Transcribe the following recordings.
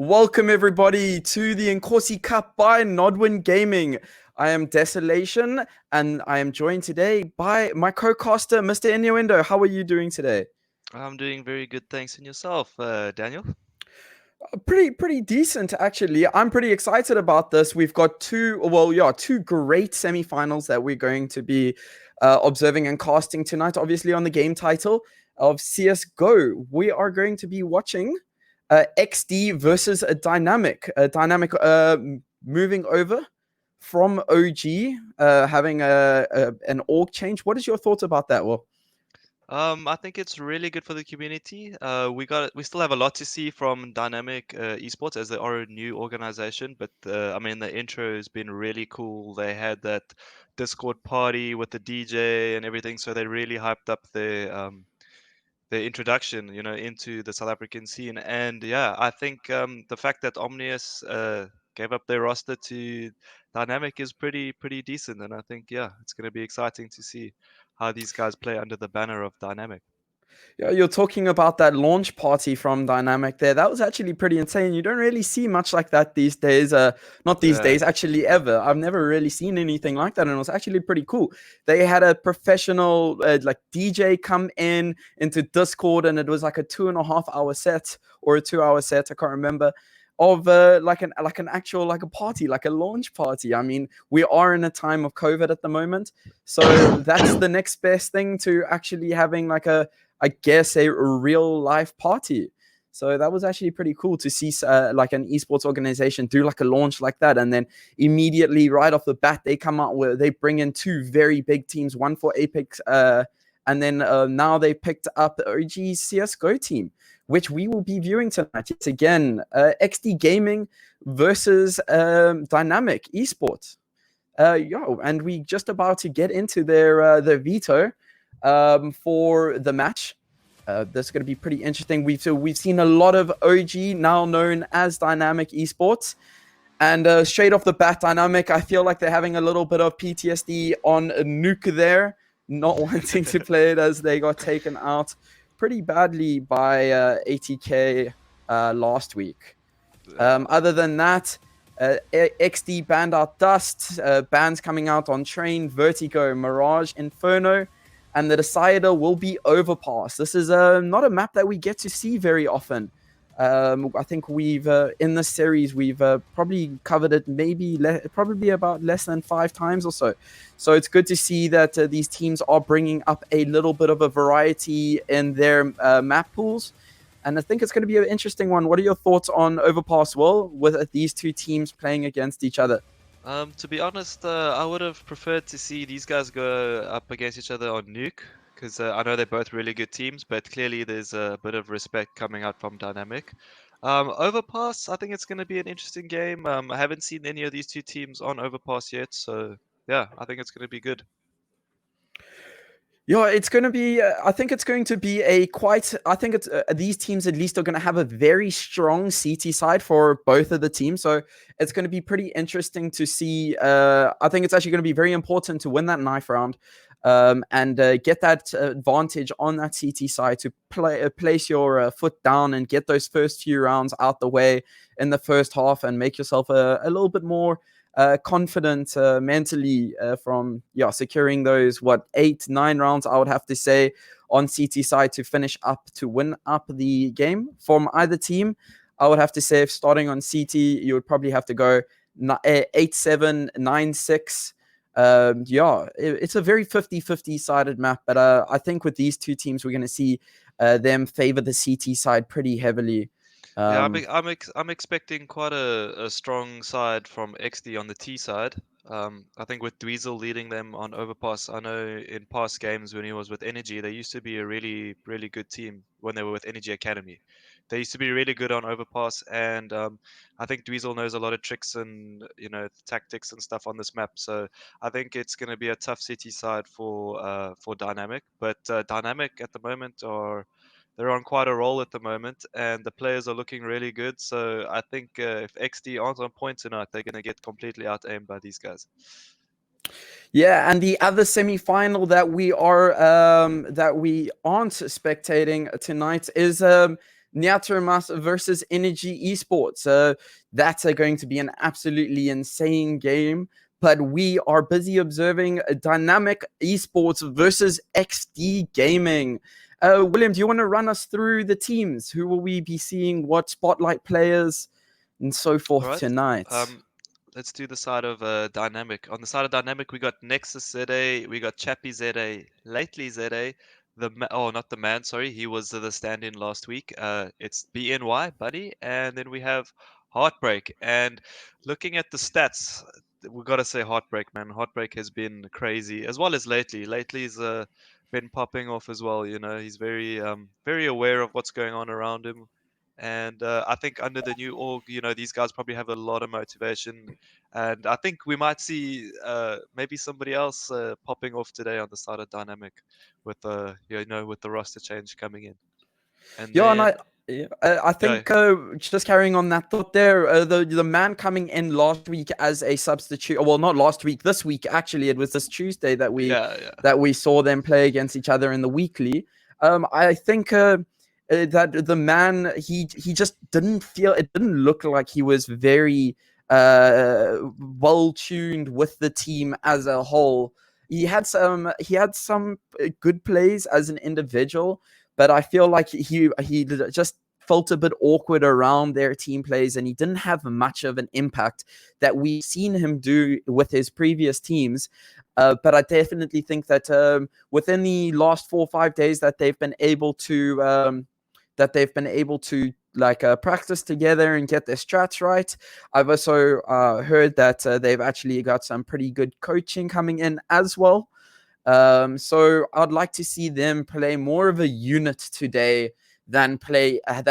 Welcome everybody to the Inkosi Cup by Nodwin Gaming. I am Desolation and I am joined today by my co-caster, Mr. Innuendo. How are you doing today? I'm doing very good, thanks. And yourself, Daniel? Pretty decent actually. I'm pretty excited about this. We've got two great semifinals that we're going to be observing and casting tonight. Obviously on the game title of CSGO, we are going to be watching XD versus a Dynamic moving over from OG, having an org change. What is your thoughts about that? Well, I think it's really good for the community. We still have a lot to see from Dynamic Esports as they are a new organization, but I mean the intro has been really cool. They had that Discord party with the DJ and everything, so they really hyped up their introduction, into the South African scene. And yeah, I think the fact that Omnius gave up their roster to Dynamic is pretty decent, and I think yeah, it's going to be exciting to see how these guys play under the banner of Dynamic. yeah, you're talking about that launch party from Dynamic there. That was actually pretty insane. You don't really see much like that these days. Not these Yeah, days, actually, ever. I've never really seen anything like that, and it was actually pretty cool. They had a professional like DJ come into Discord, and it was like a 2.5 hour set or a 2 hour set. I can't remember. Of like an actual like a party, like a launch party. I mean, we are in a time of COVID at the moment, so that's the next best thing to actually having like I guess a real life party. So that was actually pretty cool to see like an esports organization do like a launch like that, and then immediately right off the bat they come out where they bring in two very big teams, one for Apex, and then now they picked up the OG CS:GO team, which we will be viewing tonight. It's again XD Gaming versus Dynamic Esports. And we just about to get into their veto for the match. That's going to be pretty interesting. We've seen a lot of OG, now known as Dynamic Esports, and straight off the bat, Dynamic, I feel like they're having a little bit of PTSD on Nuke there, not wanting to play it as they got taken out pretty badly by ATK last week. Other than that, XD banned out Dust, bands coming out on Train, Vertigo, Mirage, Inferno, and the decider will be Overpass. This is not a map that we get to see very often. I think we've in this series we've probably covered it probably about less than 5 times or so. So it's good to see that these teams are bringing up a little bit of a variety in their map pools. And I think it's going to be an interesting one. What are your thoughts on Overpass, Will, with these two teams playing against each other? To be honest, I would have preferred to see these guys go up against each other on Nuke, because I know they're both really good teams, but clearly there's a bit of respect coming out from Dynamic. Overpass, I think it's going to be an interesting game. I haven't seen any of these two teams on Overpass yet, so yeah, I think it's going to be good. Yeah, it's going to be. I think it's going to be a quite. I think it's these teams at least are going to have a very strong CT side for both of the teams. So it's going to be pretty interesting to see. I think it's actually going to be very important to win that knife round, and get that advantage on that CT side to place your foot down and get those first few rounds out the way in the first half and make yourself a little bit more confident mentally from securing those 8-9 rounds, I would have to say, on CT side to finish up to win up the game from either team. I would have to say if starting on CT you would probably have to go 8-7, 9-6. It's a very 50-50 sided map, but I think with these two teams we're going to see them favor the CT side pretty heavily. Yeah, um, I'm expecting quite a strong side from XD on the T side. I think with Dweezil leading them on Overpass, I know in past games when he was with Energy, they used to be a really good team when they were with Energy Academy. They used to be really good on Overpass, and I think Dweezil knows a lot of tricks and tactics and stuff on this map. So I think it's going to be a tough city side for Dynamic, but Dynamic at the moment are they're on quite a roll at the moment, and the players are looking really good. So I think if XD aren't on point tonight, they're going to get completely out aimed by these guys. Yeah, and the other semi-final that we aren't spectating tonight is Nyatomas versus Energy Esports. That's going to be an absolutely insane game. But we are busy observing Dynamic Esports versus XD Gaming. William, do you want to run us through the teams? Who will we be seeing? What spotlight players and so forth All right. tonight? Let's do the side of Dynamic. On the side of Dynamic, we got Nexus ZA, we got Chappie ZA, Lately ZA, not the man, sorry, he was the stand-in last week. It's BNY, Buddy, and then we have Heartbreak. And looking at the stats, we've got to say Heartbreak, man. Heartbreak has been crazy, as well as Lately. Lately's been popping off as well. You know, he's very aware of what's going on around him. And I think under the new org, you know, these guys probably have a lot of motivation. And I think we might see maybe somebody else popping off today on the side of Dynamic with with the roster change coming in. And Yeah, then, I think just carrying on that thought there, the man coming in last week as a substitute. Well, not last week, this week actually. It was this Tuesday that we saw them play against each other in the weekly. I think that the man he just didn't feel. It didn't look like he was very well tuned with the team as a whole. He had some good plays as an individual, but I feel like he just felt a bit awkward around their team plays, and he didn't have much of an impact that we've seen him do with his previous teams. But I definitely think that within the last 4 or 5 days that they've been able to practice together and get their strats right. I've also heard that they've actually got some pretty good coaching coming in as well. So I'd like to see them play more of a unit today than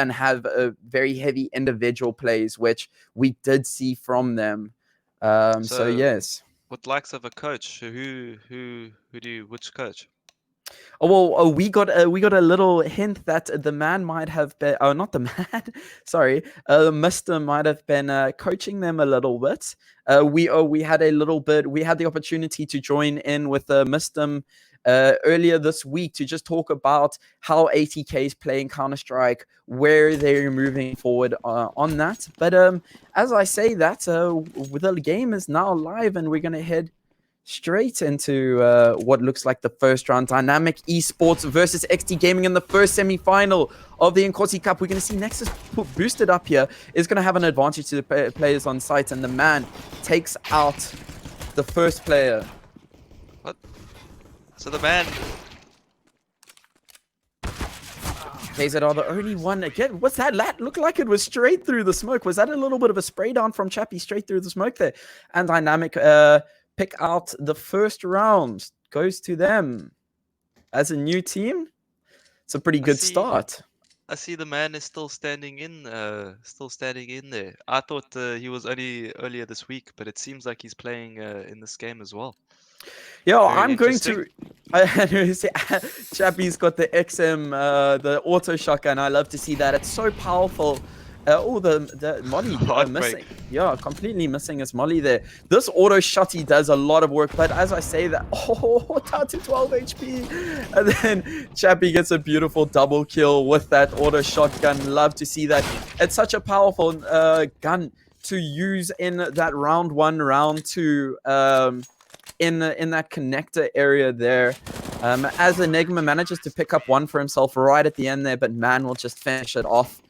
have a very heavy individual plays, which we did see from them. So yes. With likes of a coach, which coach? We got a little hint that the man might have been, not the man, sorry, Mister might have been coaching them a little bit. We had the opportunity to join in with Mister earlier this week to just talk about how ATK is playing Counter-Strike, where they're moving forward on that. But as I say that, the game is now live, and we're gonna head straight into what looks like the first round. Dynamic Esports versus XD Gaming in the first semi-final of the Inkosi Cup. We're going to see Nexus boosted up here. Is going to have an advantage to the players on site, and the man takes out the first player. What? So the man... KZR the only one again. What's that? That looked like it was straight through the smoke. Was that a little bit of a spray down from Chappie straight through the smoke there? And Dynamic... pick out the first round. Goes to them. As a new team, it's a pretty good start. I see the man is still standing in there. I thought he was only earlier this week, but it seems like he's playing in this game as well. Yeah, I'm going to... Chappie's got the XM, the auto shotgun. I love to see that. It's so powerful. The molly missing. Yeah, completely missing his molly there. This auto shotty does a lot of work, but as I say that, down to 12 HP. And then Chappie gets a beautiful double kill with that auto shotgun. Love to see that. It's such a powerful gun to use in that round 1, round 2, in that connector area there. As Enigma manages to pick up one for himself right at the end there, but man will just finish it off.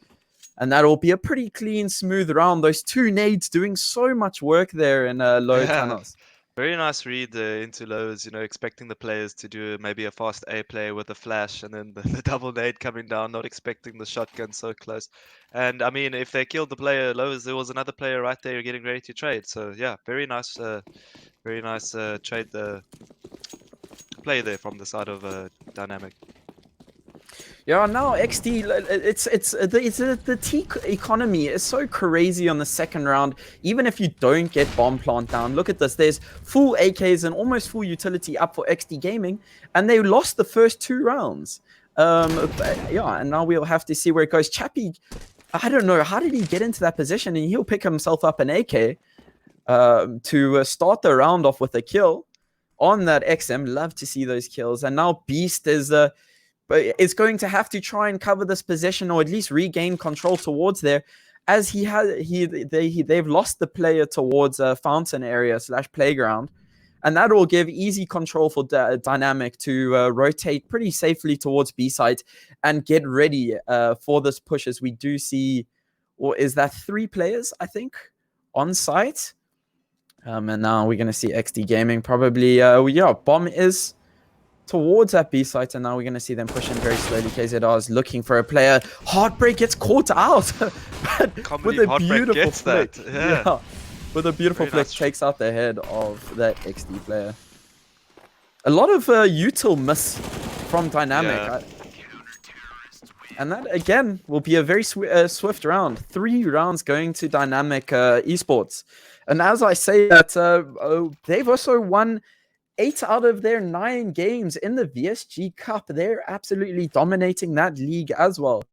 And that'll be a pretty clean, smooth round. Those 2 nades doing so much work there in low tunnels. Very nice read into lows, you know, expecting the players to do maybe a fast A play with a flash and then the double nade coming down, not expecting the shotgun so close. And I mean, if they killed the player lows, there was another player right there getting ready to trade. So yeah, very nice trade play there from the side of Dynamic. Yeah, now XD, the T economy is so crazy on the second round. Even if you don't get bomb plant down, look at this. There's full AKs and almost full utility up for XD Gaming, and they lost the first 2 rounds. Yeah, and now we'll have to see where it goes. Chappie, I don't know, how did he get into that position? And he'll pick himself up an AK to start the round off with a kill on that XM. Love to see those kills. And now Beast is but is going to have to try and cover this position or at least regain control towards there, as they've lost the player towards a fountain area / playground. And that will give easy control for Dynamic to rotate pretty safely towards B site and get ready for this push, as we do see, or is that 3 players, I think, on site? And now we're going to see XD Gaming probably, Bomb is towards that B site, and now we're going to see them pushing very slowly. KZR is looking for a player. Heartbreak gets caught out, but with a beautiful flick. Yeah. With a beautiful flick, takes out the head of that XD player. A lot of util miss from Dynamic. And that, again, will be a very swift round. 3 rounds going to Dynamic Esports. And as I say that, they've also won 8 out of their 9 games in the VSG Cup. They're absolutely dominating that league as well.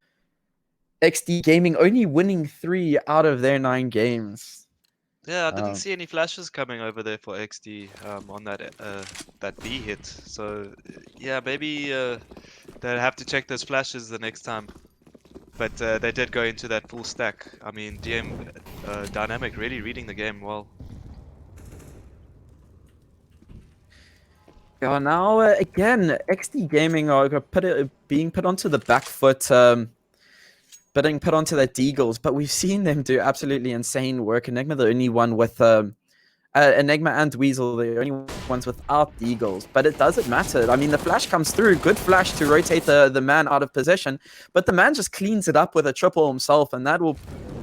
XD Gaming only winning 3 out of their 9 games. Yeah, I didn't see any flashes coming over there for XD on that B hit. So yeah, maybe they'll have to check those flashes the next time. But they did go into that full stack. I mean, Dynamic really reading the game well. Yeah, now again, XD Gaming are being put onto the back foot. Being put onto their Deagles, but we've seen them do absolutely insane work. Enigma, the only one with Enigma and Weasel, the only ones without Deagles, but it doesn't matter. I mean, the flash comes through, good flash to rotate the man out of position, but the man just cleans it up with a triple himself, and that will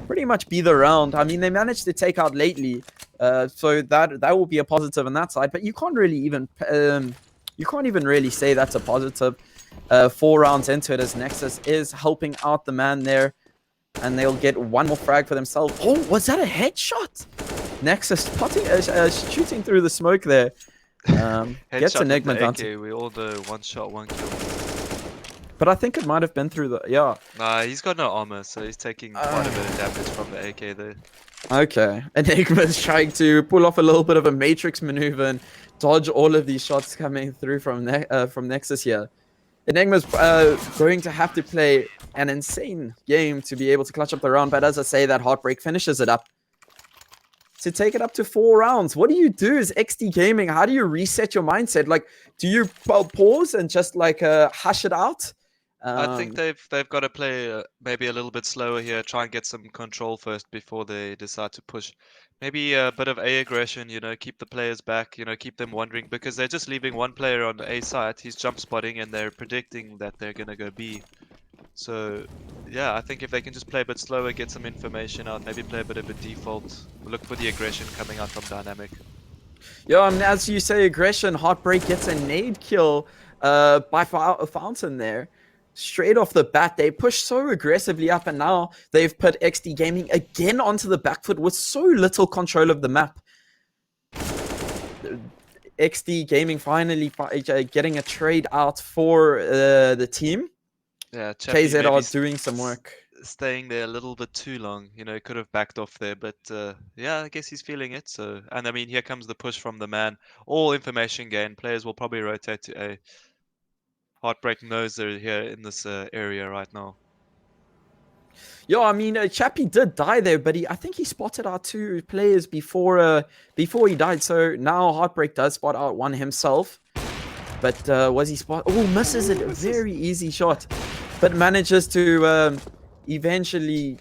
pretty much be the round. I mean, they managed to take out lately, so that will be a positive on that side, but you can't really even really say that's a positive. 4 rounds into it, as Nexus is helping out the man there, and they'll get 1 more frag for themselves. Oh, was that a headshot? Nexus shooting through the smoke there. Gets Enigma down to... We all know 1 shot, 1 kill. But I think it might have been through the... Yeah. Nah, he's got no armor, so he's taking quite a bit of damage from the AK there. Okay. Enigma's trying to pull off a little bit of a matrix maneuver and dodge all of these shots coming through from Nexus here. Enigma's going to have to play an insane game to be able to clutch up the round, but as I say, that Heartbreak finishes it up. To take it up to 4 rounds, what do you do as XD Gaming? How do you reset your mindset? Like, do you pause and just like hush it out? I think they've got to play maybe a little bit slower here, try and get some control first before they decide to push. Maybe a bit of A aggression, keep the players back, keep them wondering, because they're just leaving 1 player on the A side. He's jump spotting and they're predicting that they're going to go B. So yeah, I think if they can just play a bit slower, get some information out, maybe play a bit of a default, look for the aggression coming out from Dynamic. Yeah, and as you say, aggression, Heartbreak gets a nade kill by Fountain there. Straight off the bat, they push so aggressively up, and now they've put XD Gaming again onto the back foot with so little control of the map. XD Gaming finally getting a trade out for the team. Yeah, KZR doing some work. Staying there a little bit too long, could have backed off there, but yeah, I guess he's feeling it. So, and I mean, here comes the push from the man. All information gain. Players will probably rotate to A. Heartbreak knows they're here in this area right now. Yeah, I mean, Chappie did die there, but I think he spotted our 2 players before he died. So now Heartbreak does spot out 1 himself. But was he spot? Oh, misses it. A very easy shot, but manages to eventually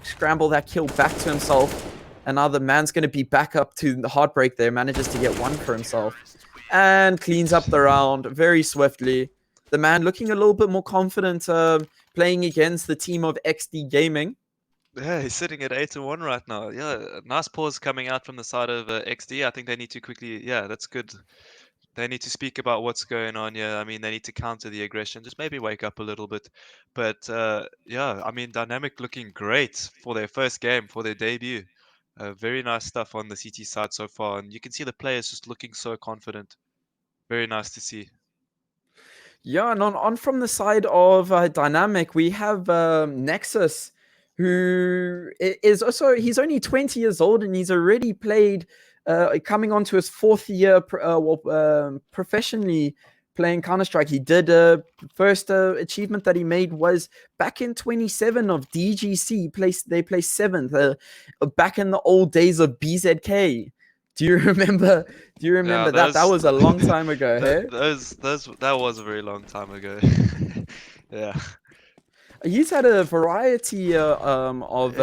scramble that kill back to himself. And now the man's going to be back up to the Heartbreak there. Manages to get 1 for himself. And cleans up the round very swiftly. The man looking a little bit more confident playing against the team of XD Gaming. Yeah, he's sitting at 8-1 right now. Yeah, nice pause coming out from the side of XD. I think they need to quickly... Yeah, that's good. They need to speak about what's going on. Yeah, I mean, they need to counter the aggression. Just maybe wake up a little bit. But yeah, I mean, Dynamic looking great for their first game, for their debut. Very nice stuff on the CT side so far. And you can see the players just looking so confident. Very nice to see. Yeah, and on from the side of Dynamic, we have Nexus, who is also... He's only 20 years old, and he's already played... coming on to his 4th year professionally playing Counter-Strike. He did first achievement that he made was back in 27 of DGC. They placed 7th back in the old days of BZK. Do you remember? Do you remember that? That was a long time ago. That was a very long time ago. Yeah. He's had a variety of.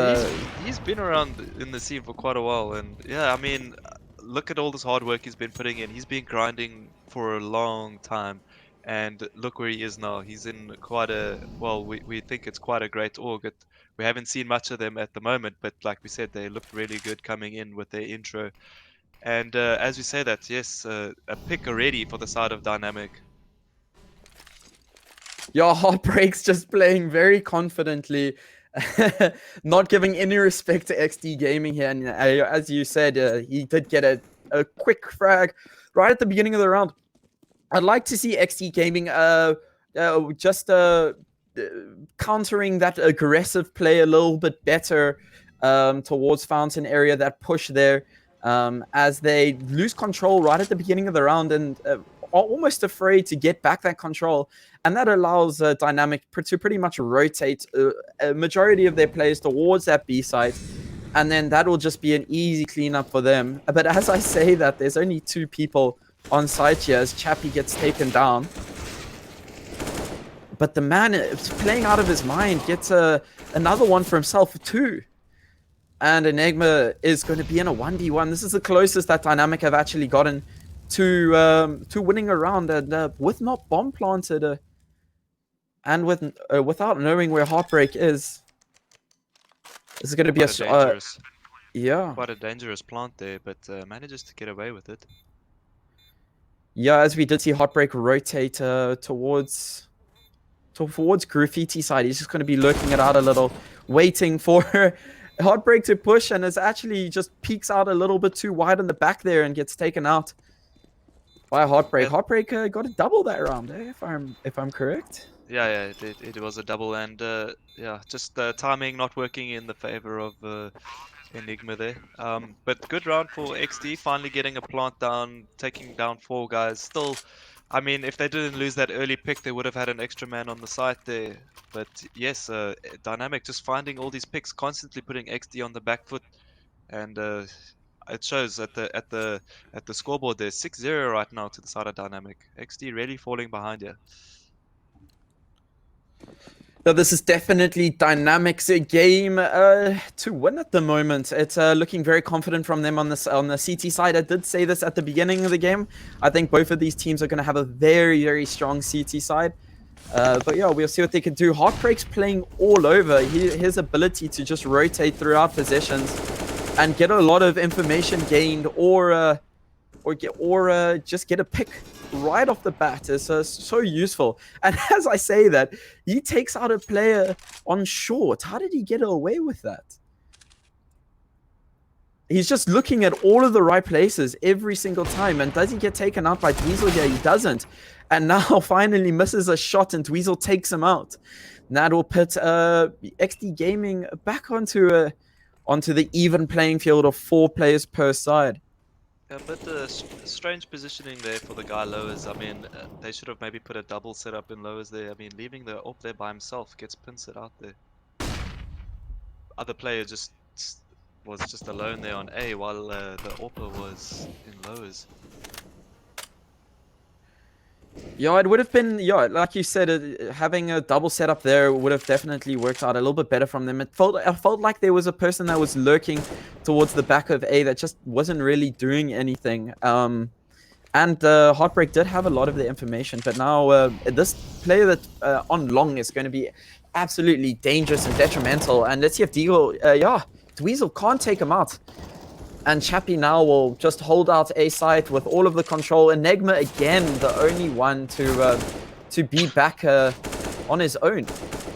He's been around in the scene for quite a while, and yeah, I mean, look at all this hard work he's been putting in. He's been grinding for a long time, and look where he is now. He's in quite a well. We think it's quite a great org. We haven't seen much of them at the moment, but like we said, they looked really good coming in with their intro. And as we say that, yes, a pick already for the side of Dynamic. Yeah, Heartbreak's just playing very confidently, not giving any respect to XD Gaming here. And as you said, he did get a quick frag right at the beginning of the round. I'd like to see XD Gaming just countering that aggressive play a little bit better towards Fountain area, that push there, as they lose control right at the beginning of the round and are almost afraid to get back that control. And that allows Dynamic to pretty much rotate a majority of their players towards that B side. And then that will just be an easy cleanup for them. But as I say that, there's only 2 people on site here as Chappie gets taken down. But the man is playing out of his mind, gets another one for himself too. And Enigma is going to be in a 1v1. This is the closest that Dynamic have actually gotten to winning a round, and with not bomb planted and without knowing where Heartbreak is. This is going to be dangerous. Yeah. Quite a dangerous plant there, but manages to get away with it. Yeah, as we did see Heartbreak rotate towards Graffiti side. He's just going to be lurking it out a little, waiting for Heartbreak to push, and is actually just peeks out a little bit too wide in the back there and gets taken out by Heartbreak. Heartbreak got a double that round, if I'm correct. Yeah, it was a double, and yeah, just the timing not working in the favor of Enigma there. But good round for XD, finally getting a plant down, taking down 4 guys. Still, I mean, if they didn't lose that early pick, they would have had an extra man on the site there. But yes, Dynamic just finding all these picks, constantly putting XD on the back foot, and it shows at the scoreboard there, 6-0 right now to the side of Dynamic. XD really falling behind here. So this is definitely Dynamic's game to win at the moment. It's looking very confident from them on the CT side. I did say this at the beginning of the game. I think both of these teams are going to have a very, very strong CT side. But yeah, we'll see what they can do. Heartbreak's playing all over. His ability to just rotate throughout possessions and get a lot of information gained, or just get a pick right off the bat is so useful. And as I say that, he takes out a player on short. How did he get away with that? He's just looking at all of the right places every single time. And does he get taken out by Dweezil here? He doesn't. And now finally misses a shot and Dweezil takes him out. And that will put XD Gaming back onto the even playing field of 4 players per side. Yeah, but strange positioning there for the guy lowers. I mean, they should have maybe put a double setup in lowers there. I mean, leaving the AWP there by himself, gets pincered out there. Other player was just alone there on A, while the AWPer was in lowers. Yeah, it would have been, yeah, like you said, having a double setup there would have definitely worked out a little bit better from them. I felt like there was a person that was lurking towards the back of A that just wasn't really doing anything. And Heartbreak did have a lot of the information, but now this player that on long is going to be absolutely dangerous and detrimental. And let's see if Dweezil can't take him out. And Chappie now will just hold out A site with all of the control. Enigma again, the only one to be back on his own.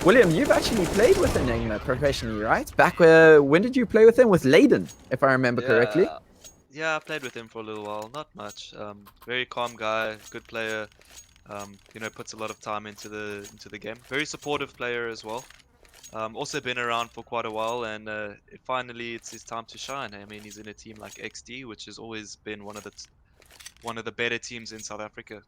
William, you've actually played with Enigma professionally, right? Back when did you play with him? With Leiden, if I remember correctly. Yeah, I played with him for a little while. Not much. Very calm guy, good player. You know, puts a lot of time into the game. Very supportive player as well. Also been around for quite a while, and finally it's his time to shine. I mean, he's in a team like XD, which has always been one of the better teams in South Africa.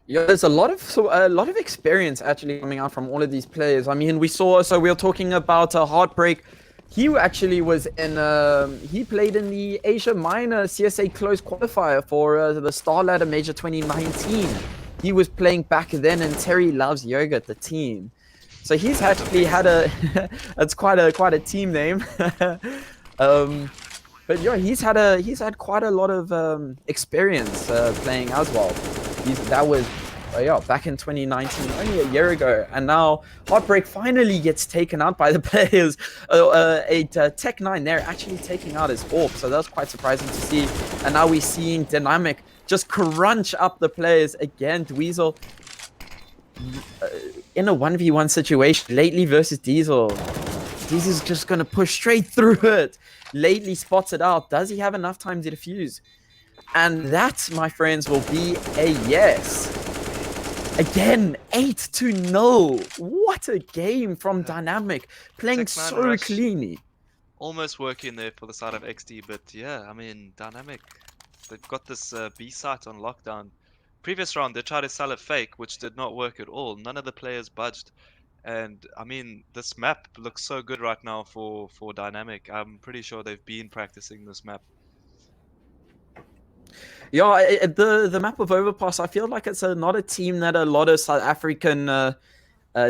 Yeah, there's a lot of experience actually coming out from all of these players. I mean, so we were talking about Heartbreak. He actually was in he played in the Asia Minor CSA close qualifier for the Star Ladder Major 2019. He was playing back then, and Terry loves yogurt, the team. So he's actually had a that's quite a team name. But yeah, he's had quite a lot of experience playing as well. That was yeah, back in 2019, only a year ago, and now Heartbreak finally gets taken out by the players. Tech9, they're actually taking out his AWP, so that's quite surprising to see. And now we're seeing Dynamic just crunch up the players again. Dweezil in a 1v1 situation, Lately versus Diesel. Diesel's just gonna push straight through it. Lately spots it out. Does he have enough time to defuse? And that, my friends, will be a yes. Again, 8-0. What a game from Dynamic. Playing so cleanly. Almost working there for the side of XD, but yeah, I mean, Dynamic, they've got this B site on lockdown. Previous round, they tried to sell a fake, which did not work at all. None of the players budged. And I mean, this map looks so good right now for Dynamic. I'm pretty sure they've been practicing this map. Yeah, the map of Overpass, I feel like it's not a team that a lot of South African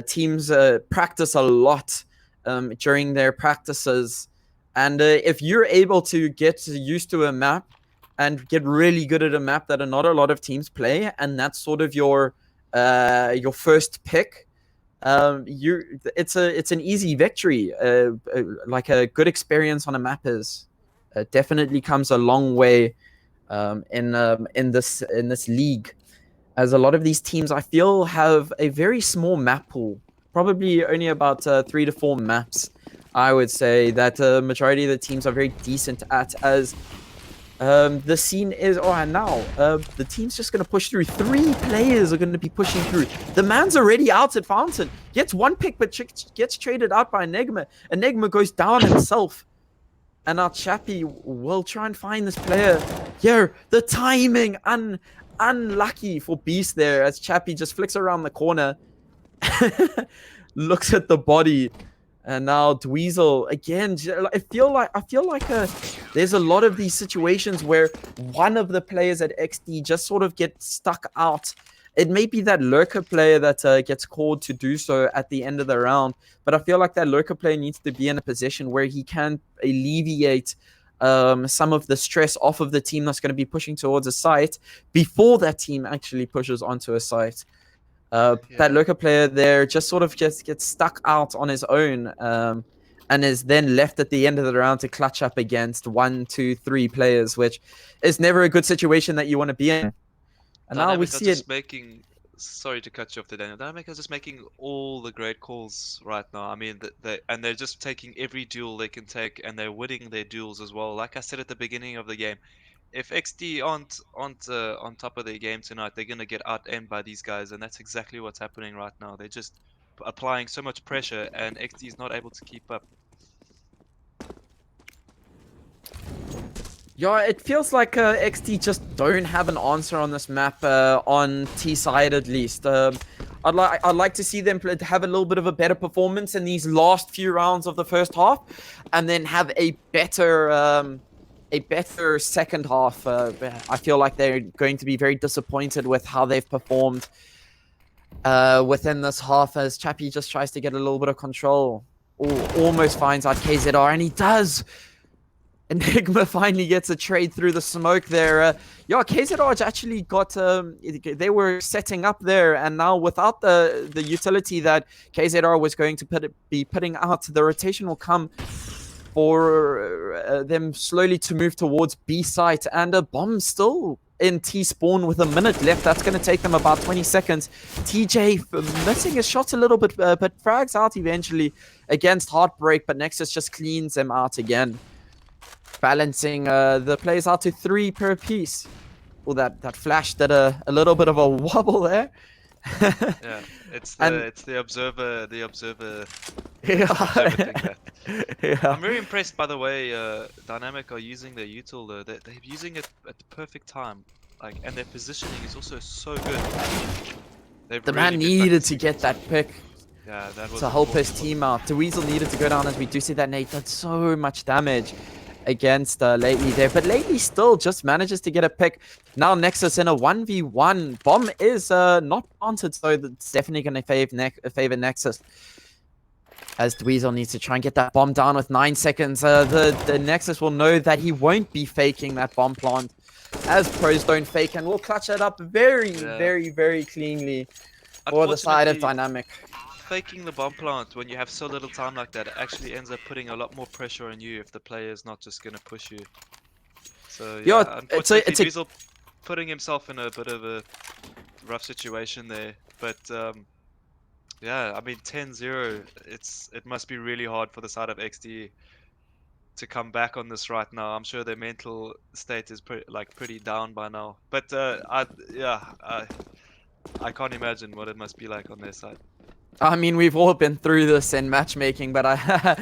teams practice a lot during their practices. And if you're able to get used to a map and get really good at a map that not a lot of teams play, and that's sort of your first pick, it's an easy victory. Like a good experience on a map is definitely comes a long way in this league, as a lot of these teams I feel have a very small map pool, probably only about 3 to 4 maps. I would say that the majority of the teams are very decent at, as the scene is. Oh, and now the team's just going to push through. 3 players are going to be pushing through. The man's already out at Fountain. Gets 1 pick, but gets traded out by Enigma. Enigma goes down himself. And now Chappie will try and find this player. Yo, the timing, unlucky for Beast there, as Chappie just flicks around the corner. Looks at the body. And now Dweezil again. I feel like there's a lot of these situations where one of the players at XD just sort of get stuck out. It may be that lurker player that gets called to do so at the end of the round, but I feel like that lurker player needs to be in a position where he can alleviate some of the stress off of the team that's going to be pushing towards a site before that team actually pushes onto a site. That lurker player there just sort of gets stuck out on his own, and is then left at the end of the round to clutch up against 1, 2, 3 players, which is never a good situation that you want to be in. And Dynamic now we see it. Sorry to cut you off there, Daniel. Dynamic is just making all the great calls right now. I mean, they're just taking every duel they can take, and they're winning their duels as well. Like I said at the beginning of the game, if XD aren't on top of their game tonight, they're gonna get out-aimed by these guys, and that's exactly what's happening right now. They're just applying so much pressure, and XD is not able to keep up. Yeah, it feels like XD just don't have an answer on this map, on T side at least. I'd like to see them have a little bit of a better performance in these last few rounds of the first half, and then have a better second half. I feel like they're going to be very disappointed with how they've performed within this half, as Chappie just tries to get a little bit of control. Ooh, almost finds out KZR, and he does. Enigma finally gets a trade through the smoke there. Yeah, KZR actually got, they were setting up there, and now without the utility that KZR was going to be putting out, the rotation will come for them slowly to move towards B site, and a bomb still in T spawn with a minute left. That's going to take them about 20 seconds. TJ missing his shot a little bit, but frags out eventually against Heartbreak, but Nexus just cleans them out again. Balancing the plays out to 3 per piece. Well, that flash did a little bit of a wobble there. Yeah, it's the observer Yeah. thing there. Yeah. I'm very impressed by the way Dynamic are using their util though. They're using it at the perfect time. Like, and their positioning is also so good. They've The really man been needed to practicing get that pick yeah, that was to help his important for them. team out. Dweezil needed to go down, as we do see that Nate did so much damage against Lately there. But Lately still just manages to get a pick. Now Nexus in a 1v1. Bomb is not planted, so it's definitely going to favor Nexus. As Dweezil needs to try and get that bomb down with 9 seconds. The Nexus will know that he won't be faking that bomb plant, as pros don't fake, and will clutch it up very, very, very cleanly for the side of Unfortunately, Dynamic. faking the bomb plant when you have so little time like that actually ends up putting a lot more pressure on you if the player is not just going to push you. So Yeah, yeah, it's unfortunately, a Dweezil putting himself in a bit of a rough situation there. But yeah, I mean 10-0, it must be really hard for the side of XD to come back on this right now. I'm sure their mental state is pretty down by now. But I can't imagine what it must be like on their side. I mean, we've all been through this in matchmaking, but I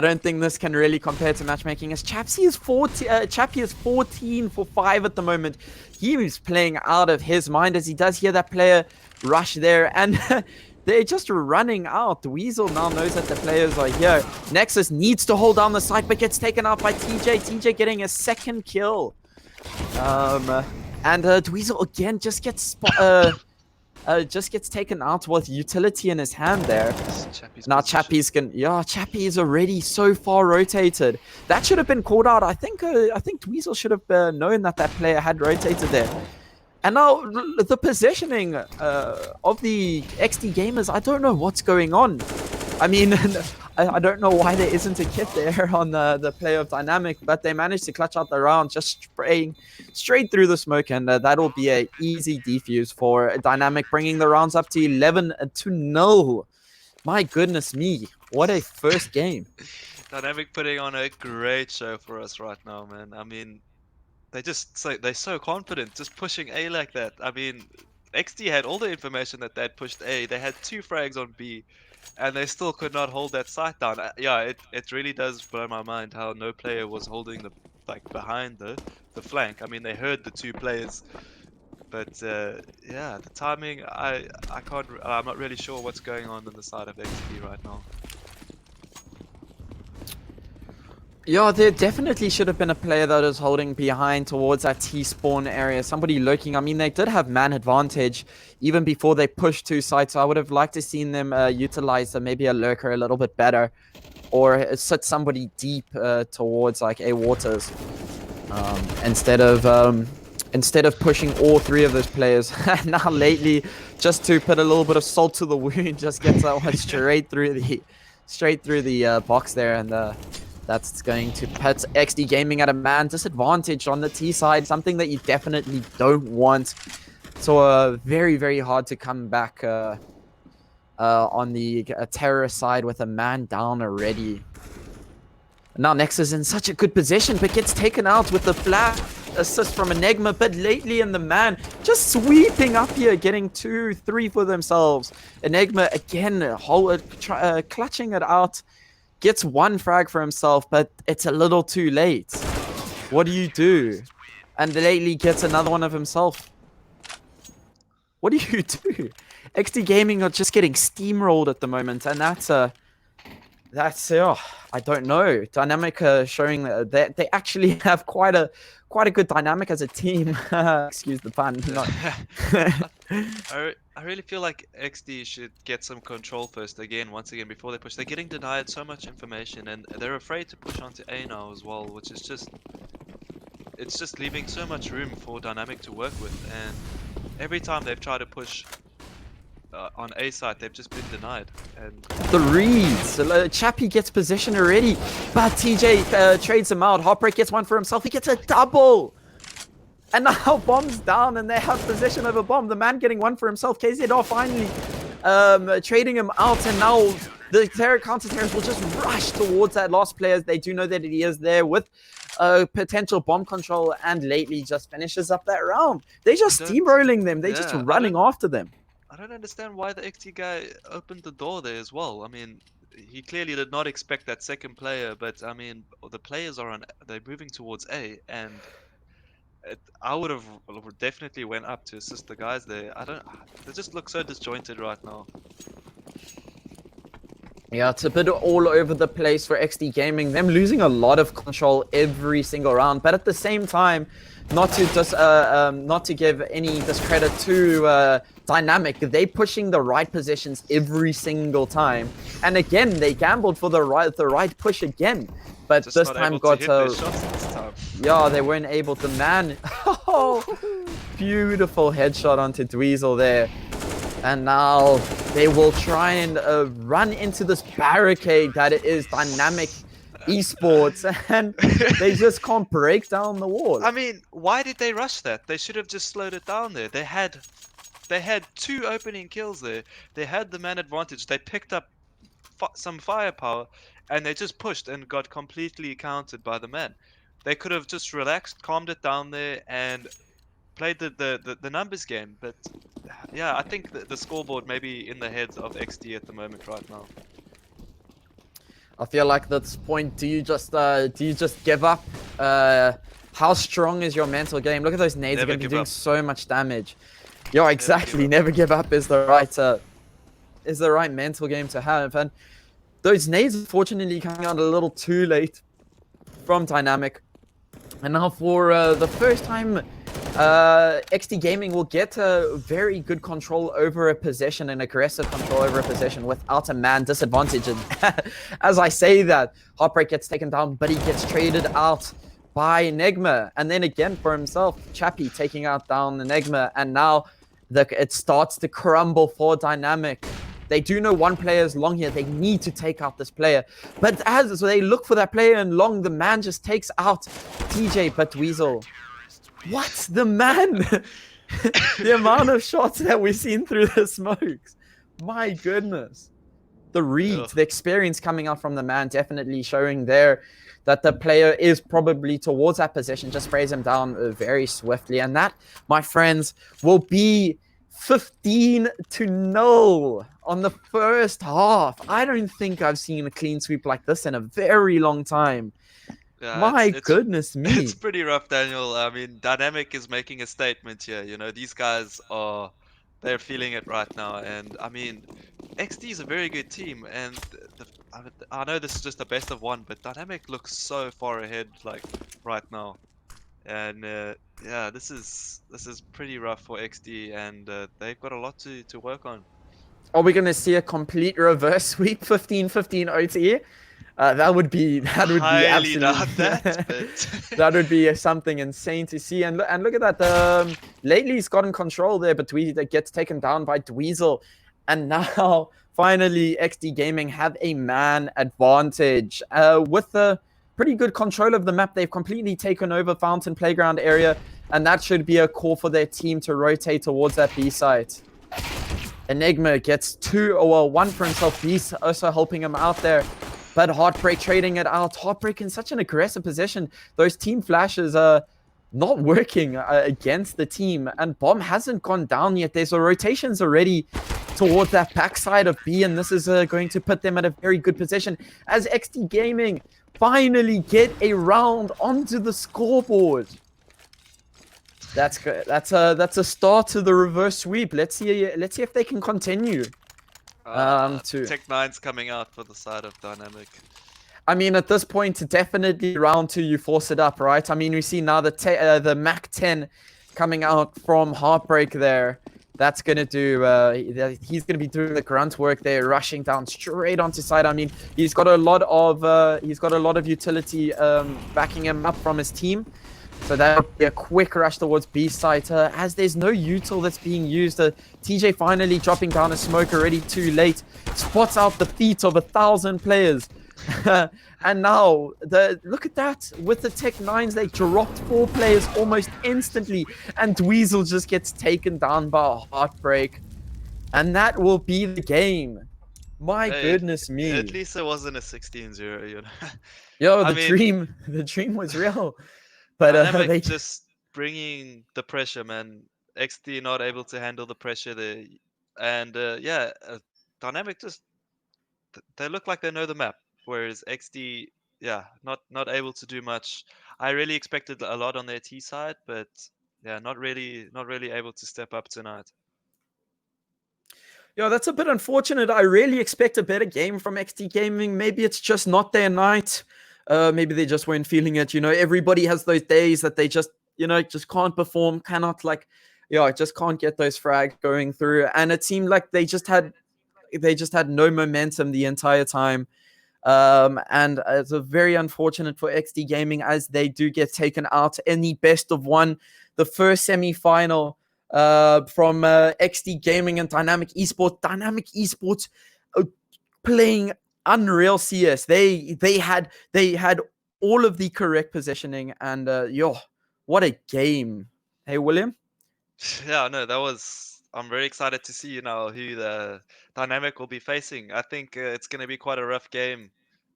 don't think this can really compare to matchmaking. As Chappie is 14 for 5 at the moment. He is playing out of his mind as he does hear that player rush there, and they're just running out. Weasel now knows that the players are here. Nexus needs to hold down the site, but gets taken out by TJ. TJ getting a second kill. And Dweezil again just gets taken out with utility in his hand there. Now Chappie's Chappie is already so far rotated. That should have been called out. I think Dweezil should have known that player had rotated there. And now the positioning of the XD gamers, I don't know what's going on. I mean, I don't know why there isn't a kit there on the player of Dynamic, but they managed to clutch out the round, just spraying straight through the smoke, and that'll be an easy defuse for Dynamic, bringing the rounds up to 11-0. My goodness me, what a first game. Dynamic putting on a great show for us right now, man. I mean, they're so confident, just pushing A like that. I mean, XD had all the information that they'd pushed A. They had 2 frags on B, and they still could not hold that site down. Yeah, it really does blow my mind how no player was holding behind the flank. I mean, they heard the 2 players, but yeah, the timing. I'm not really sure what's going on the side of XD right now. Yeah, there definitely should have been a player that was holding behind towards that T-spawn area. Somebody lurking. I mean, they did have man advantage even before they pushed 2 sites. So I would have liked to seen them utilize maybe a lurker a little bit better. Or sit somebody deep towards like A waters. Instead of pushing all 3 of those players. Now lately, just to put a little bit of salt to the wound, just gets that one straight through the box there, and that's going to put XD Gaming at a man disadvantage on the T side, something that you definitely don't want. So very, very hard to come back on the terrorist side with a man down already. Now Nexus is in such a good position, but gets taken out with the flash assist from Enigma. But lately in the man, just sweeping up here, getting 2, 3 for themselves. Enigma again, clutching it out. Gets 1 frag for himself, but it's a little too late. What do? And lately gets another one of himself. What do you do? XD Gaming are just getting steamrolled at the moment, and that's I don't know. Dynamic showing that they actually have quite a good dynamic as a team. Excuse the pun. I really feel like XD should get some control first once again before they push. They're getting denied so much information, and they're afraid to push onto A now as well, which is just leaving so much room for Dynamic to work with. And every time they've tried to push on A side, they've just been denied. And the reads. Chappie gets position already, but TJ trades him out. Heartbreak gets 1 for himself. He gets a double. And now Bomb's down, and they have position over Bomb. The man getting 1 for himself. KZR finally trading him out, and now the counter-terrorists will just rush towards that last player. They do know that he is there with potential bomb control, and lately just finishes up that round. They're just steamrolling them. They're just running after them. I don't understand why the XT guy opened the door there as well. I mean, he clearly did not expect that second player, but I mean, the players they're moving towards A, and I would have definitely went up to assist the guys there. I don't. They just look so disjointed right now. Yeah, it's a bit all over the place for XD Gaming. Them losing a lot of control every single round, but at the same time, not to give any discredit to Dynamic, they pushing the right positions every single time. And again, they gambled for the right push again, but Just this not time able to hit their shots this time. yeah, they weren't able to man. Oh, beautiful headshot onto Dweezil there. And now they will try and run into this barricade that it is Dynamic Esports, and they just can't break down the wall. I mean, why did they rush that? They should have just slowed it down there. They had 2 opening kills there. They had the man advantage. They picked up some firepower, and they just pushed and got completely countered by the man. They could have just relaxed, calmed it down there, and played the numbers game. But yeah, I think the scoreboard may be in the heads of XD at the moment right now. I feel like at this point, do you just give up? How strong is your mental game? Look at those nades; are going to be doing so much damage. Yeah, exactly. Never give up is the right mental game to have, and those nades unfortunately coming out a little too late from Dynamic. And now for the first time, XD Gaming will get a very good control over a possession and aggressive control over a possession without a man disadvantage. And as I say that, Heartbreak gets taken down, but he gets traded out by Enigma. And then again for himself, Chappie taking out down Enigma. And now it starts to crumble for Dynamic. They do know one player is long here. They need to take out this player. But as they look for that player in long, the man just takes out TJ. But Weasel, what? The man? The amount of shots that we've seen through the smokes. My goodness. The read, the experience coming out from the man definitely showing there that the player is probably towards that position. Just sprays him down very swiftly. And that, my friends, will be 15-0 on the first half. I don't think I've seen a clean sweep like this in a very long time. Yeah, my goodness me. It's pretty rough, Daniel. I mean, Dynamic is making a statement here. You know, these guys they're feeling it right now. And I mean, XD is a very good team. And I know this is just a best of one, but Dynamic looks so far ahead, like right now. And yeah, this is pretty rough for XD, and they've got a lot to work on. Are we going to see a complete reverse sweep 15-15 OT? That would be absolutely that would be something insane to see. And look at that. Lately he's gotten control there, but that gets taken down by Dweezil. And now finally XD Gaming have a man advantage with the pretty good control of the map. They've completely taken over Fountain Playground area, and that should be a call for their team to rotate towards that B site. Enigma gets one for himself. Beast also helping him out there. But Heartbreak trading it out. Heartbreak in such an aggressive position. Those team flashes are not working against the team. And Bomb hasn't gone down yet. There's a rotations already towards that backside of B. And this is going to put them at a very good position as XD Gaming finally get a round onto the scoreboard. That's good. That's a start to the reverse sweep. Let's see if they can continue. Tech9's coming out for the side of Dynamic. I mean, at this point, definitely round 2, you force it up, right? I mean, we see now the Mac 10 coming out from Heartbreak there. That's gonna do. He's gonna be doing the grunt work there, rushing down straight onto side. I mean, he's got a lot of utility backing him up from his team. So that would be a quick rush towards B site as there's no util that's being used. TJ finally dropping down a smoke already too late. Spots out the feet of 1,000 players. And now, look at that. With the Tech9s, they dropped 4 players almost instantly. And Dweezil just gets taken down by a Heartbreak. And that will be the game. My goodness me. At least it wasn't a 16-0, you know. Yo, the dream was real. But they just bringing the pressure, man. XD not able to handle the pressure there, and Dynamic just they look like they know the map, whereas XD yeah, not able to do much. I really expected a lot on their T side, but yeah, not really able to step up tonight. Yeah, that's a bit unfortunate. I really expect a better game from XT Gaming. Maybe it's just not their night. Maybe they just weren't feeling it. Everybody has those days that they just can't perform, cannot just can't get those frags going through. And it seemed like they just had no momentum the entire time. And it's very unfortunate for XD Gaming as they do get taken out in the best of one, the first semi-final from XD Gaming and Dynamic Esports. Dynamic Esports uh, playing unreal CS. They had all of the correct positioning, and what a game! Hey, William. Yeah, no, that was. I'm very excited to see now who the Dynamic will be facing. I think it's going to be quite a rough game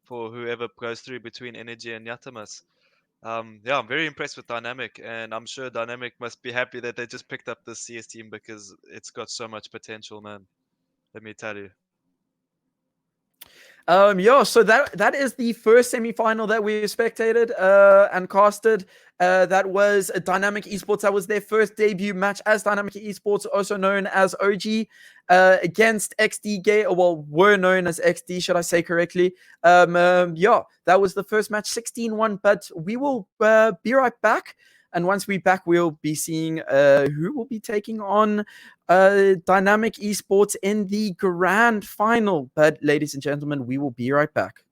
for whoever goes through between Energy and Yatamas. Yeah, I'm very impressed with Dynamic, and I'm sure Dynamic must be happy that they just picked up this CS team because it's got so much potential, man. Let me tell you. Yeah, so that is the first semi-final that we spectated and casted. That was a Dynamic Esports. That was their first debut match as Dynamic Esports, also known as OG, against XD well, were known as XD, should I say correctly. Yeah, that was the first match, 16-1, but we will be right back. And once we're back, we'll be seeing who will be taking on Dynamic Esports in the grand final. But ladies and gentlemen, we will be right back.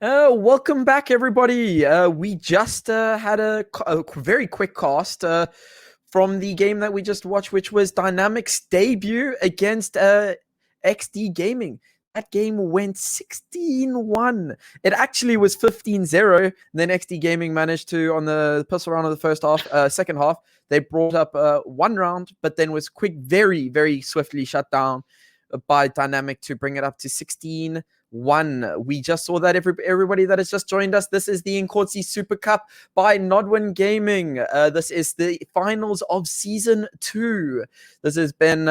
Welcome back, everybody. We just had a very quick cast from the game that we just watched, which was Dynamic's debut against XD Gaming. That game went 16-1. It actually was 15-0. Then XD Gaming managed to, on the pistol round of the first half, second half, they brought up one round, but then was very, very swiftly shut down by Dynamic to bring it up to 16-1. We just saw that everybody that has just joined us. This is the Inkosi Super Cup by Nodwin Gaming. This is the finals of season 2. This has been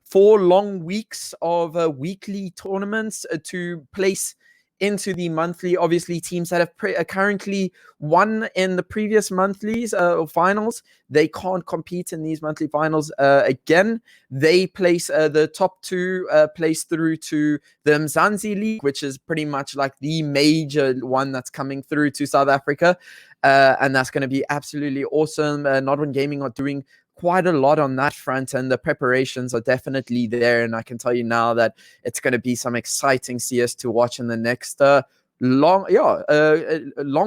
4 long weeks of weekly tournaments to place into the monthly. Obviously, teams that have currently won in the previous monthlies finals, they can't compete in these monthly finals again. They place the top 2 place through to the UMZANSI League, which is pretty much like the major one that's coming through to South Africa. And that's going to be absolutely awesome. Nodwin Gaming are doing quite a lot on that front, and the preparations are definitely there. And I can tell you now that it's going to be some exciting CS to watch in the next long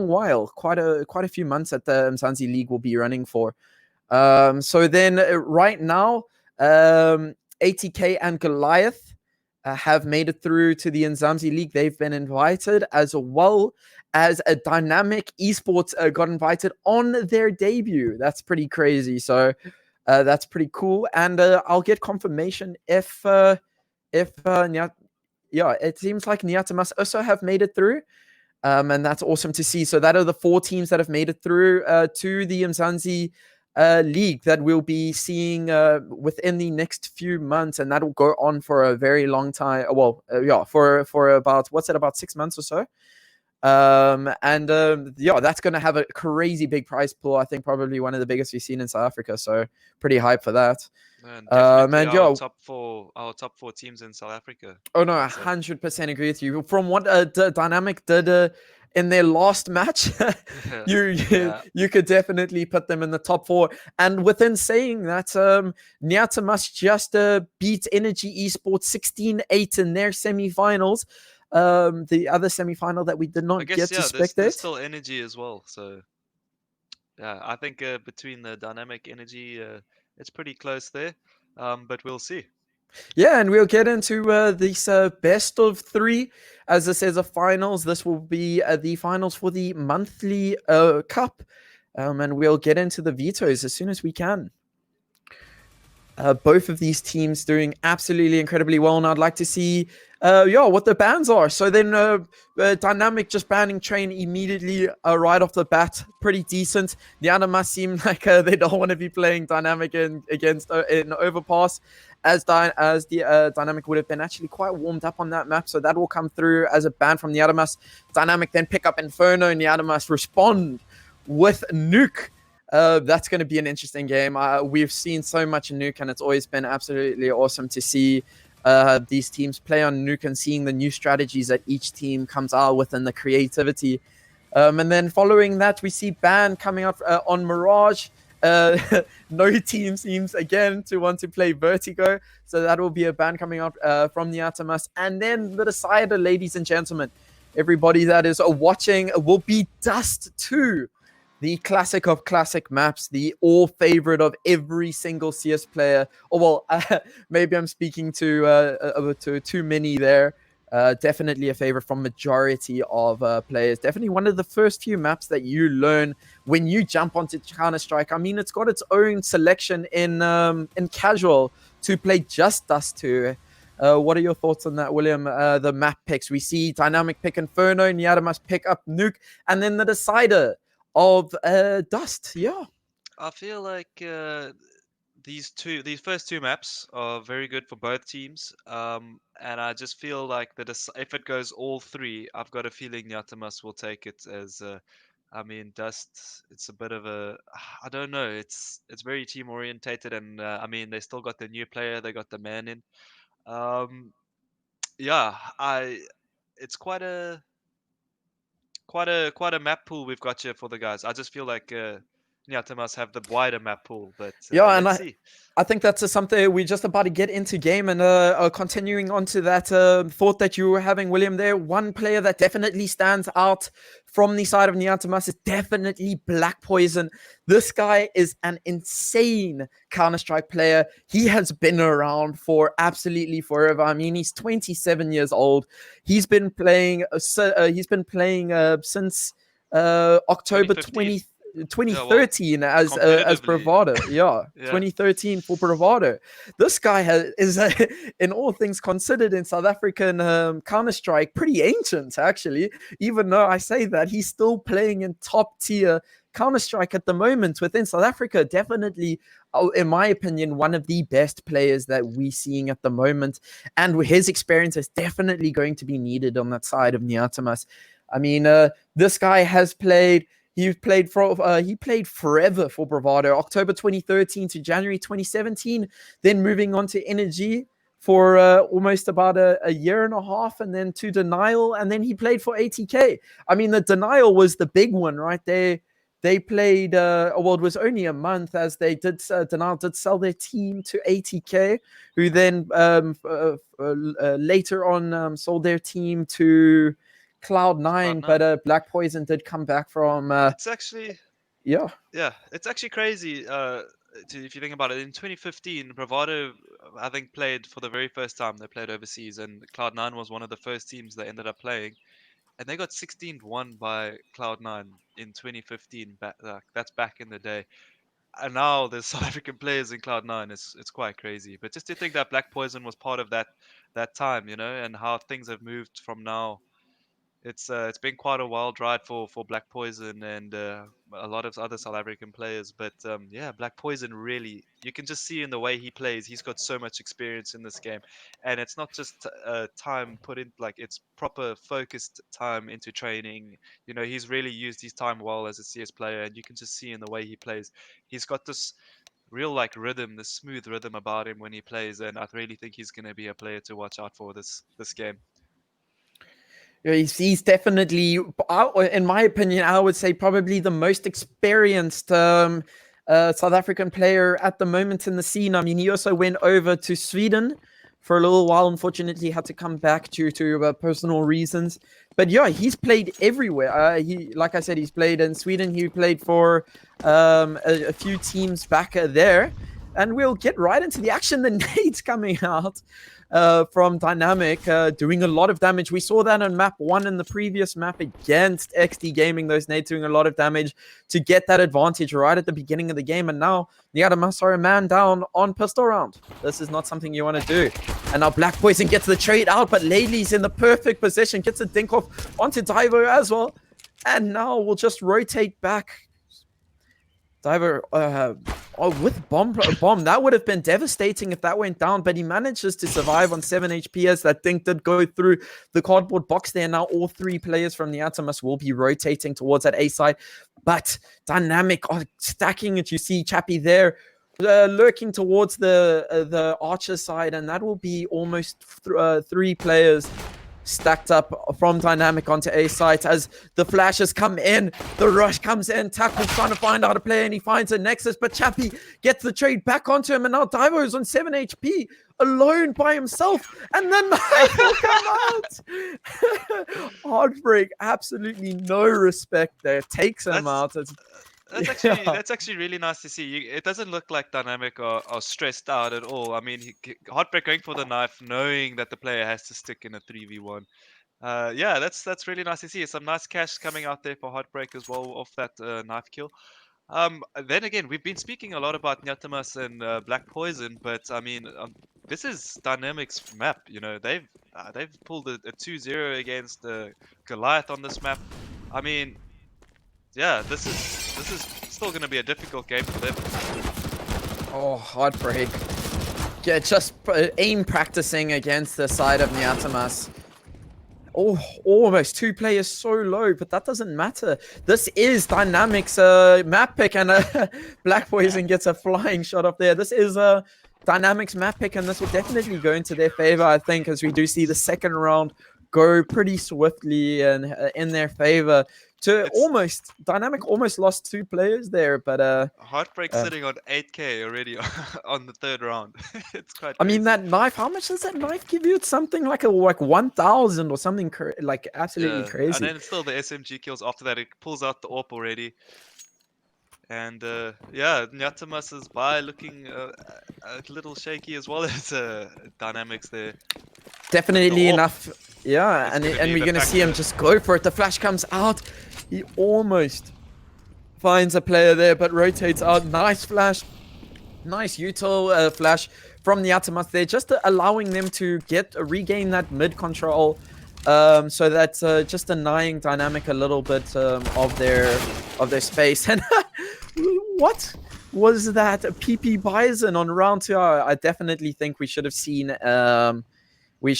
while. Quite a few months that the UMZANSI League will be running for. So then right now, ATK and Goliath have made it through to the UMZANSI League. They've been invited, as well as a Dynamic Esports got invited on their debut. That's pretty crazy. So that's pretty cool. And I'll get confirmation if it seems like Nyatamas also have made it through. And that's awesome to see. So that are the 4 teams that have made it through to the UMZANSI League that we'll be seeing within the next few months, and that will go on for a very long time. Well, for about, what's it, about 6 months or so. That's going to have a crazy big prize pool. I think probably one of the biggest we've seen in South Africa. So pretty hyped for that. And definitely our top four teams in South Africa. Oh no, 100% agree with you. From what Dynamic did in their last match, you could definitely put them in the top 4. And within saying that, Nyatamas just beat Energy Esports 16-8 in their semifinals. The other semifinal that we did not get to spectate. There's still Energy as well. So yeah, I think between the Dynamic Energy, it's pretty close there. But we'll see. Yeah, and we'll get into this best of 3. As this is a finals, this will be the finals for the monthly cup. And we'll get into the vetoes as soon as we can. Both of these teams doing absolutely incredibly well, and I'd like to see what the bans are. So then Dynamic just banning Train immediately right off the bat. Pretty decent. The other must seem like they don't want to be playing Dynamic against in Overpass, as the Dynamic would have been actually quite warmed up on that map. So that will come through as a ban from the Adamas. Dynamic then pick up Inferno, and the Adamas respond with Nuke. That's going to be an interesting game. We've seen so much Nuke, and it's always been absolutely awesome to see these teams play on Nuke and seeing the new strategies that each team comes out with and the creativity. And then following that, we see ban coming up on Mirage. No team seems again to want to play Vertigo, so that will be a ban coming up from the Atamas. And then the decider, ladies and gentlemen, everybody that is watching, will be Dust 2. The classic of classic maps, the all favorite of every single CS player. Maybe I'm speaking to too many there. Definitely a favorite from majority of players. Definitely one of the first few maps that you learn when you jump onto Counter-Strike. I mean, it's got its own selection in casual to play just Dust 2. What are your thoughts on that, William? The map picks. We see Dynamic pick Inferno, Nyada must pick up Nuke, and then the decider of Dust. Yeah, I feel like these first 2 maps are very good for both teams, and I just feel like if it goes all 3, I've got a feeling Yatamas will take it. As I mean, Dust, it's a bit of a, I don't know, it's very team orientated, and I mean, they still got the new player, they got the man in. It's quite a map pool we've got here for the guys. I just feel like Nyata must have the wider map pool, but let's see. I think that's something we're just about to get into game, and continuing on to that thought that you were having, William, there. One player that definitely stands out from the side of Niantimas is definitely Black Poison. This guy is an insane Counter-Strike player. He has been around for absolutely forever. I mean, he's 27 years old. He's been playing since October 2013 as Bravado. Yeah, yeah, 2013 for Bravado. This guy is in all things considered in South African Counter-Strike pretty ancient, actually. Even though I say that, he's still playing in top tier Counter-Strike at the moment within South Africa. Definitely, in my opinion, one of the best players that we're seeing at the moment. And his experience is definitely going to be needed on that side of Niantimas. I mean, this guy has played... He played forever for Bravado, October 2013 to January 2017, then moving on to Energy for almost about a year and a half, and then to Denial, and then he played for ATK. I mean, the Denial was the big one, right? They played, well, it was only a month, as they did, Denial did sell their team to ATK, who then later on sold their team to Cloud9, but Black Poison did come back from... it's actually... Yeah. Yeah, it's actually crazy, if you think about it. In 2015, Bravado, I think, played for the very first time. They played overseas, and Cloud9 was one of the first teams they ended up playing. And they got 16-1 by Cloud9 in 2015. That's back in the day. And now there's South African players in Cloud9. It's quite crazy. But just to think that Black Poison was part of that time, you know, and how things have moved from now. It's been quite a wild ride for Black Poison and a lot of other South African players. But yeah, Black Poison, really, you can just see in the way he plays, he's got so much experience in this game. And it's not just time put in, like, it's proper focused time into training. You know, he's really used his time well as a CS player, and you can just see in the way he plays. He's got this real, like, rhythm, this smooth rhythm about him when he plays, and I really think he's going to be a player to watch out for this game. He's definitely, in my opinion, I would say probably the most experienced South African player at the moment in the scene. I mean, he also went over to Sweden for a little while. Unfortunately, had to come back due to personal reasons. But yeah, he's played everywhere. Like I said, he's played in Sweden. He played for a few teams back there. And we'll get right into the action. The nades coming out from Dynamic, doing a lot of damage. We saw that on map 1 in the previous map against XD Gaming. Those nades doing a lot of damage to get that advantage right at the beginning of the game. And now Niantimas are a man down on pistol round. This is not something you want to do. And now Black Poison gets the trade out, but Laylee's in the perfect position. Gets a dink off onto Divo as well. And now we'll just rotate back. Diver with bomb. That would have been devastating if that went down, but he manages to survive on 7 HP as that thing did go through the cardboard box there. Now all 3 players from the Niantimas will be rotating towards that A side, but Dynamic are stacking it. You see Chappie there lurking towards the Archer side, and that will be almost 3 players stacked up from Dynamic onto A site as the flashes come in. The rush comes in. Tackle's trying to find out a player, and he finds a Nexus, but Chappie gets the trade back onto him, and now Divo is on 7 HP alone by himself, and then the knife will come out. Heartbreak, absolutely no respect there. Takes him out. That's actually really nice to see. It doesn't look like Dynamic are stressed out at all. I mean, Heartbreak going for the knife, knowing that the player has to stick in a 3v1. Yeah, that's really nice to see. Some nice cash coming out there for Heartbreak as well off that knife kill. Then again, we've been speaking a lot about Niantimas and Black Poison, but I mean, this is Dynamic's map. You know, they've pulled a 2-0 against Goliath on this map. I mean, yeah, this is still going to be a difficult game for them. Oh, Heartbreak. Yeah, just aim practicing against the side of Niantimas. Oh, almost 2 players so low, but that doesn't matter. This is Dynamic's map pick, and Black Poison gets a flying shot up there. This is Dynamic's map pick, and this will definitely go into their favor, I think, as we do see the second round go pretty swiftly and in their favor. to It's almost Dynamic almost lost 2 players there, but Heartbreak sitting on 8k already on the 3rd round. It's quite I mean crazy. that knife. How much does that knife give you? It's something like 1,000 or something like absolutely Yeah, and crazy. then it's still the SMG kills after that. It pulls out the AWP already. And yeah, Nyatamas' buy looking a little shaky as well as Dynamics there. But the Definitely AWP enough. Yeah, is and going to and be we're the gonna see him factor. just go for it. The flash comes out. He almost finds a player there, but rotates out. Nice flash. Nice util flash from the Atamas there, just allowing them to regain that mid control. So that's just denying Dynamic a little bit of their space. And what was that? A PP Bison on round 2? I definitely think we should have seen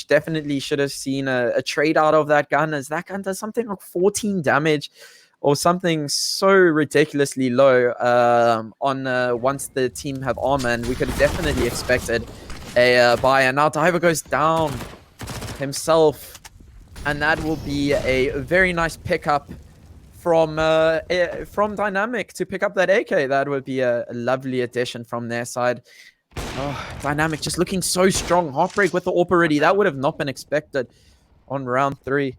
definitely should have seen a trade out of that gun, as that gun does something like 14 damage or something so ridiculously low on once the team have armor, and we could have definitely expected a buy. And now Diver goes down himself, and that will be a very nice pickup from Dynamic to pick up that AK. That would be a lovely addition from their side. Oh, Dynamic just looking so strong. Heartbreak with the AWP already. That would have not been expected on round 3.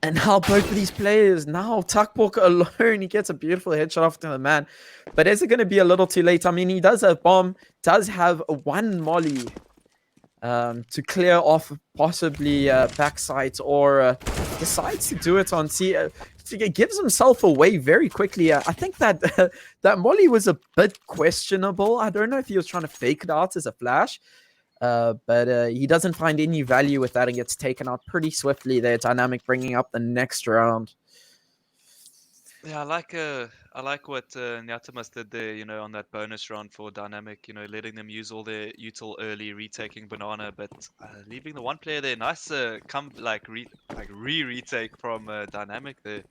And now both of these players, now Tuckbook alone, he gets a beautiful headshot off to the man. But is it going to be a little too late? I mean, he does have bomb, does have one molly to clear off possibly backsides, or decides to do it on C. It gives himself away very quickly. I think that that molly was a bit questionable. I don't know if he was trying to fake it out as a flash. But he doesn't find any value with that and gets taken out pretty swiftly there. Dynamic bringing up the next round. Yeah, I like what Nyatamas did there, you know, on that bonus round for Dynamic, you know, letting them use all their util early, retaking banana, but leaving the one player there. Nice retake from Dynamic there.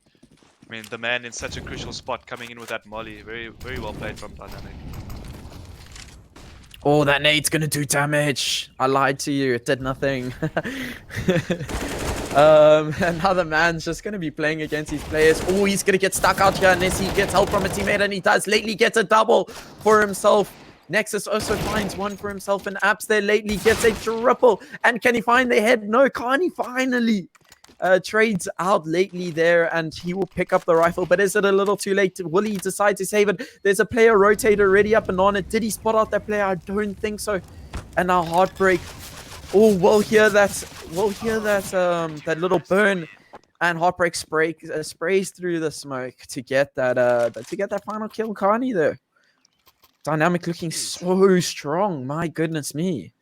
I mean, the man in such a crucial spot coming in with that molly. Very, very well played from Dynamic. Oh, that nade's gonna do damage. I lied to you. It did nothing. Another man's just gonna be playing against these players. Oh, he's gonna get stuck out here unless he gets help from a teammate, and he does. Lately gets a double for himself. Nexus also finds one for himself, and Apps there lately gets a triple. And can he find the head? No, can't he finally? Trades out lately there, and he will pick up the rifle. But is it a little too late? Will he decide to save it? There's a player rotate already up and on it. Did he spot out that player? I don't think so. And now Heartbreak. Oh, we'll hear that. We'll hear that. That little burn, and Heartbreak sprays through the smoke to get that final kill. Carney there. Dynamic looking so strong. My goodness me.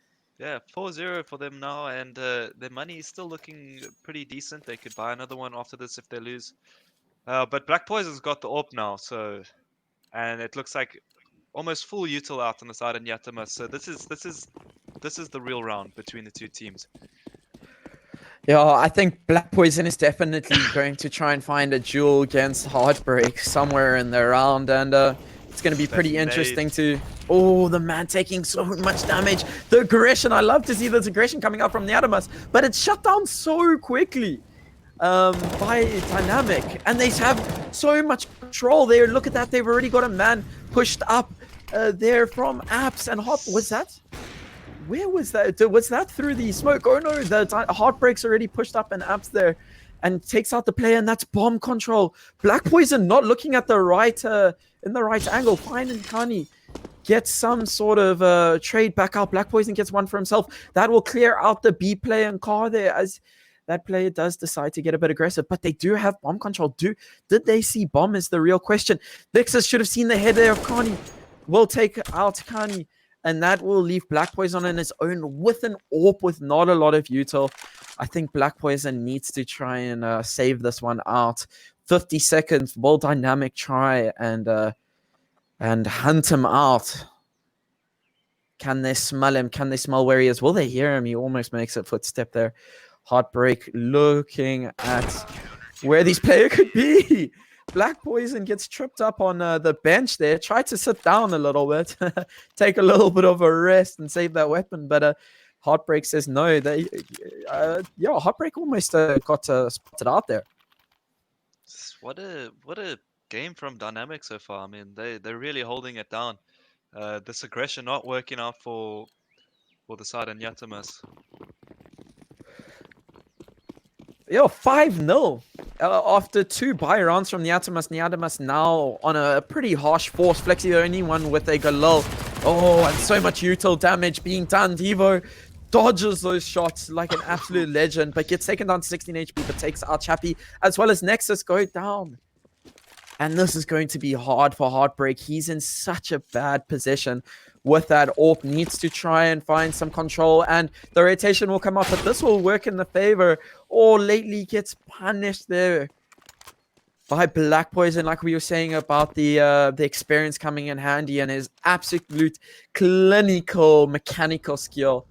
Yeah, 4-0 for them now, and their money is still looking pretty decent. They could buy another one after this if they lose. But Black Poison's got the AWP now, and it looks like almost full util out on the side of Nyatamas. So this is the real round between the two teams. Yeah, I think Black Poison is definitely going to try and find a duel against Heartbreak somewhere in the round, and it's going to be pretty interesting to... Oh, the man taking so much damage. The aggression, I love to see this aggression coming out from the Adamas, but it's shut down so quickly by Dynamic, and they have so much control there. Look at that, they've already got a man pushed up there from Apps, and Hop, was that... Where was that? Was that through the smoke? Oh no, the Heartbreak's already pushed up and Apps there and takes out the player, and that's bomb control. Black Poison not looking at the right, in the right angle. Finally, Kani gets some sort of trade back out. Black Poison gets one for himself. That will clear out the B player and car there, as that player does decide to get a bit aggressive, but they do have bomb control. Did they see bomb is the real question. Vixus should have seen the head there of Kani. Will take out Kani. And that will leave Black Poison on his own with an AWP with not a lot of util. I think Black Poison needs to try and save this one out. 50 seconds. Will Dynamic try and hunt him out? Can they smell him? Can they smell where he is? Will they hear him? He almost makes a footstep there. Heartbreak looking at where these players could be. Black Poison gets tripped up on the bench there. Tried to sit down a little bit, take a little bit of a rest and save that weapon. But Heartbreak says no. Heartbreak almost got spotted out there. What a game from Dynamic so far. I mean, they're really holding it down. This aggression not working out for the side of Nyatamas. Yo, 5-0 after 2 buy rounds from Nyatamas. Nyatamas now on a pretty harsh force. Flexi the only one with a galil. Oh, and so much util damage being done. Devo dodges those shots like an absolute legend, but gets taken down to 16 HP, but takes out Chappie, as well as Nexus go down. And this is going to be hard for Heartbreak. He's in such a bad position with that AWP. Needs to try and find some control, and the rotation will come up, but this will work in the favor. Or lately gets punished there by Black Poison, like we were saying about the experience coming in handy and his absolute clinical mechanical skill.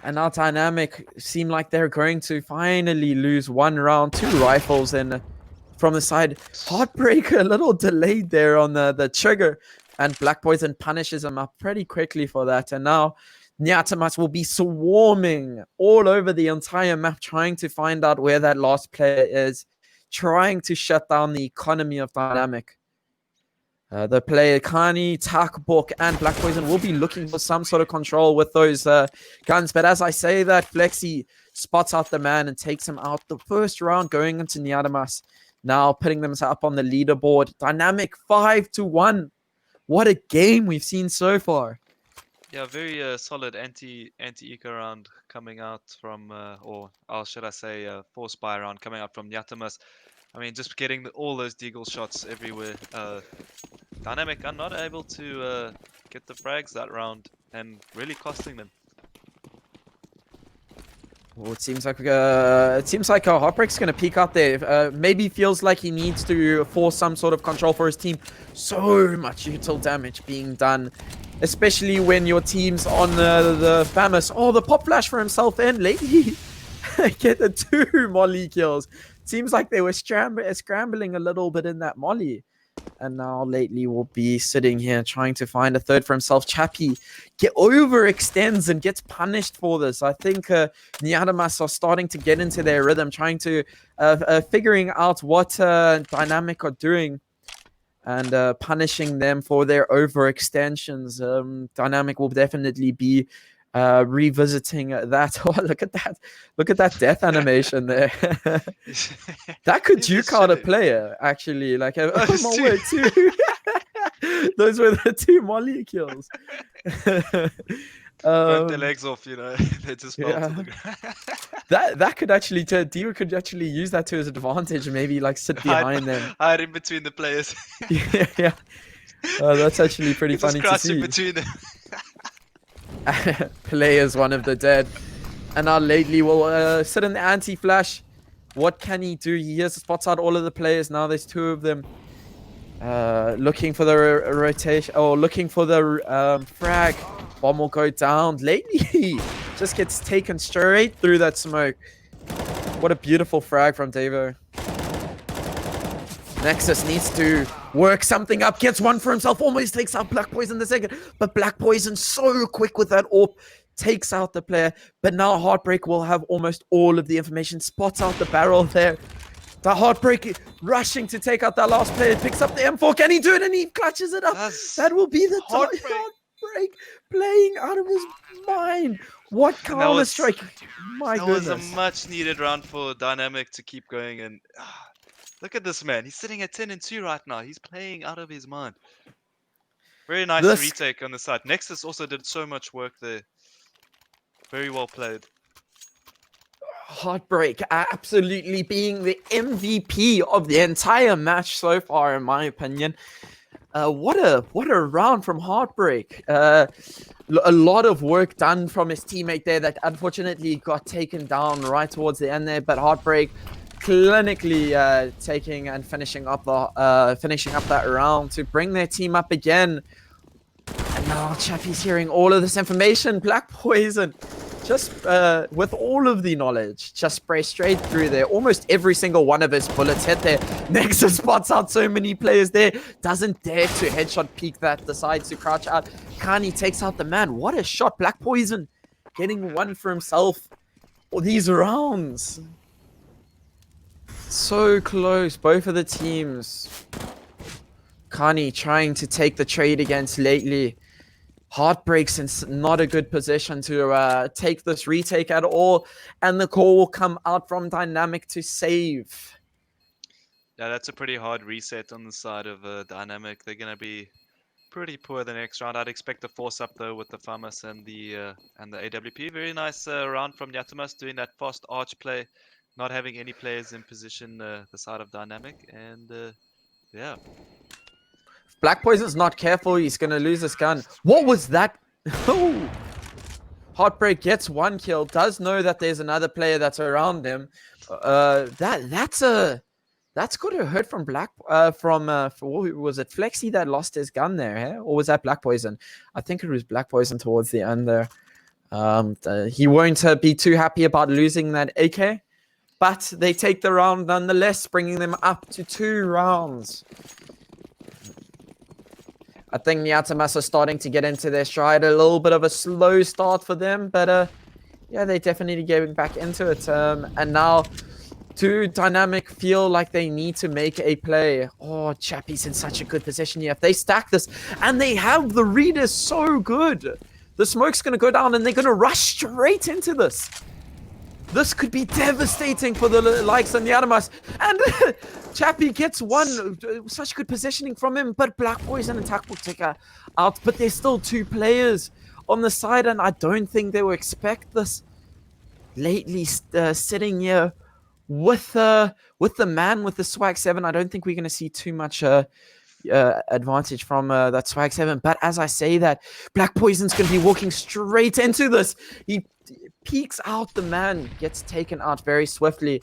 And now Dynamic seem like they're going to finally lose 1 round, 2 rifles in from the side. Heartbreak a little delayed there on the trigger, and Black Poison punishes him up pretty quickly for that. And now Nyatamas will be swarming all over the entire map, trying to find out where that last player is, trying to shut down the economy of Dynamic. The player Kani, Takbok, and Black Poison will be looking for some sort of control with those guns. But as I say that, Flexi spots out the man and takes him out. The first round going into Nyatamas, now putting them up on the leaderboard. Dynamic 5-1. What a game we've seen so far. Yeah, very solid anti-eco round coming out from, or should I say, force buy round coming out from Nyatamas. I mean, just getting all those deagle shots everywhere. Dynamic are not able to get the frags that round, and really costing them. Well, it seems like Heartbreak's gonna peek out there. Maybe feels like he needs to force some sort of control for his team. So much util damage being done, especially when your team's on the famous. Oh, the pop flash for himself and lady get the 2 molly kills. Seems like they were scrambling a little bit in that molly. And now lately will be sitting here trying to find a third for himself. Chappie overextends and gets punished for this. I think Nyatamas are starting to get into their rhythm, trying to figuring out what Dynamic are doing and punishing them for their overextensions. Dynamic will definitely be revisiting that. Oh, look at that death animation there. That could juke out a player, actually. Like oh my word, too. Those were the 2 molly kills. Burnt their legs off, you know. They just fell to the ground. that could actually Dio could actually use that to his advantage, maybe like sit behind them. Hide in between the players. Yeah. That's actually pretty funny to see. In between them. Players, one of the dead. And now lately will sit in the anti-flash. What can he do? He has spots out all of the players. Now there's 2 of them. Looking for the rotation, or looking for the frag. Bomb will go down. Lately just gets taken straight through that smoke. What a beautiful frag from Devo. Nexus needs to work something up, gets 1 for himself, almost takes out Black Poison the second, but Black Poison so quick with that AWP, takes out the player. But now Heartbreak will have almost all of the information, spots out the barrel there. The Heartbreak rushing to take out that last player, picks up the M4, can he do it? And he clutches it up. That will be the Heartbreak playing out of his mind. What Counter-Strike. My goodness. That was a much needed round for Dynamic to keep going, and look at this man. He's sitting at 10-2 right now. He's playing out of his mind. Very nice retake on the side. Nexus also did so much work there. Very well played. Heartbreak absolutely being the MVP of the entire match so far, in my opinion. What a round from Heartbreak. A lot of work done from his teammate there that unfortunately got taken down right towards the end there, but Heartbreak clinically taking and finishing up that round to bring their team up again. And now Chappie's hearing all of this information. Black Poison, just with all of the knowledge, just spray straight through there. Almost every single one of his bullets hit there. Nexus spots out so many players there. Doesn't dare to headshot peek that. Decides to crouch out. Kani takes out the man. What a shot. Black Poison getting 1 for himself for these rounds. So close, both of the teams. Kani trying to take the trade against lately. Heartbreak's in not a good position to take this retake at all. And the call will come out from Dynamic to save. Yeah, that's a pretty hard reset on the side of Dynamic. They're going to be pretty poor the next round. I'd expect a force up though with the Famas and the AWP. Very nice round from Yatumas doing that fast arch play, not having any players in position the side of Dynamic, and yeah. Black Poison's not careful. He's going to lose his gun. What was that? Oh! Heartbreak gets one kill. Does know that there's another player that's around him. That's got to hurt from Black. Was it Flexi that lost his gun there, eh? Or was that Black Poison? I think it was Black Poison towards the end there. He won't be too happy about losing that AK, but they take the round nonetheless, bringing them up to 2 rounds. I think Nyatamas are starting to get into their stride. A little bit of a slow start for them, but yeah, they're definitely getting back into it. And now, do Dynamic feel like they need to make a play? Oh, Chappie's in such a good position here. If they stack this, and they have the readers so good, the smoke's going to go down, and they're going to rush straight into this. This could be devastating for the likes of Nyatamas. And Chappie gets one. Such good positioning from him. But Black Poison and Tac will take out. But there's still 2 players on the side. And I don't think they will expect this. Lately, sitting here with the man with the Swag 7. I don't think we're going to see too much advantage from that Swag 7. But as I say that, Black Poison's going to be walking straight into this. He peeks out the man, gets taken out very swiftly.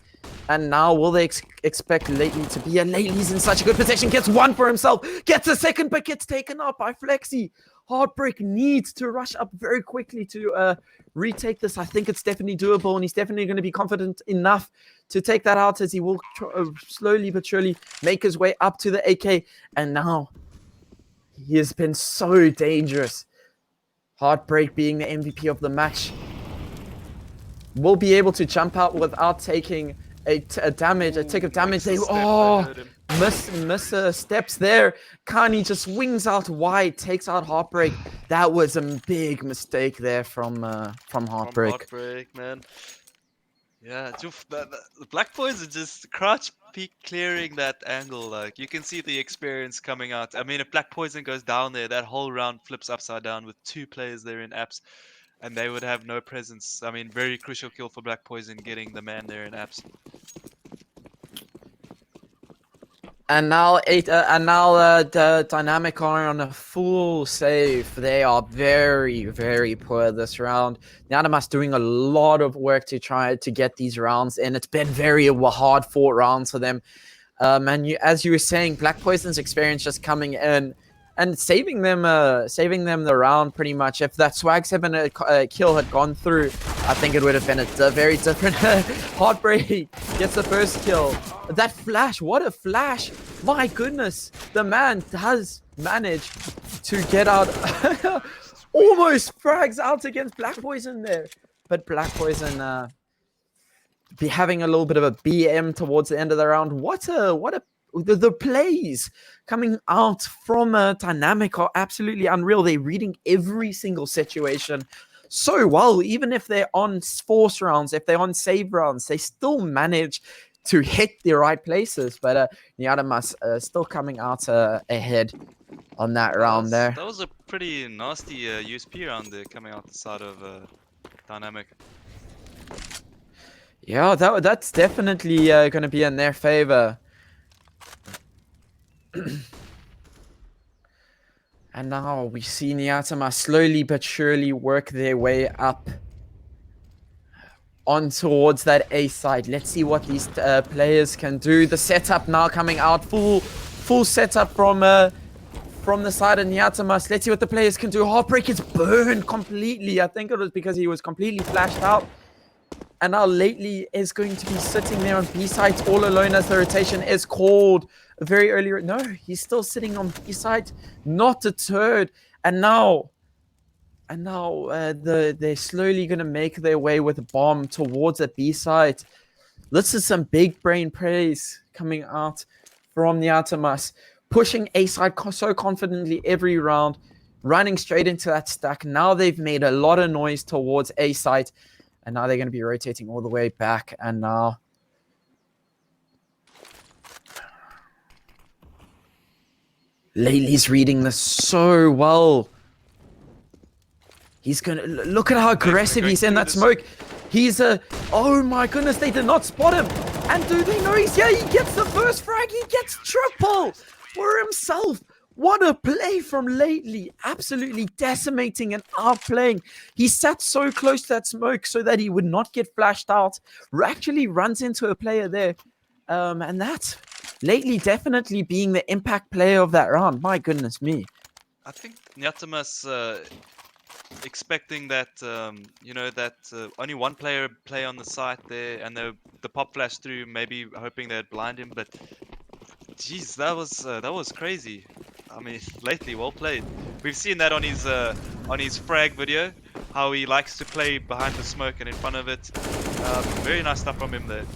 And now will they expect Lately to be? And Lately's in such a good position, gets one for himself, gets a second, but gets taken out by Flexi. Heartbreak needs to rush up very quickly to retake this. I think it's definitely doable, and he's definitely going to be confident enough to take that out, as he will slowly but surely make his way up to the AK. And now he has been so dangerous. Heartbreak being the MVP of the match will be able to jump out without taking a tick of damage. They miss steps there. Kani just wings out wide, takes out Heartbreak. That was a big mistake there from Heartbreak. Heartbreak, man. Yeah, the Black Boys are just crouch peek clearing that angle. Like, you can see the experience coming out. I mean, if Black Poison goes down there, that whole round flips upside down with 2 players there in apps, and they would have no presence. I mean, very crucial kill for Black Poison, getting the man there in apps. And now the Dynamic are on a full save. They are very, very poor this round. Nyatamas doing a lot of work to try to get these rounds in. It's been very hard 4 rounds for them. And as you were saying, Black Poison's experience just coming in and saving them the round pretty much. If that Swag 7 kill had gone through, I think it would have been a very different. Heartbreak gets the first kill. That flash, what a flash! My goodness, the man has managed to get out. Almost frags out against Black Poison there, but Black Poison be having a little bit of a BM towards the end of the round. The plays coming out from Dynamic are absolutely unreal. They're reading every single situation so well. Even if they're on force rounds, if they're on save rounds, they still manage to hit the right places. But Nyatamas still coming out ahead on that round there. That was a pretty nasty USP round there coming out the side of Dynamic. Yeah, that's definitely going to be in their favor. And now we see Nyatamas slowly but surely work their way up on towards that A side. Let's see what these players can do. The setup now coming out, full setup from the side of Nyatamas. Let's see what the players can do. Heartbreak is burned completely. I think it was because he was completely flashed out. And now Lately is going to be sitting there on B side all alone as the rotation is called very early. No, he's still sitting on B side, not deterred. And now they're slowly going to make their way with a bomb towards the B side. This is some big brain praise coming out from Nyatamas, pushing A side so confidently every round, running straight into that stack. Now they've made a lot of noise towards A side, and now they're going to be rotating all the way back. And now Laylee's reading this so well. He's going to look at how aggressive he's in that smoke. He's oh my goodness, they did not spot him. And do they know he's here? He gets the first frag. He gets triple for himself. What a play from Lately. Absolutely decimating and outplaying. He sat so close to that smoke so that he would not get flashed out. Actually runs into a player there. And that's Lately definitely being the impact player of that round. My goodness me. I think Nyatamas expecting that only one player play on the site there, and the pop flash through, maybe hoping they'd blind him. But geez, that was crazy. I mean, Lately, well played. We've seen that on his frag video, how he likes to play behind the smoke and in front of it. Very nice stuff from him there.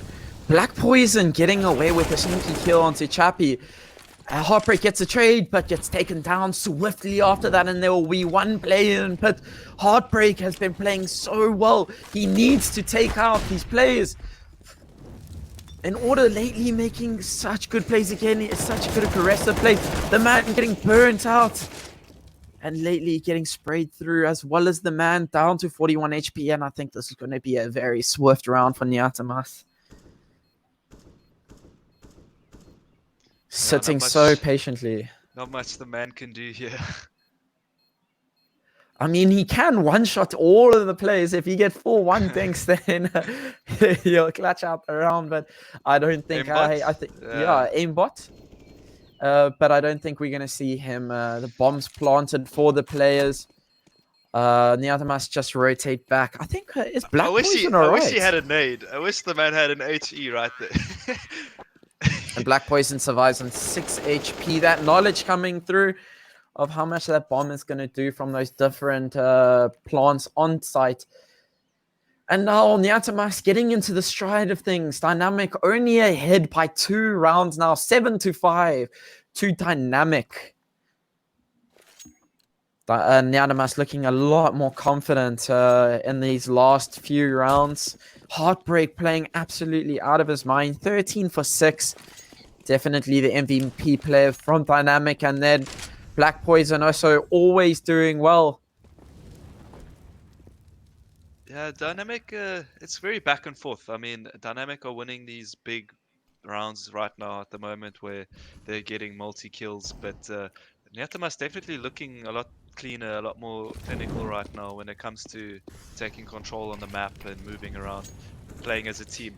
Black Poison getting away with a sneaky kill onto Chappie. Heartbreak gets a trade, but gets taken down swiftly after that, and there will be one player in pit. Heartbreak has been playing so well. He needs to take out these players. In order, Lately making such good plays again. It's such a good aggressive play. The man getting burnt out. And Lately getting sprayed through, as well as the man down to 41 HP. And I think this is going to be a very swift round for Nyatamas. Sitting so patiently. Not much the man can do here. I mean, he can one-shot all of the players. If you get 4-1 things, then he'll clutch out the round. But I don't think... I think aimbot. But I don't think we're going to see him. The bombs planted for the players. Nyatamas just rotate back. I think it's Black Poison alright. I wish he had a nade. I wish the man had an HE right there. And Black Poison survives on 6 HP. That knowledge coming through of how much that bomb is going to do from those different plants on site. And now Nyatamas getting into the stride of things. Dynamic only ahead by 2 rounds now. 7-5 to Dynamic. Nyatamas looking a lot more confident in these last few rounds. Heartbreak playing absolutely out of his mind. 13 for 6. Definitely the MVP player from Dynamic. And then Black Poison also always doing well. Yeah, Dynamic, it's very back and forth. I mean, Dynamic are winning these big rounds right now at the moment where they're getting multi-kills. But Nyatamas definitely looking a lot cleaner, a lot more clinical right now when it comes to taking control on the map and moving around, playing as a team.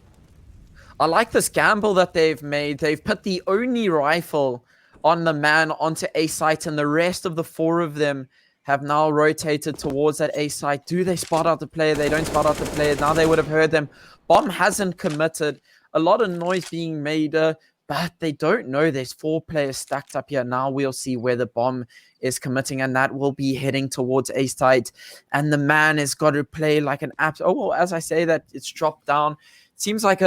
I like this gamble that they've made. They've put the only rifle on the man onto A site, and the rest of the 4 of them have now rotated towards that A site. Do they spot out the player? They don't spot out the player. Now they would have heard them. Bomb hasn't committed. A lot of noise being made, but they don't know there's 4 players stacked up here. Now we'll see where the bomb is committing, and that will be heading towards A site. And the man has got to play like an as I say that, it's dropped down. Seems like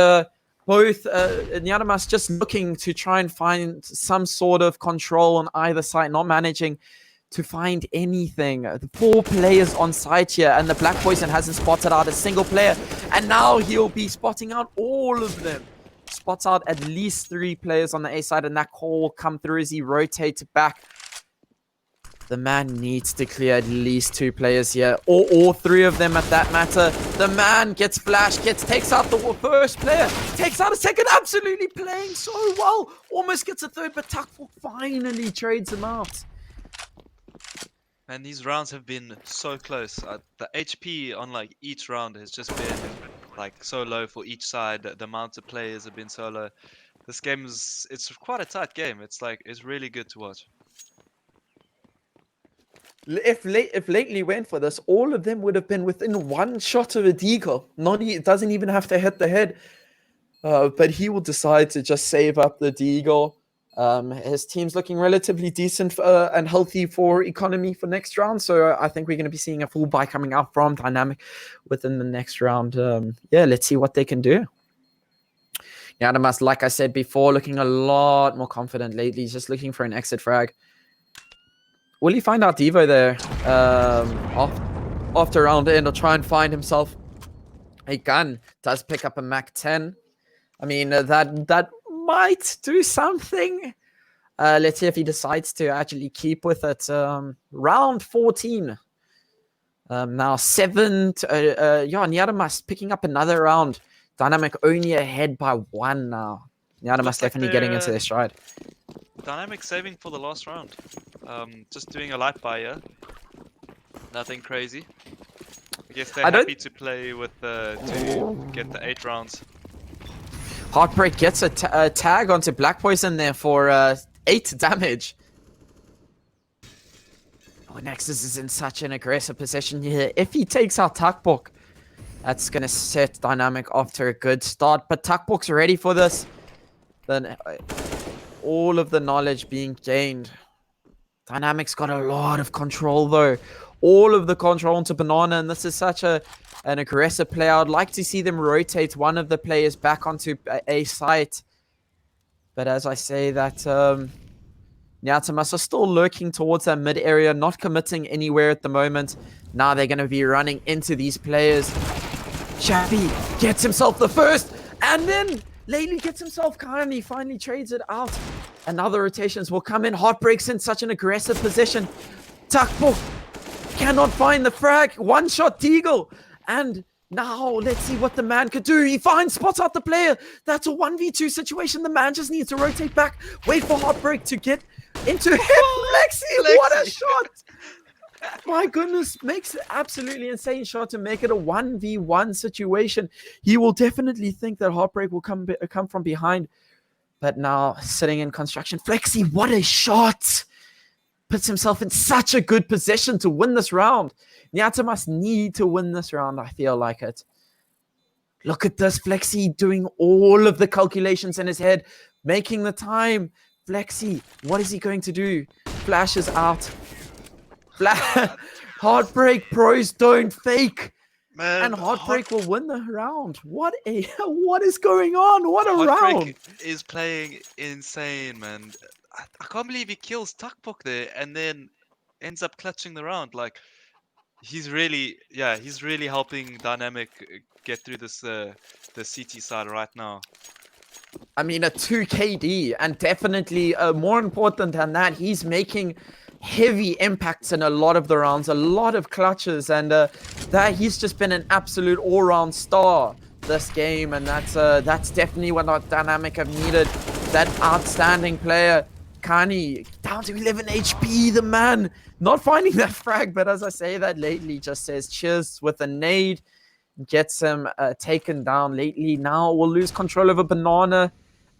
both Nyatamas just looking to try and find some sort of control on either side, not managing to find anything. The 4 players on site here, and the Black Poison hasn't spotted out a single player, and now he'll be spotting out all of them. Spots out at least 3 players on the A side, and that call will come through as he rotates back. The man needs to clear at least 2 players here, or all 3 of them at that matter. The man gets flashed, takes out the first player, takes out a second, absolutely playing so well. Almost gets a third, but Tuckful finally trades him out. And these rounds have been so close. The HP on like each round has just been like so low for each side. The amount of players have been so low. This it's quite a tight game. It's really good to watch. If Lately went for this, all of them would have been within 1 shot of a deagle. It doesn't even have to hit the head. But he will decide to just save up the deagle. His team's looking relatively decent and healthy for economy for next round. So I think we're going to be seeing a full buy coming out from Dynamic within the next round. Yeah, let's see what they can do. Yadamas, like I said before, looking a lot more confident lately. He's just looking for an exit frag. Will he find out Devo there after round end or try and find himself a gun? Does pick up a Mac 10. I mean, that might do something. Let's see if he decides to actually keep with it. Round 14. Now 7. Nyadamas picking up another round. Dynamic only ahead by 1 now. Nyadamas definitely getting into their stride. Dynamic saving for the last round. Just doing a light fire. Nothing crazy. I guess they're happy to play with to get the 8 rounds. Heartbreak gets a tag onto Black Poison there for 8 damage. Oh, Nexus is in such an aggressive position here. If he takes out Takbok, that's going to set Dynamic off to a good start. But Takbok's ready for this. Then all of the knowledge being gained. Dynamic's got a lot of control though. All of the control into Banana, and this is such an aggressive play. I'd like to see them rotate one of the players back onto a site. But as I say that, Nyatamas are still lurking towards that mid area, not committing anywhere at the moment. Now they're going to be running into these players. Chappy gets himself the first, and then Lately gets himself kind. He finally trades it out. And now the rotations will come in. Heartbreak's in such an aggressive position. Takbo cannot find the frag. One shot Deagle. And now let's see what the man could do. He finds, spots out the player. That's a 1v2 situation. The man just needs to rotate back. Wait for Heartbreak to get into him. Lexi, what a shot. My goodness, makes an absolutely insane shot to make it a 1v1 situation. He will definitely think that Heartbreak will come from behind. But now, sitting in construction, Flexi, what a shot! Puts himself in such a good position to win this round. Nyata must need to win this round, I feel like it. Look at this, Flexi doing all of the calculations in his head, making the time. Flexi, what is he going to do? Flashes out. Heartbreak pros don't fake. Man, and Heartbreak will win the round. What is going on? What a Heartbreak round. Is playing insane, man. I can't believe he kills Takbok there and then ends up clutching the round. Like, he's really helping Dynamic get through this the CT side right now. I mean, a 2 KD, and definitely more important than that, he's making heavy impacts in a lot of the rounds, a lot of clutches, and that he's just been an absolute all-round star this game, and that's definitely what our Dynamic have needed. That outstanding player. Kani down to 11 HP, the man not finding that frag, but as I say that, Lately just says cheers with a nade, gets him taken down. Lately now will lose control over Banana,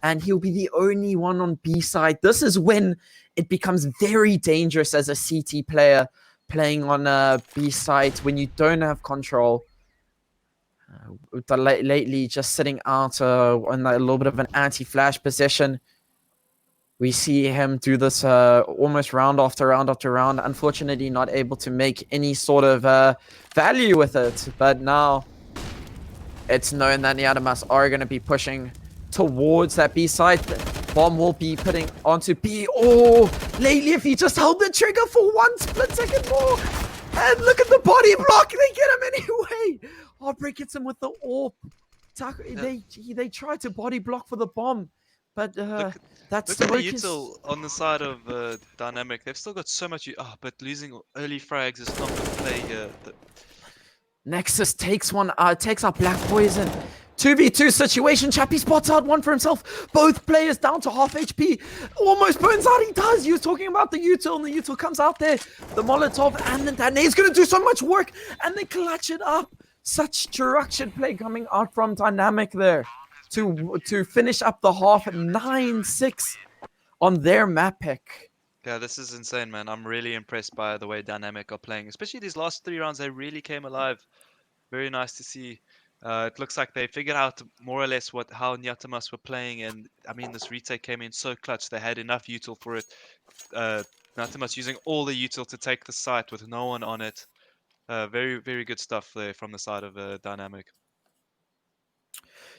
and he'll be the only one on B side. This is when it becomes very dangerous as a CT player playing on a B side when you don't have control. Lately just sitting out on a little bit of an anti-flash position. We see him do this almost round after round after round. Unfortunately, not able to make any sort of value with it. But now it's known that Nyadamas are going to be pushing towards that B side. Bomb will be putting onto B. Oh, Lately, if he just held the trigger for 1 split second more. And look at the body block. They get him anyway. Heartbreak gets him with the AWP. They try to body block for the bomb. But that's look at the util on the side of Dynamic. They've still got so much. But losing early frags is not the play here. Nexus takes out Black Poison. 2v2 situation. Chappy spots out one for himself. Both players down to half HP. Almost burns out. He does. He was talking about the util, and the util comes out there. The Molotov, and then that nade's going to do so much work, and they clutch it up. Such structured play coming out from Dynamic there to finish up the half 9-6 on their map pick. Yeah, this is insane, man. I'm really impressed by the way Dynamic are playing, especially these last 3 rounds. They really came alive. Very nice to see. It looks like they figured out more or less how Nyatamas were playing, and I mean, this retake came in so clutch. They had enough util for it. Nyatamas using all the util to take the site with no one on it. Very, very good stuff there from the side of Dynamic.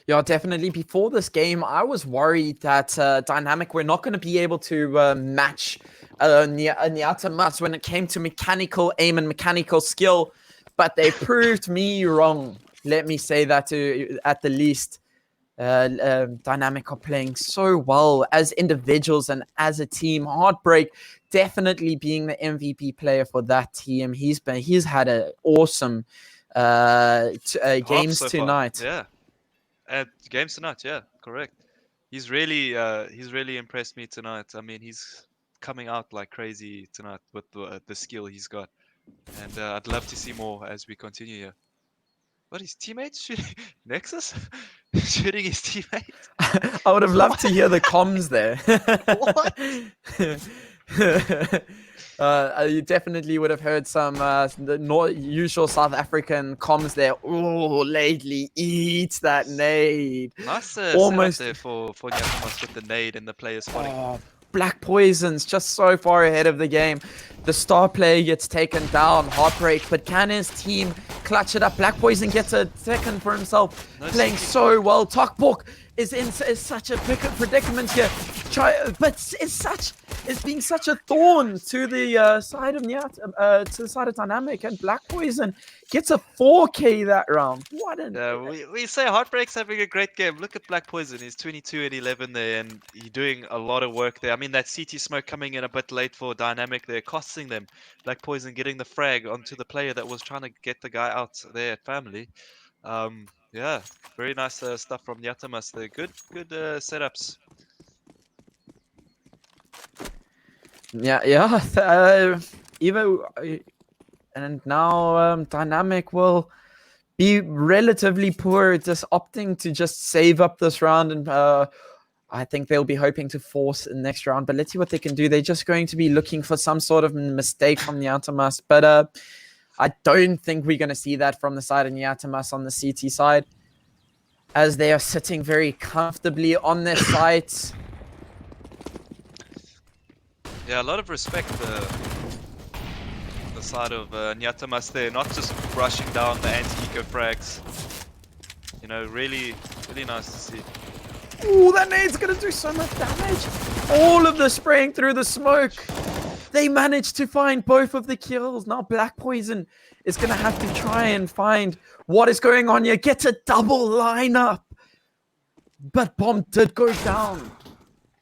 Yeah, definitely. Before this game, I was worried that Dynamic were not going to be able to match Nyata Mas when it came to mechanical aim and mechanical skill, but they proved me wrong. Let me say that at the least. Dynamic are playing so well as individuals and as a team. Heartbreak definitely being the MVP player for that team. He's had an awesome games so tonight. Far. Yeah. Games tonight, yeah, correct. He's really impressed me tonight. I mean, he's coming out like crazy tonight with the skill he's got, and I'd love to see more as we continue here. What, his teammates shooting Nexus? Shooting his teammates? I would have loved to hear the comms there. What? You definitely would have heard some usual South African comms there. Oh, lately eats that nade. Nice Almost setup there for Nyakamas with the nade and the player spotting. Oh, Black Poison's just so far ahead of the game. The star player gets taken down. Heartbreak, but can his team clutch it up? Black Poison gets a second for himself. Playing so well. Talkborg is such a predicament here. But it's being such a thorn to the side of to the side of Dynamic, and Black Poison gets a 4K that round. What an we say Heartbreak's having a great game. Look at Black Poison. He's 22 and 11 there, and he's doing a lot of work there. I mean, that CT smoke coming in a bit late for Dynamic there, costing them. Black Poison getting the frag onto the player that was trying to get the guy out there at Family. Yeah, very nice stuff from Yatamas there. Good setups. Yeah. Evo, and now Dynamic will be relatively poor, just opting to just save up this round, and I think they'll be hoping to force the next round. But let's see what they can do. They're just going to be looking for some sort of mistake from Nyatamas, but I don't think we're going to see that from the side of Nyatamas on the CT side, as they are sitting very comfortably on their sites. Yeah, a lot of respect the side of Nyatamas there, not just rushing down the anti-eco frags. You know, really nice to see. Ooh, that nade's gonna do so much damage. All of the spraying through the smoke. They managed to find both of the kills. Now Black Poison is gonna have to try and find what is going on here. Gets a double lineup. But Bomb did go down.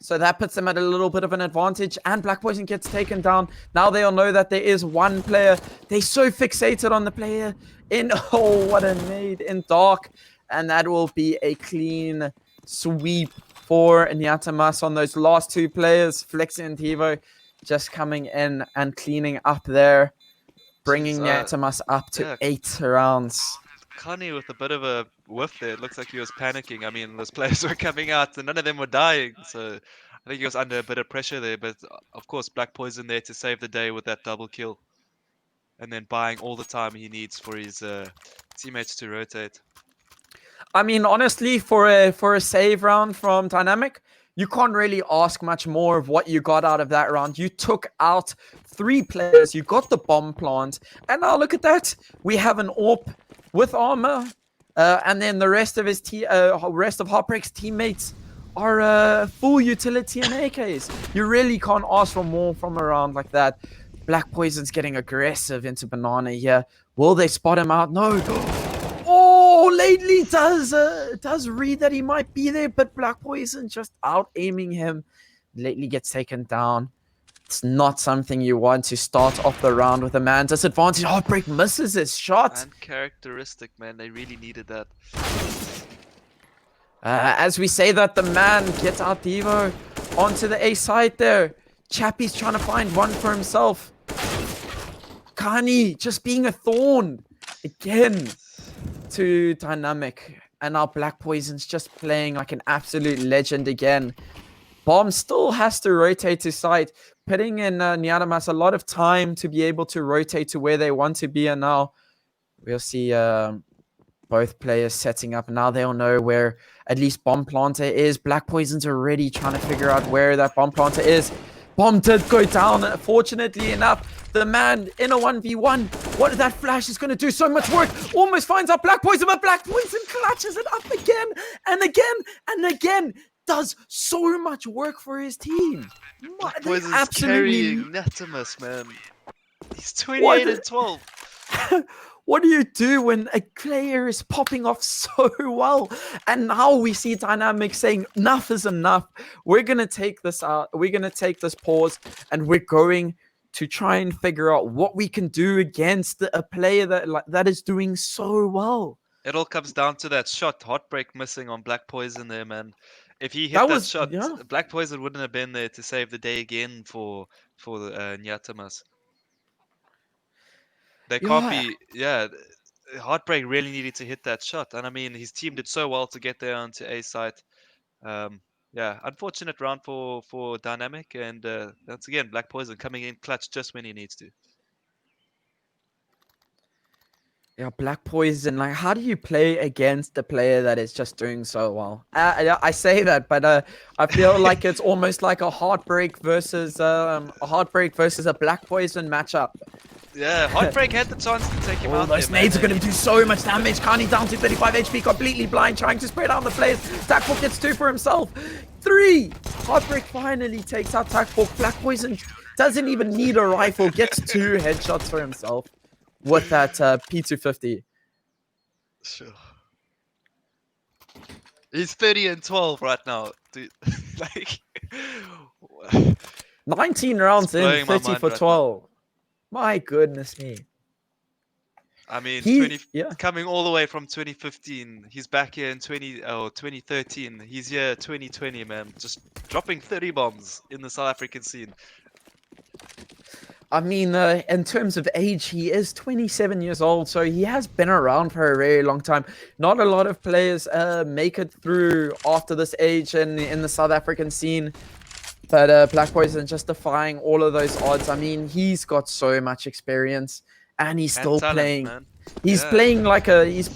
So that puts them at a little bit of an advantage, and Black Poison gets taken down. Now they'll know that there is one player. They're so fixated on the player in, oh, what a nade, in Dark. And that will be a clean sweep for Nyatamas on those last two players. Flexi and Tivo just coming in and cleaning up there, bringing Nyatamas up to 8 rounds. Kani with a bit of a whiff there. It looks like he was panicking. I mean, those players were coming out and none of them were dying. So I think he was under a bit of pressure there. But of course, Black Poison there to save the day with that double kill. And then buying all the time he needs for his teammates to rotate. I mean, honestly, for a save round from Dynamic, you can't really ask much more of what you got out of that round. You took out 3 players. You got the bomb plant. And now look at that. We have an AWP with armor. And then the rest of Heartbreak's teammates are full utility and AKs. You really can't ask for more from a round like that. Black Poison's getting aggressive into Banana here. Will they spot him out? No. Oh, lately does read that he might be there, but Black Poison just out-aiming him. Lately gets taken down. It's not something you want to start off the round with a man disadvantage. Heartbreak misses his shot. Uncharacteristic, man. They really needed that. As we say that, the man gets out Devo onto the A side there. Chappie's trying to find one for himself. Kani just being a thorn again to Dynamic. And now Black Poison's just playing like an absolute legend again. Bomb still has to rotate to side, putting in Nyatamas a lot of time to be able to rotate to where they want to be. And now we'll see both players setting up. Now they'll know where at least Bomb Planter is. Black Poison's already trying to figure out where that Bomb Planter is. Bomb did go down. Fortunately enough, the man in a 1v1 What that flash is going to do so much work. Almost finds out Black Poison, but Black Poison clutches it up again and again and again. Does so much work for his team. Black Poison's carrying Natimus, man. He's 28 and 12. What do you do when a player is popping off so well? And now we see Dynamic saying, enough is enough. We're going to take this out. We're going to take this pause and we're going to try and figure out what we can do against a player that is doing so well. It all comes down to that shot. Heartbreak missing on Black Poison there, man. If he hit that shot, yeah. Black Poison wouldn't have been there to save the day again for Nyatamas. They can't be, Heartbreak really needed to hit that shot. And I mean, his team did so well to get there onto A site. Unfortunate round for Dynamic. And once again, Black Poison coming in clutch just when he needs to. Yeah, Black Poison, like, how do you play against a player that is just doing so well? I say that, but I feel like it's almost like a Heartbreak versus a Black Poison matchup. Yeah, Heartbreak had the chance to take him out. Those nades are going to do so much damage. Kani down to 35 HP, completely blind, trying to spread out the players. Takbok gets 2 for himself. 3! Heartbreak finally takes out Takbok. Black Poison doesn't even need a rifle, gets 2 headshots for himself. With that P250. Sure. He's 30 and 12 right now. Dude, like 19 rounds in, 30 for 12. My goodness me. I mean, coming all the way from 2015. He's back here in 2013. He's here 2020, man. Just dropping 30 bombs in the South African scene. I mean, in terms of age, he is 27 years old, so he has been around for a very long time. Not a lot of players make it through after this age in the South African scene. But Black Poison just defying all of those odds. I mean, he's got so much experience, and he's still playing. Man. He's playing like an 18,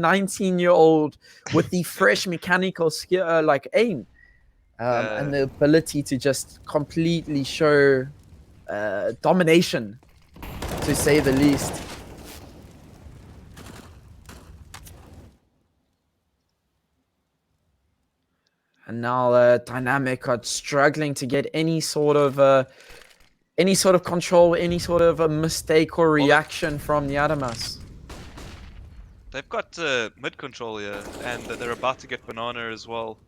19-year-old with the fresh mechanical skill, like aim. And the ability to just completely show domination, to say the least. And now Dynamic are struggling to get any sort of control, any sort of a mistake or reaction from the Adamas. They've got mid control here, and they're about to get Banana as well.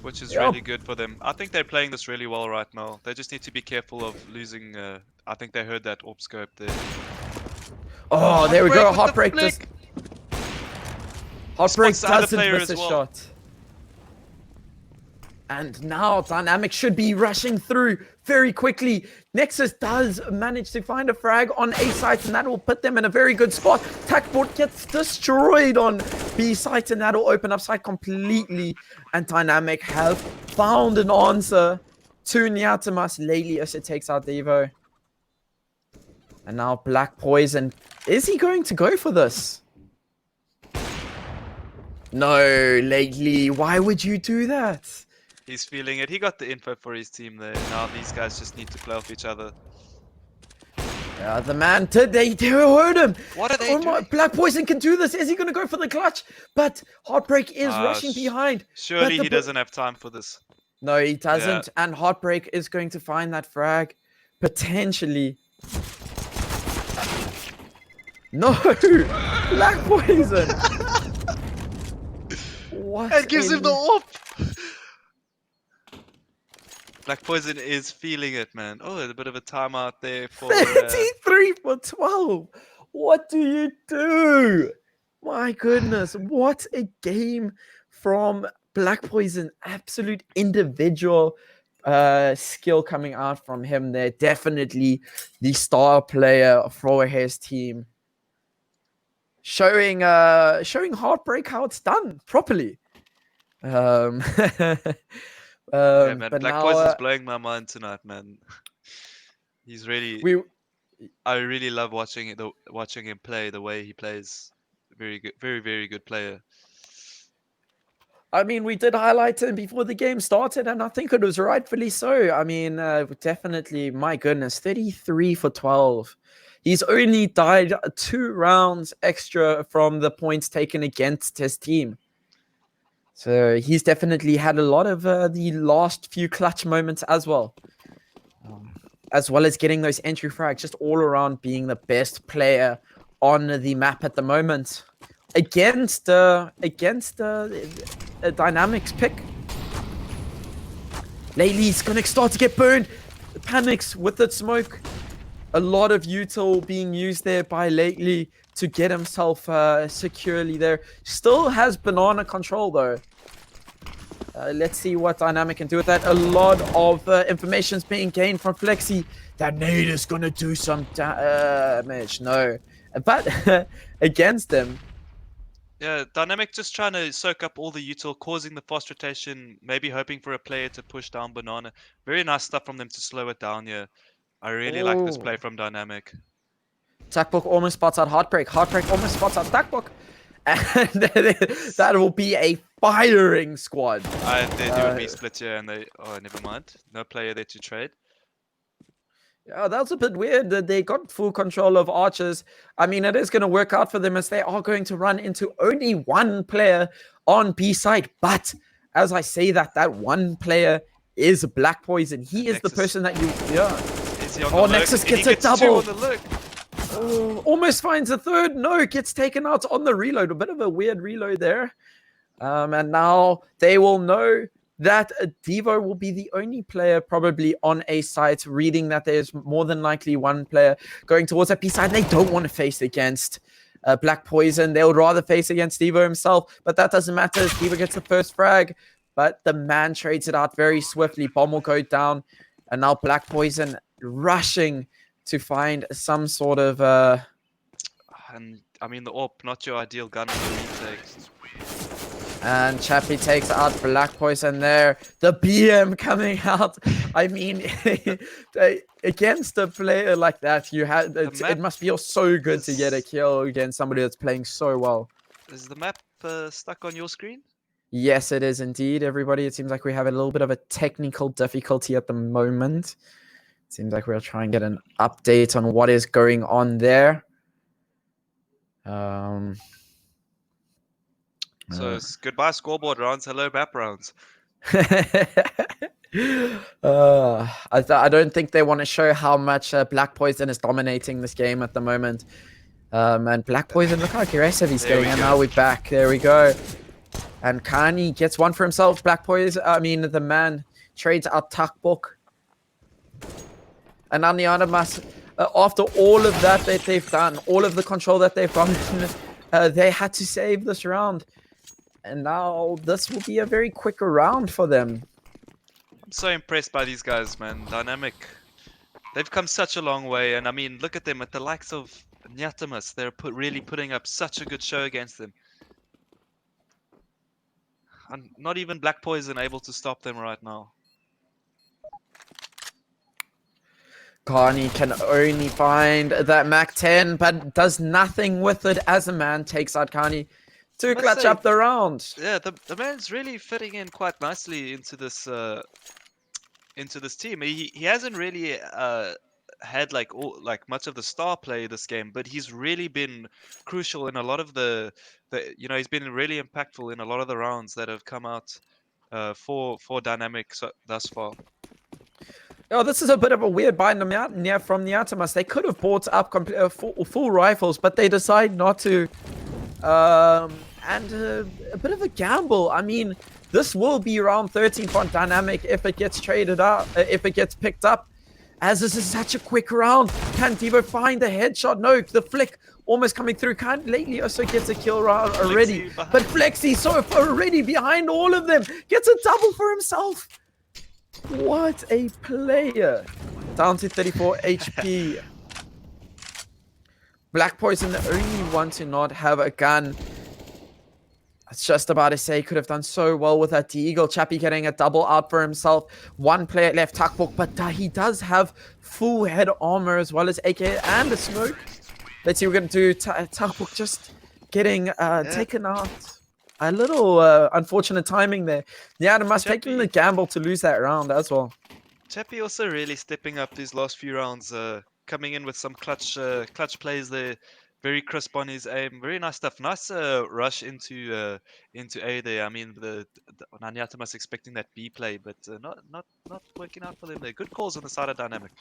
Which is really good for them. I think they're playing this really well right now. They just need to be careful of losing. I think they heard that AWP scope there. Oh, there we go. Heartbreak does doesn't miss a shot. And now Dynamic should be rushing through very quickly. Nexus does manage to find a frag on A site, and that will put them in a very good spot. Takbot gets destroyed on B site, and that will open up site completely. And Dynamic have found an answer to Nyatamas lately as it takes out Devo. And now Black Poison. Is he going to go for this? No, lately. Why would you do that? He's feeling it. He got the info for his team there. Now these guys just need to play off each other. Yeah, the man did. They heard him. What are they doing? Black Poison can do this. Is he going to go for the clutch? But Heartbreak is rushing behind. Surely he doesn't have time for this. No, he doesn't. Yeah. And Heartbreak is going to find that frag. Potentially. No! Black Poison! What? It gives him the AWP! Black Poison is feeling it, man. Oh, a bit of a timeout there for 33 for 12. What do you do? My goodness, what a game from Black Poison. Absolute individual skill coming out from him there. Definitely the star player for his team. Showing Heartbreak how it's done properly. Yeah, man, Black Poison's blowing my mind tonight, man. He's really. I really love watching him play the way he plays. Very good, very good player. I mean, we did highlight him before the game started, and I think it was rightfully so. I mean, definitely, my goodness, 33 for 12. He's only died 2 rounds extra from the points taken against his team. So he's definitely had a lot of the last few clutch moments as well. As well as getting those entry frags, just all around being the best player on the map at the moment. Against a Dynamics pick. Lately's gonna start to get burned. Panics with the smoke. A lot of util being used there by Lately to get himself securely there. Still has banana control though. Let's see what Dynamic can do with that. A lot of information is being gained from Flexi. That nade is gonna do some damage. No, but against them. Yeah, Dynamic just trying to soak up all the util, causing the fast rotation, maybe hoping for a player to push down Banana. Very nice stuff from them to slow it down here. I really like this play from Dynamic. Takbook almost spots out Heartbreak. Heartbreak almost spots out Takbook. And that will be a firing squad. They do a B-split here and they... Oh, never mind. No player there to trade. Yeah, that was a bit weird that they got full control of Archers. I mean, it is going to work out for them as they are going to run into only one player on B side. But as I say that one player is Black Poison. He is the person that you... Yeah. Oh, Nexus gets a double. Oh, almost finds a third. No, gets taken out on the reload. A bit of a weird reload there. And now they will know that Devo will be the only player probably on A side, reading that there's more than likely one player going towards that B side. They don't want to face against Black Poison. They would rather face against Devo himself, but that doesn't matter as Devo gets the first frag. But the man trades it out very swiftly. Bomb will go down, and now Black Poison rushing to find some sort of... And I mean, the AWP, not your ideal gun for the retake. And Chappie takes out Black Poison there. The BM coming out. I mean, against a player like that, it must feel so good to get a kill against somebody that's playing so well. Is the map stuck on your screen? Yes, it is indeed, everybody. It seems like we have a little bit of a technical difficulty at the moment. It seems like we'll try and get an update on what is going on there. So it's goodbye scoreboard rounds, hello map rounds. I don't think they want to show how much Black Poison is dominating this game at the moment. And Black Poison, look how aggressive he's getting. And now we're back. There we go. And Kani gets one for himself. Black Poison, I mean, the man trades out Takbook. And now Nianamas, after all of that they've done, all of the control that they've gotten, they had to save this round. And now this will be a very quick round for them. I'm so impressed by these guys, man. Dynamic. They've come such a long way. And I mean, look at them at the likes of Nyatamas. They're really putting up such a good show against them. And not even Black Poison able to stop them right now. Carney can only find that Mac 10, but does nothing with it as a man takes out Carney to clutch up the round. Yeah, the man's really fitting in quite nicely into this team. He hasn't really had like much of the star play this game, but he's really been crucial in a lot of the he's been really impactful in a lot of the rounds that have come out for Dynamic thus far. Oh, this is a bit of a weird buy from Nyatamas. They could have bought up full rifles, but they decide not to. And a bit of a gamble. I mean, this will be round 13 for Dynamic if it gets traded out, if it gets picked up. As this is such a quick round. Can Devo find the headshot? No, the flick almost coming through. Lately also gets a kill round already. But Flexi so already behind all of them. Gets a double for himself. What a player. Down to 34 HP. Black Poison, the only one to not have a gun. I was just about to say, could have done so well with that Deagle. Chappie getting a double out for himself. One player left, Takbook, but he does have full head armor as well as AK and a smoke. Let's see what we're going to do. Takbook just getting taken out. A little unfortunate timing there. Yeah, they must taking the gamble to lose that round as well. Chappie also really stepping up these last few rounds, coming in with some clutch plays there. Very crisp on his aim. Very nice stuff. Nice rush into A there. I mean, the Nanyata was expecting that B play, but not working out for them there. Good calls on the side of Dynamic.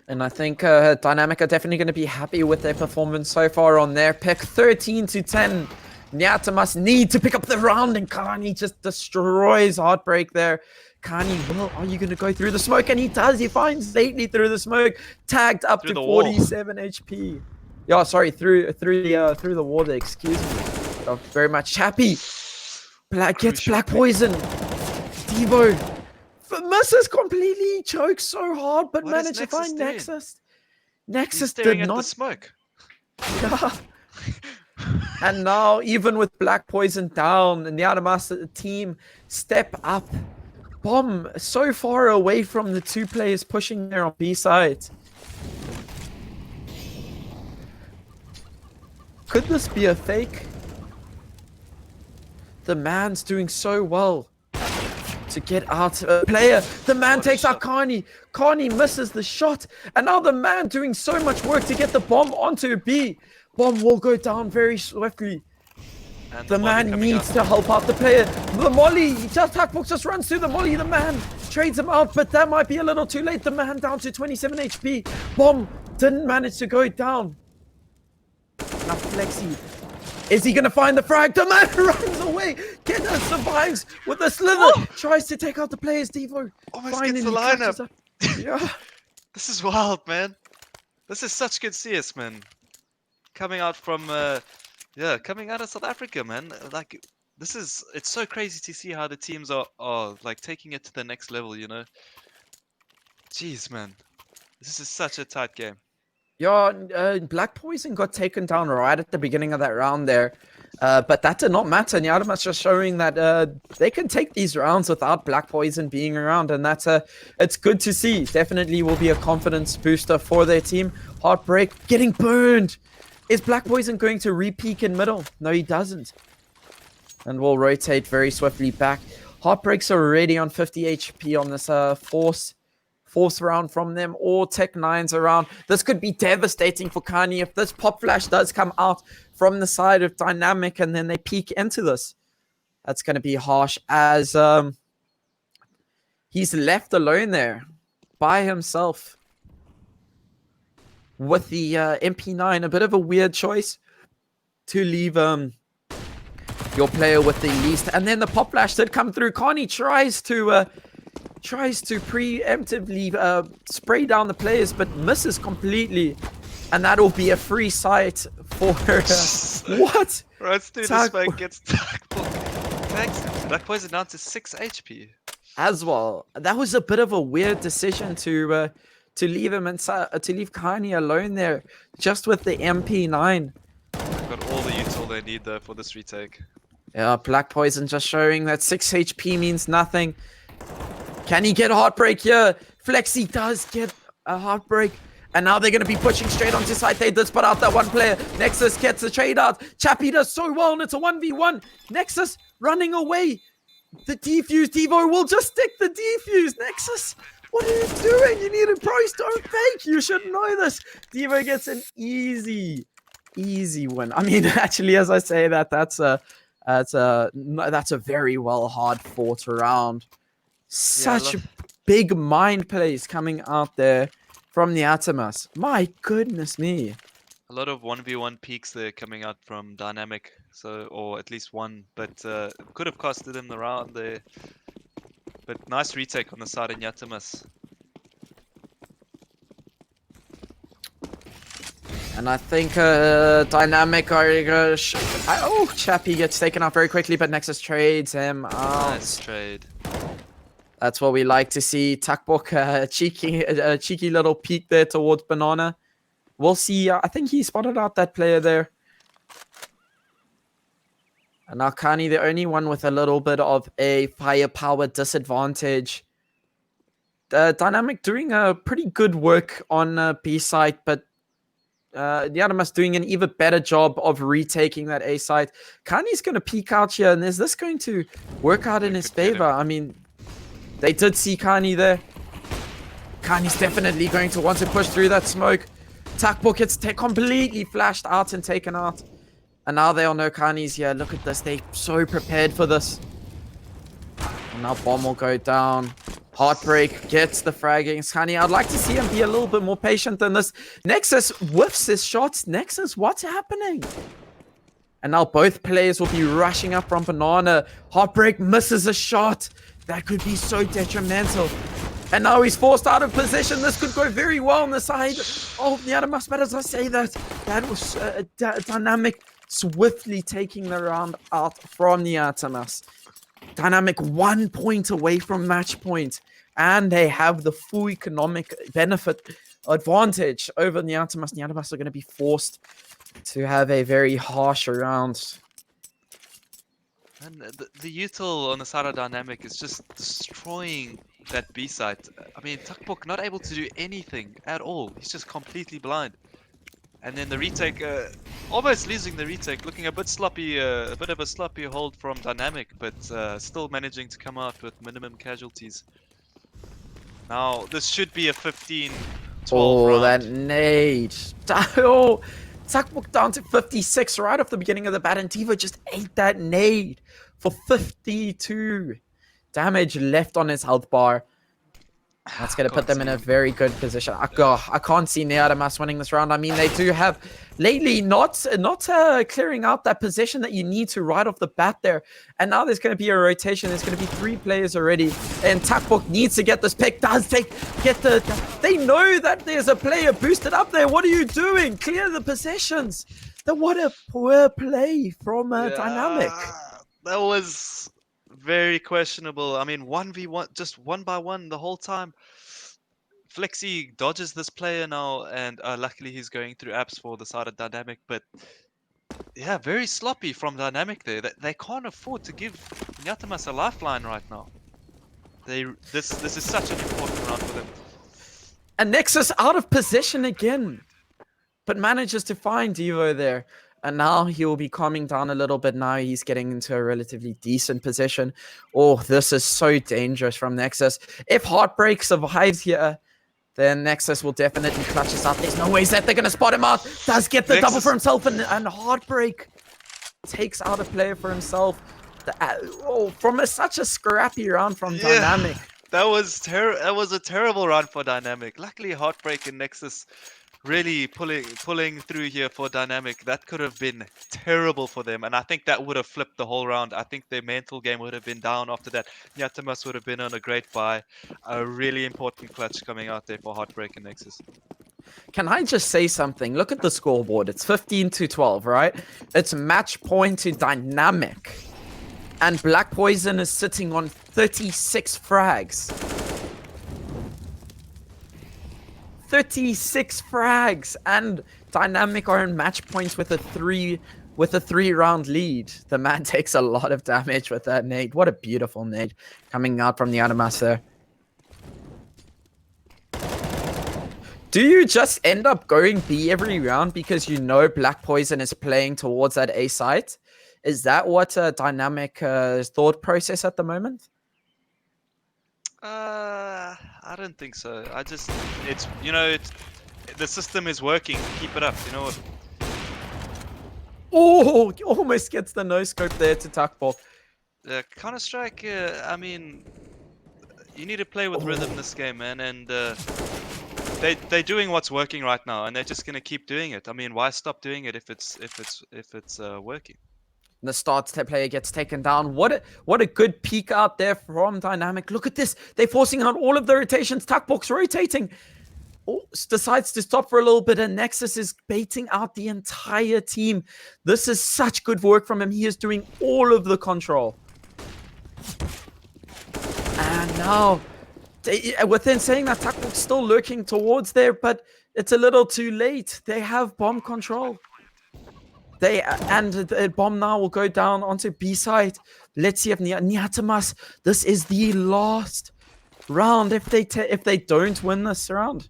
And I think Dynamic are definitely going to be happy with their performance so far on their pick. 13-10. Nyata must need to pick up the round, and Kani just destroys Heartbreak there. Kani, well, are you going to go through the smoke? And he does. He finds lately through the smoke, tagged up to 47 HP. Yeah, sorry, through the water. Excuse me. Oh, very much. Chappie gets Black Poison. Devo misses completely, chokes so hard, but managed to find Nexus. Nexus did not. The smoke. Yeah. And now, even with Black Poison down, the Nyadamasa team step up. Bomb so far away from the two players pushing there on B side. Could this be a fake? The man's doing so well to get out a player. The man takes out Kani. Kani misses the shot. And now the man doing so much work to get the bomb onto B. Bomb will go down very swiftly. And the man needs to help out the player. The molly, Takbox just runs through the molly. The man trades him out, but that might be a little too late. The man down to 27 HP. Bomb didn't manage to go down. Now Flexi. Is he going to find the frag? The man runs away. Keta survives with a slither. Tries to take out the players, Devo. Almost gets the lineup. Yeah. This is wild, man. This is such good CS, man. Coming out from, coming out of South Africa, man. Like, it's so crazy to see how the teams are like taking it to the next level, you know? Jeez, man. This is such a tight game. Yeah, Black Poison got taken down right at the beginning of that round there. But that did not matter. Nyadama's just showing that they can take these rounds without Black Poison being around. And it's good to see. Definitely will be a confidence booster for their team. Heartbreak getting burned. Is Black Poison going to re-peak in middle? No, he doesn't. And will rotate very swiftly back. Heartbreak's already on 50 HP on this fourth round from them, or Tech 9's around. This could be devastating for Kani if this pop flash does come out from the side of Dynamic and then they peek into this. That's going to be harsh as he's left alone there by himself with the MP9. A bit of a weird choice to leave your player with the least. And then the pop flash did come through. Kani tries to preemptively spray down the players, but misses completely. And that'll be a free sight for what? Runs through the smoke, gets Black Poison down to 6 HP. As well. That was a bit of a weird decision to leave him inside, to leave Kani alone there, just with the MP9. Got all the util they need though for this retake. Yeah, Black Poison just showing that 6 HP means nothing. Can he get a Heartbreak here? Flexi does get a Heartbreak. And now they're going to be pushing straight onto site. They did spot out that one player. Nexus gets the trade out. Chappie does so well, and it's a 1v1. Nexus running away. The defuse. Devo will just stick the defuse. Nexus, what are you doing? You need a price. Don't fake. You should know this. Devo gets an easy win. I mean, actually, as I say that, that's a very well hard fought round. Such big mind plays coming out there from the Atamas. My goodness me. A lot of 1v1 peaks there coming out from Dynamic, or at least one, but could have costed him the round there. But nice retake on the side of Nyatamas. And I think Dynamic are... Chappie gets taken out very quickly, but Nexus trades him out. Nice trade. That's what we like to see. Takbok, cheeky little peek there towards Banana. We'll see. I think he spotted out that player there. And now Kani, the only one with a little bit of a firepower disadvantage. Dynamic doing a pretty good work on B side, but Yadamas doing an even better job of retaking that A site. Kani's going to peek out here, and is this going to work out in his favor? I mean, they did see Kani there. Kani's definitely going to want to push through that smoke. Takbok gets completely flashed out and taken out. And now they all know Kani's here. Look at this. They're so prepared for this. And now Bomb will go down. Heartbreak gets the frag against Kani. I'd like to see him be a little bit more patient than this. Nexus whiffs his shots. Nexus, what's happening? And now both players will be rushing up from Banana. Heartbreak misses a shot. That could be so detrimental. And now he's forced out of position. This could go very well on the side of Yadamas. But as I say that was Dynamic swiftly taking the round out from Yadamas. Dynamic 1 point away from match point. And they have the full economic benefit advantage over Nyatamas. Nyatamas are going to be forced to have a very harsh round. And the util on the side of Dynamic is just destroying that B site. I mean, Takbok not able to do anything at all. He's just completely blind. And then the retake, almost losing the retake, looking a bit sloppy, a bit of a sloppy hold from Dynamic, but still managing to come out with minimum casualties. Now, this should be a 15-12 round. That nade. Oh, Takbok down to 56 right off the beginning of the bat, and Diva just ate that nade for 52 damage left on his health bar. That's going to put them in a very good position. I can't see Nyatamas winning this round. I mean, they do have lately not clearing out that position that you need to right off the bat there. And now there's going to be a rotation. There's going to be 3 players already. And Takbok needs to get this pick. They know that there's a player boosted up there. What are you doing? Clear the positions. What a poor play from Dynamic. That was very questionable. I mean, 1v1, just one by one the whole time. Flexi dodges this player now, and luckily he's going through apps for the side of Dynamic. But yeah, very sloppy from Dynamic there. They can't afford to give Nyatamas a lifeline right now. This is such an important round for them. And Nexus out of position again, but manages to find Devo there. And now he will be calming down a little bit. Now he's getting into a relatively decent position. Oh, this is so dangerous from Nexus. If Heartbreak survives here, then Nexus will definitely clutch us out. There's no ways that they're going to spot him out. Does get the Nexus double for himself, and Heartbreak takes out a player for himself. From such a scrappy round from Dynamic. That was a terrible round for Dynamic. Luckily, Heartbreak and Nexus really pulling through here for Dynamic. That could have been terrible for them, and I think that would have flipped the whole round. I think their mental game would have been down after that. Nyatamas would have been on a great buy. A really important clutch coming out there for Heartbreak and Nexus. Can I just say something? Look at the scoreboard. It's 15-12, right? It's match point to Dynamic. And Black Poison is sitting on 36 frags. 36 frags, and Dynamic are in match points with a 3-round lead. The man takes a lot of damage with that nade. What a beautiful nade coming out from the Animas there. Do you just end up going B every round because you know Black Poison is playing towards that A site? Is that what Dynamic thought process at the moment? I don't think so. The system is working. Keep it up. You know what? Oh, he almost gets the no scope there to Takbok. Counter-Strike, I mean, you need to play with rhythm this game, man, and they're doing what's working right now, and they're just gonna keep doing it. I mean, why stop doing it if it's working? The start player gets taken down. What a good peek out there from Dynamic. Look at this. They're forcing out all of the rotations. Takbok's rotating. Oh, decides to stop for a little bit, and Nexus is baiting out the entire team. This is such good work from him. He is doing all of the control. And now, within saying that, Takbok's still lurking towards there, but it's a little too late. They have bomb control. The bomb now will go down onto B side. Let's see if Nyatamas. This is the last round. If they don't win this round,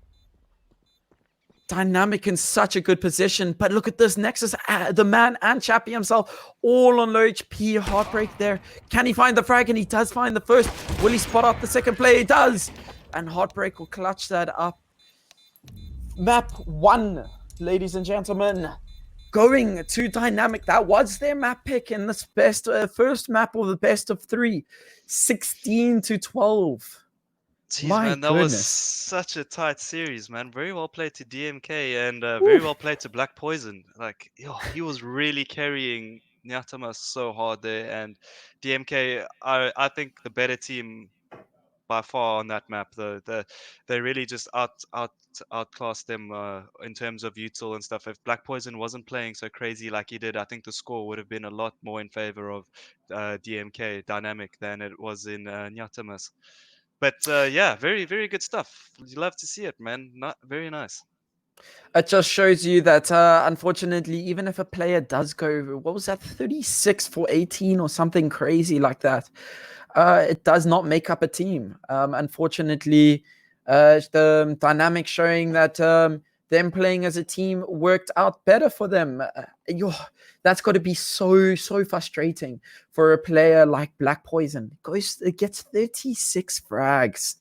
Dynamic in such a good position. But look at this Nexus, the man and Chappie himself, all on low HP. Heartbreak there. Can he find the frag? And he does find the first. Will he spot out the second player? He does. And Heartbreak will clutch that up. Map 1, ladies and gentlemen. Going to Dynamic. That was their map pick in this first map of the best of 3. 16-12. Jeez, My man, that was goodness. such a tight series, man. Very well played to DMK and very well played to Black Poison. Like, yo, he was really carrying Nyatama so hard there. And DMK, I think the better team by far on that map. They really just outclassed them in terms of util and stuff. If Black Poison wasn't playing so crazy like he did, I think the score would have been a lot more in favor of DMK Dynamic than it was in Nyatamas. But yeah, very, very good stuff. You love to see it, man. Not very nice. It just shows you that, unfortunately, even if a player does go, what was that, 36 for 18 or something crazy like that, it does not make up a team. Unfortunately, the dynamic showing that them playing as a team worked out better for them. That's got to be so frustrating for a player like Black Poison. It gets 36 frags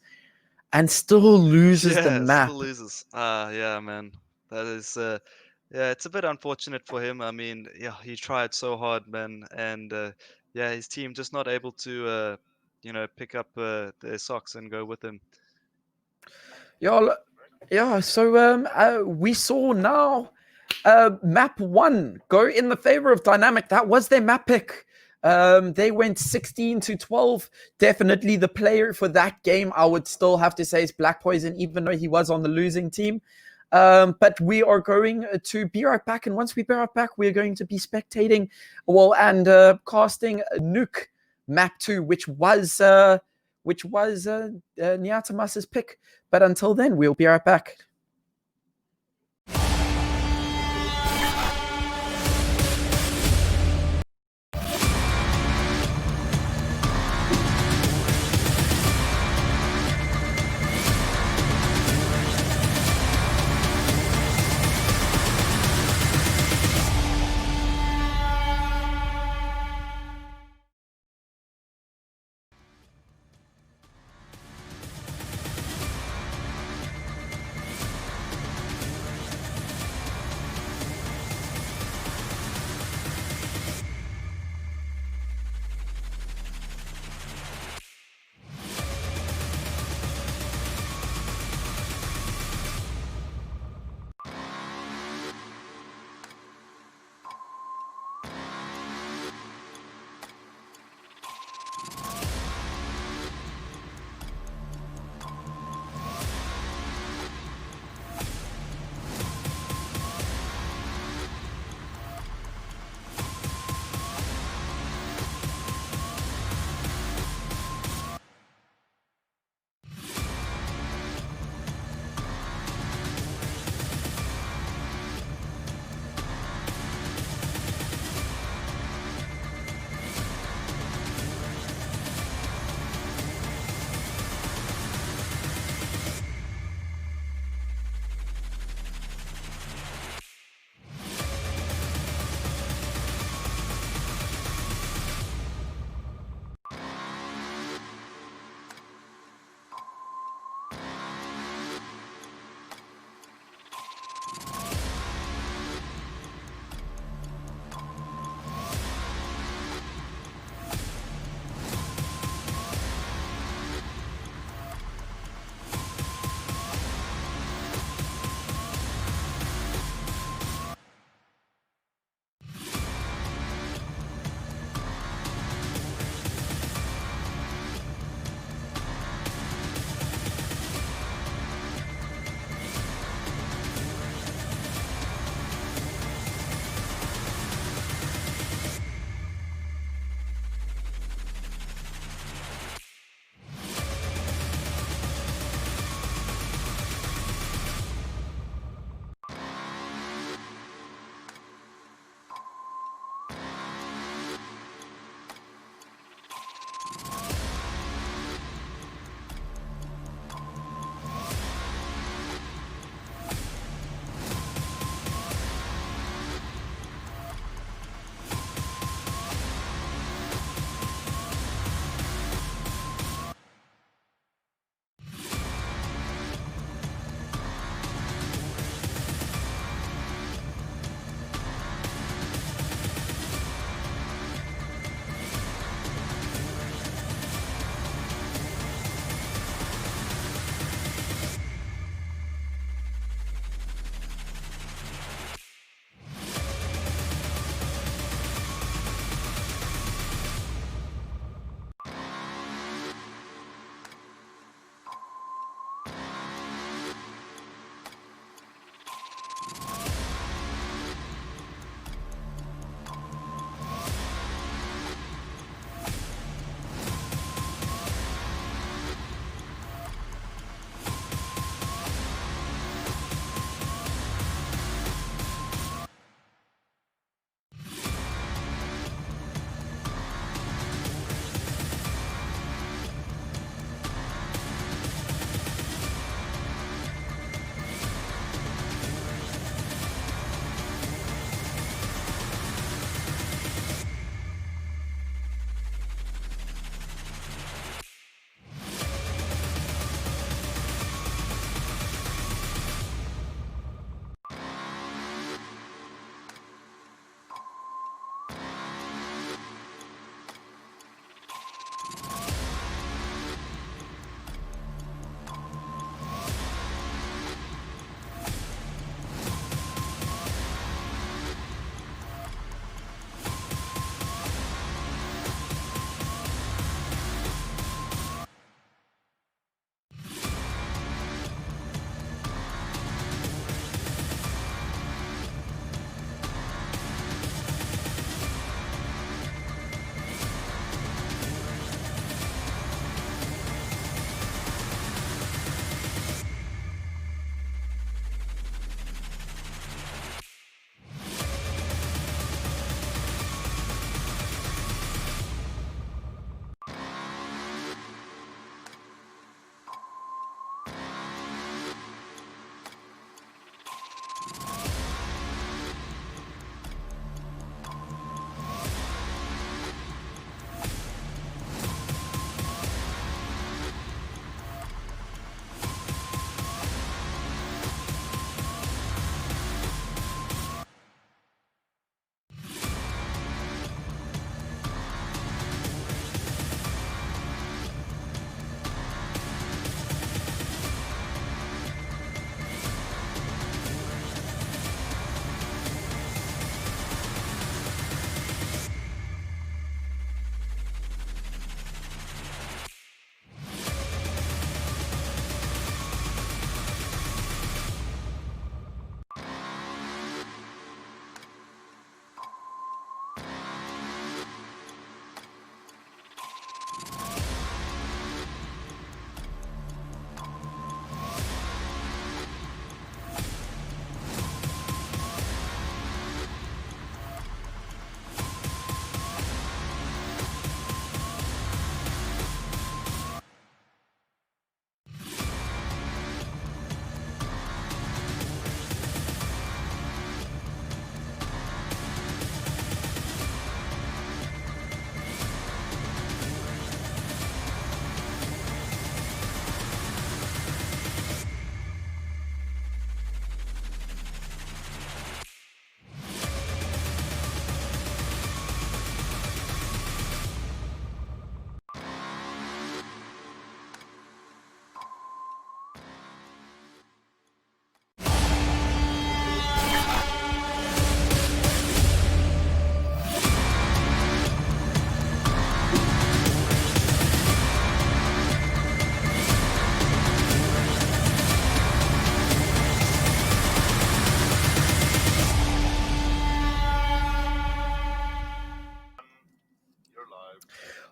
and still loses the map. Still loses. Yeah, man. That is yeah, it's a bit unfortunate for him. I mean, yeah, he tried so hard, man, and yeah, his team just not able to pick up their socks and go with him. Yeah, so we saw now map 1 go in the favor of Dynamic. That was their map pick. They went 16-12. Definitely the player for that game, I would still have to say, is Black Poison, even though he was on the losing team. But we are going to be right back. And once we be right back, we're going to be spectating, and casting Nuke map 2, which was Nyatamas's pick. But until then, we'll be right back.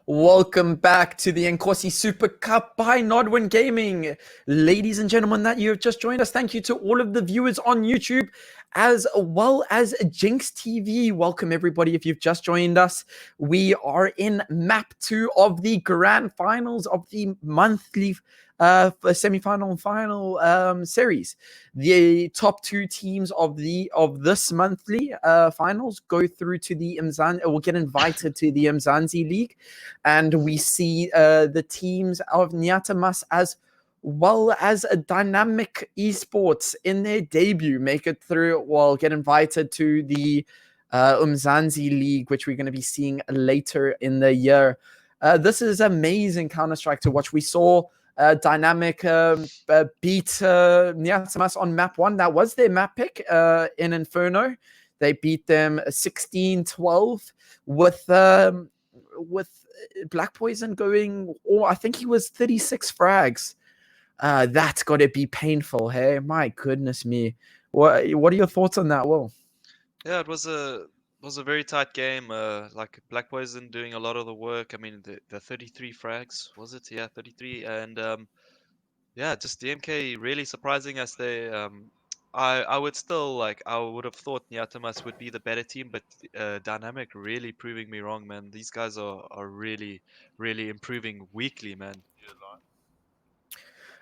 Welcome back to the Inkosi Super Cup by Nodwin Gaming. Ladies and gentlemen, that you have just joined us, thank you to all of the viewers on YouTube, as well as Jinx TV. Welcome everybody if you've just joined us. We are in map 2 of the grand finals of the monthly semi-final and final series. The top 2 teams of this monthly finals go through to the will get invited to the UMZANSI League, and we see the teams of Nyatamas as well as a Dynamic Esports in their debut make it through, get invited to the UMZANSI League, which we're going to be seeing later in the year. This is amazing Counter-Strike to watch. We saw Dynamic beat Nyatamas on map 1. That was their map pick in Inferno. They beat them 16-12 with Black Poison going, I think he was 36 frags. That's got to be painful, hey? My goodness me. What are your thoughts on that, Will? Yeah, it was a very tight game. Like Black Poison doing a lot of the work. I mean, the 33 frags, was it? Yeah, 33. And yeah, just DMK really surprising us there. I would still I would have thought Nyatamas would be the better team, but Dynamic really proving me wrong, man. These guys are really improving weekly, man.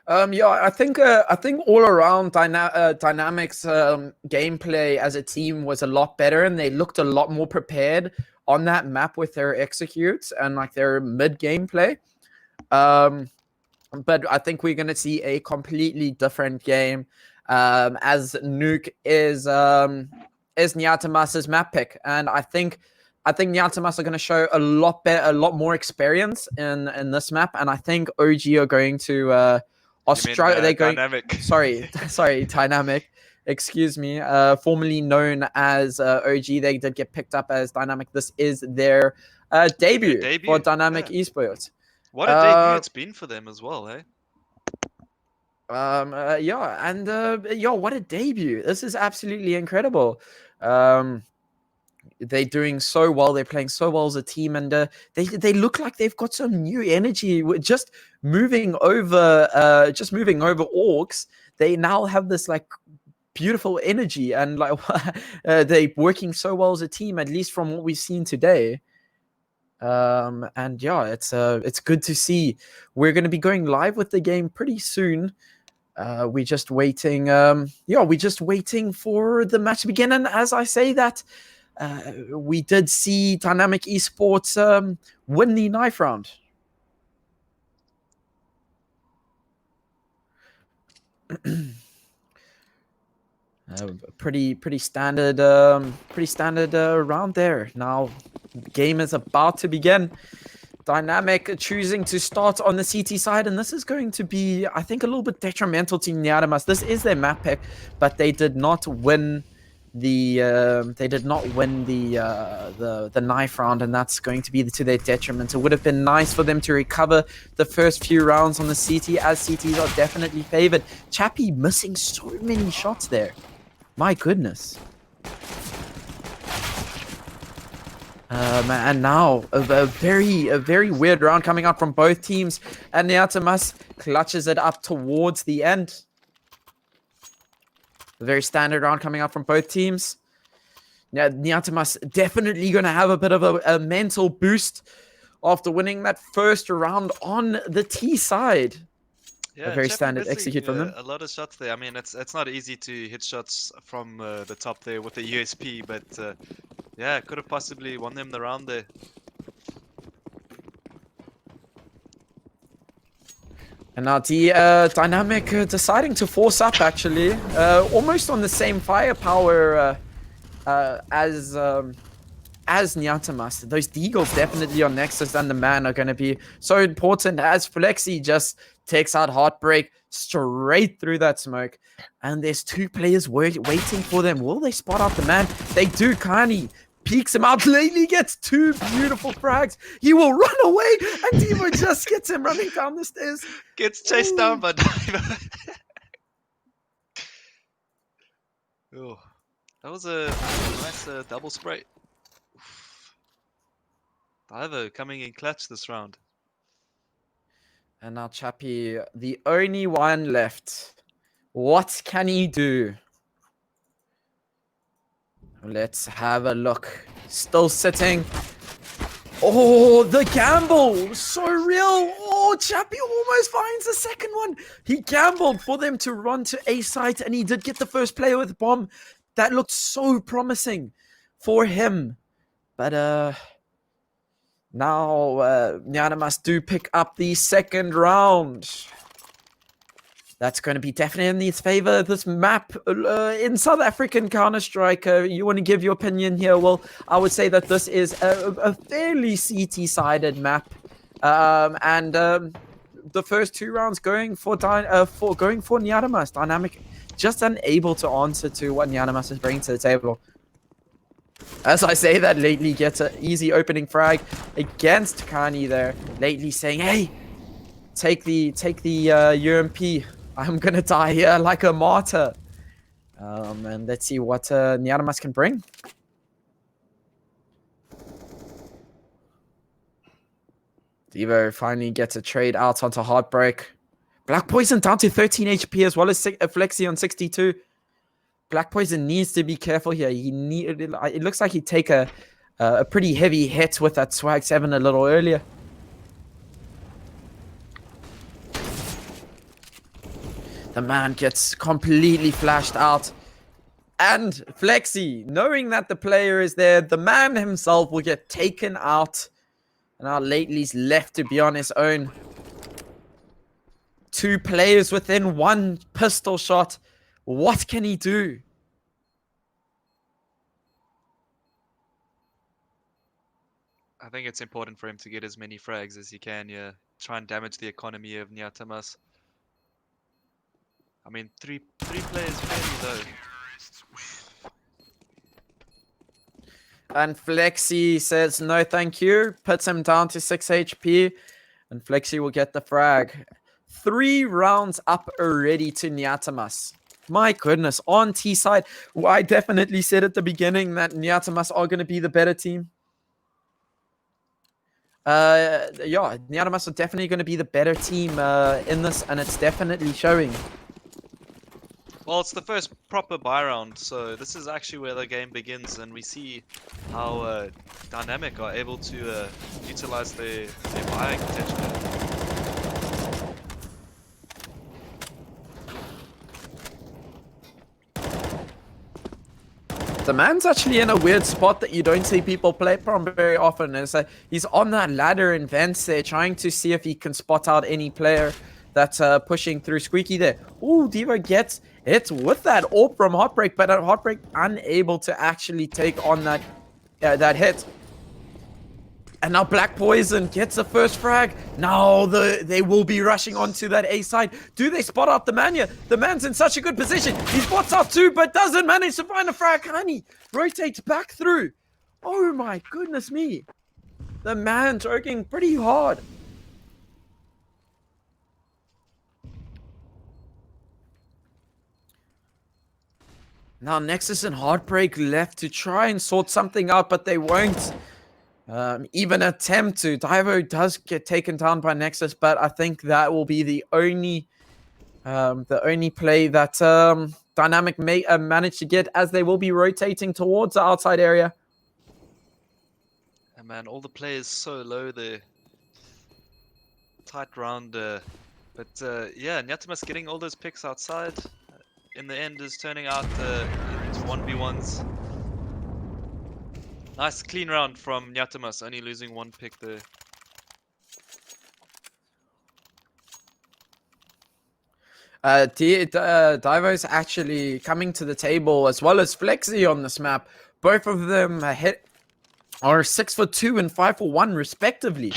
Yeah, I think all around Dynamics gameplay as a team was a lot better, and they looked a lot more prepared on that map with their executes and like their mid gameplay. But I think we're going to see a completely different game as Nuke is Nyatamas's map pick, and I think Nyatamas are going to show a lot more experience in this map, and I think OG are going to Australia. They're going Dynamic. Sorry, Dynamic. Excuse me. Formerly known as OG, they did get picked up as Dynamic. This is their debut for Dynamic Esports. What a debut it's been for them as well, hey? Yeah, and what a debut. This is absolutely incredible. They're doing so well. They're playing so well as a team, and they look like they've got some new energy. Just moving over orcs, they now have this like beautiful energy, and like they're working so well as a team, at least from what we've seen today. And yeah, it's good to see. We're going to be going live with the game pretty soon. We're just waiting. We're just waiting for the match to begin. And as I say that, we did see Dynamic Esports win the knife round. Pretty standard round there. Now, the game is about to begin. Dynamic choosing to start on the CT side, and this is going to be, I think, a little bit detrimental to Nyatamas. This is their map pick, but they did not win the knife round, and that's going to be to their detriment. It would have been nice for them to recover the first few rounds on the CT, as CTs are definitely favored. Chappie missing so many shots there. My goodness. And now a very weird round coming out from both teams, and Nyatamas clutches it up towards the end. A very standard round coming out from both teams. Now, Nyatamas definitely going to have a bit of a mental boost after winning that first round on the T side. Yeah, a very standard execute from them. A lot of shots there. I mean, it's not easy to hit shots from the top there with the USP, but yeah, could have possibly won them the round there. And now the Dynamic deciding to force up, actually, almost on the same firepower as Nyatamas. Those Deagles definitely on Nexus and the Man are going to be so important, as Flexi just takes out Heartbreak straight through that smoke. And there's 2 players waiting for them. Will they spot out the Man? They do. Kani peeks him out. Lately gets 2 beautiful frags. He will run away, and Devo just gets him running down the stairs. Gets chased down by Diva. Oh, that was a nice double spray. Divo coming in clutch this round. And now Chappie, the only one left. What can he do? Let's have a look. Still sitting. Oh, the gamble! So real! Oh, Chappie almost finds the second one. He gambled for them to run to A site, and he did get the first player with bomb. That looked so promising for him. But now Nyanamas do pick up the second round. That's going to be definitely in his favor. This map in South African Counter-Strike, you want to give your opinion here? Well, I would say that this is a fairly CT-sided map. The first 2 rounds going for Nyanamas. Dynamic just unable to answer to what Nyanamas is bringing to the table. As I say that, Lately gets an easy opening frag against Kani there. Lately saying, hey, take the UMP. I'm gonna die here like a martyr. And let's see what Nyanamas can bring. Devo finally gets a trade out onto Heartbreak. Black Poison down to 13 HP as well as Flexi on 62. Black Poison needs to be careful here. It looks like he'd take a pretty heavy hit with that Swag 7 a little earlier. The man gets completely flashed out. And Flexi, knowing that the player is there, the man himself will get taken out. And now Lately's left to be on his own. 2 players within 1 pistol shot. What can he do? I think it's important for him to get as many frags as he can, yeah. Try and damage the economy of Nyatamas. I mean, three players fairly low. And Flexi says no thank you. Puts him down to 6 HP. And Flexi will get the frag. 3 rounds up already to Nyatamas. My goodness, on T side, I definitely said at the beginning that Nyatamas are going to be the better team. Yeah, Nyatamas are definitely going to be the better team in this, and it's definitely showing. Well, it's the first proper buy round, so this is actually where the game begins, and we see how Dynamic are able to utilize their buying potential. The man's actually in a weird spot that you don't see people play from very often. He's on that ladder in vents there, trying to see if he can spot out any player that's pushing through. Squeaky there. Ooh, Devo gets hit with that AWP from Heartbreak, but Heartbreak unable to actually take on that hit. And now Black Poison gets the first frag. Now they will be rushing onto that A side. Do they spot out the man here? The man's in such a good position. He spots out 2, but doesn't manage to find a frag. Honey rotates back through. Oh my goodness me. The man's working pretty hard. Now Nexus and Heartbreak left to try and sort something out, but they won't even attempt to. Divo does get taken down by Nexus, but I think that will be the only play that Dynamic may manage to get, as they will be rotating towards the outside area. And man, all the players so low there. Tight round, but yeah, Nyatamas getting all those picks outside. In the end, is turning out into 1v1s. Nice clean round from Nyatamas, only losing 1 pick there. Divo's actually coming to the table, as well as Flexi on this map. Both of them are 6 for 2 and 5 for 1 respectively.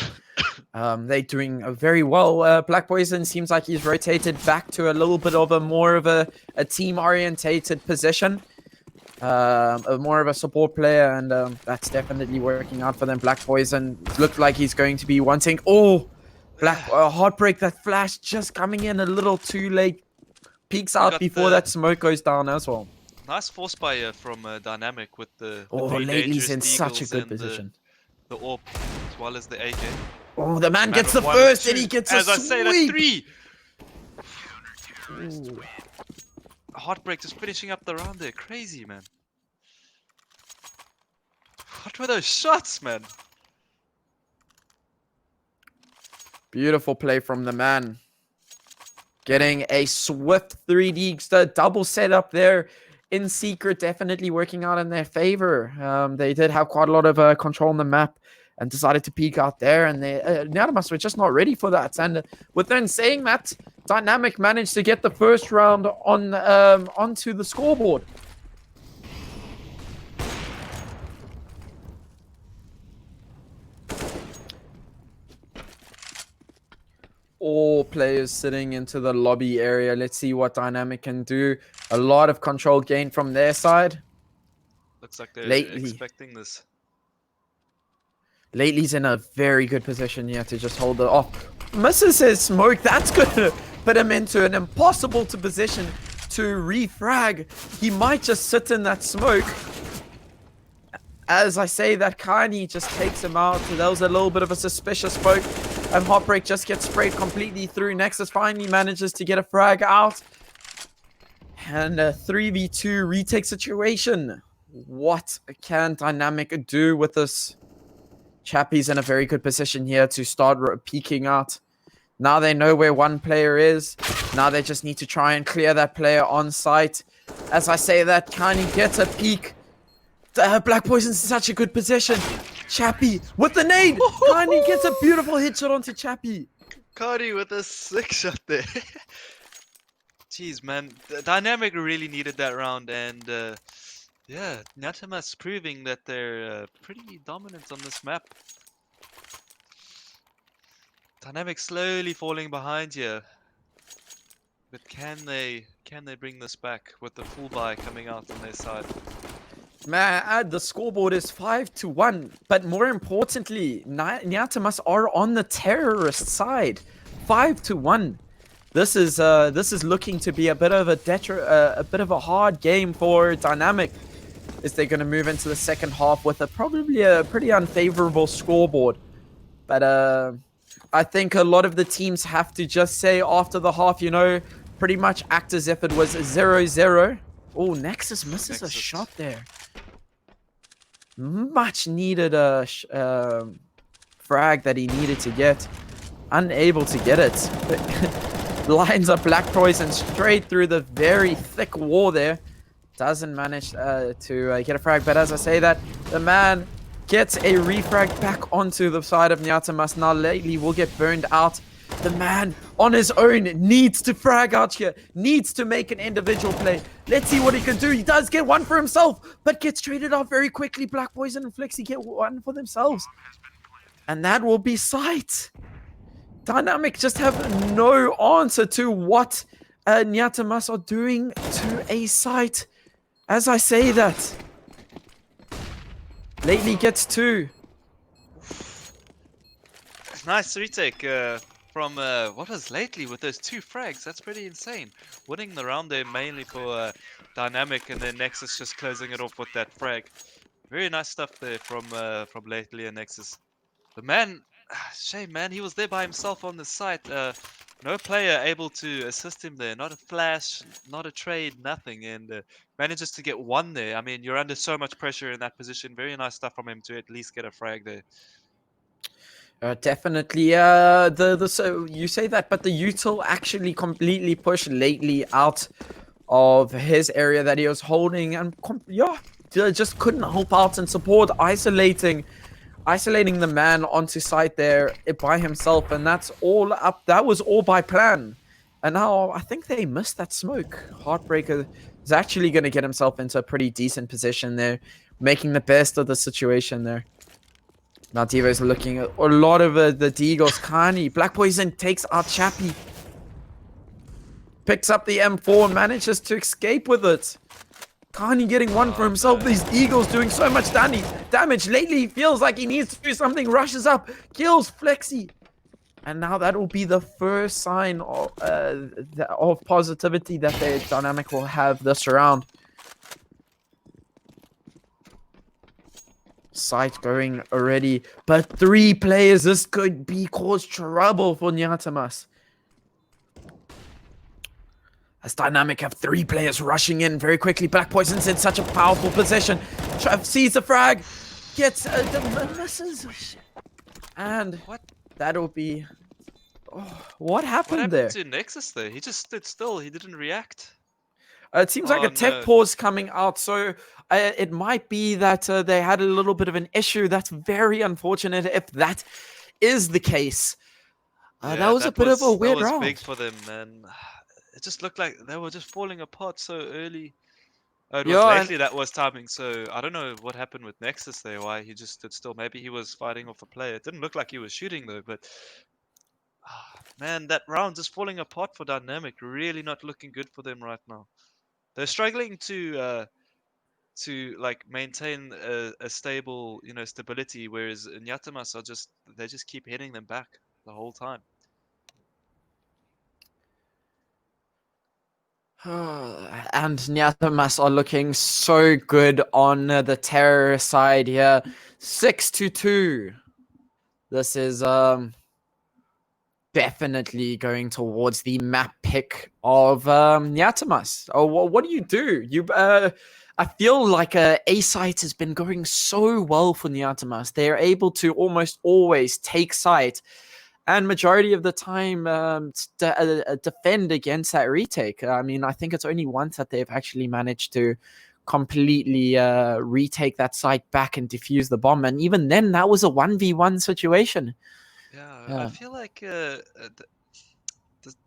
They're doing very well. Black Poison seems like he's rotated back to a little bit of more of a team-orientated position. More of a support player, and that's definitely working out for them. Black Poison looked like he's going to be wanting... Oh! Heartbreak, that flash just coming in a little too late. Peeks out before that smoke goes down as well. Nice force buy from Dynamic with the Lately's in such a good position. the AWP as well as the AK. Oh, the man gets with the 1 and first, 2. and he gets a As I say, that's sweep. 3. Heartbreak just finishing up the round there. Crazy, man. What were those shots, man? Beautiful play from the man. Getting a swift 3D double setup there in secret, definitely working out in their favor. They did have quite a lot of control on the map and decided to peek out there, and they Natomas were just not ready for that. And within saying that, Dynamic managed to get the first round on onto the scoreboard. All players sitting into the lobby area. Let's see what Dynamic can do. A lot of control gained from their side. Looks like they're Lately. expecting this. Lately's in a very good position here to just hold it off. Misses his smoke. That's going to put him into an impossible position to refrag. He might just sit in that smoke. As I say that, Kani just takes him out. That was a little bit of a suspicious poke. And Heartbreak just gets sprayed completely through. Nexus finally manages to get a frag out. And a 3v2 retake situation. What can Dynamic do with this? Chappie's in a very good position here to start peeking out. Now they know where one player is. Now they just need to try and clear that player on site. As I say that, Kani gets a peek. Black Poison's in such a good position. Chappie with the nade. Kani gets a beautiful headshot onto Chappie. Cardi with a sick shot there. Jeez, man. The Dynamic really needed that round, and yeah, Natamas proving that they're pretty dominant on this map. Dynamic slowly falling behind here. But can they bring this back with the full buy coming out on their side? Man, the scoreboard is 5-1, but more importantly, Nyatamas are on the terrorist side, 5-1. This is looking to be a bit of a hard game for Dynamic. Is they going to move into the second half with probably a pretty unfavorable scoreboard? But I think a lot of the teams have to just say after the half, you know, pretty much act as if it was 0-0. Oh, Nexus misses a shot there. Much needed frag that he needed to get. Unable to get it. Lines up Black Poison straight through the very thick wall there. Doesn't manage to get a frag. But as I say that, the man gets a refrag back onto the side of Nyatamas. Now lately will get burned out. The man on his own needs to frag out here. Needs to make an individual play. Let's see what he can do. He does get one for himself, but gets traded off very quickly. Black Poison and Flexi get one for themselves. And that will be sight. Dynamic just have no answer to what Nyatamas are doing to a site. As I say that, lately gets 2. Nice retake from what was lately with those 2 frags. That's pretty insane. Winning the round there mainly for Dynamic, and then Nexus just closing it off with that frag. Very nice stuff there from lately and Nexus. The man, shame man, he was there by himself on the site. No player able to assist him there. Not a flash, not a trade, nothing, and manages to get 1 there. I mean, you're under so much pressure in that position. Very nice stuff from him to at least get a frag there. Definitely. So you say that, but the util actually completely pushed lately out of his area that he was holding, and just couldn't help out and support, isolating the man onto site there by himself, and that's all up. That was all by plan. And now I think they missed that smoke. Heartbreaker is actually going to get himself into a pretty decent position there, making the best of the situation there. Now Devo's looking at a lot of the Deagles. Kani, Black Poison takes out Chappie. Picks up the M4 and manages to escape with it. Kani getting 1 for himself. These Eagles doing so much damage. Lately he feels like he needs to do something. Rushes up, kills Flexi. And now that will be the first sign of positivity that the Dynamic will have this round. site going already. But 3 players, this could be cause trouble for Nyatamas. As Dynamic have 3 players rushing in very quickly. Black Poison's in such a powerful position. Trav sees the frag, gets misses, and What? that'll be. Oh, what happened What there? happened to Nexus there? He just stood still. He didn't react. It seems like Oh, a tech no. pause coming out, so it might be that they had a little bit of an issue. That's very unfortunate if that is the case. That was a bit of a weird that was round. big for them, man. It just looked like they were just falling apart so early. Oh, it was lately that was timing, so I don't know what happened with Nexus there, why he just stood still. Maybe he was fighting off a player. It didn't look like he was shooting though, but man, that round just falling apart for Dynamic. Really not looking good for them right now. They're struggling to like maintain a stable, stability, whereas Nyatamas they just keep hitting them back the whole time. And Nyatamas are looking so good on the terror side here. 6-2. This is definitely going towards the map pick of Nyatamas. Oh, what do? You I feel like A site has been going so well for Nyatamas. They are able to almost always take site, and majority of the time defend against that retake. I mean, I think it's only once that they've actually managed to completely retake that site back and defuse the bomb, and even then, that was a 1v1 situation. Yeah, I feel like the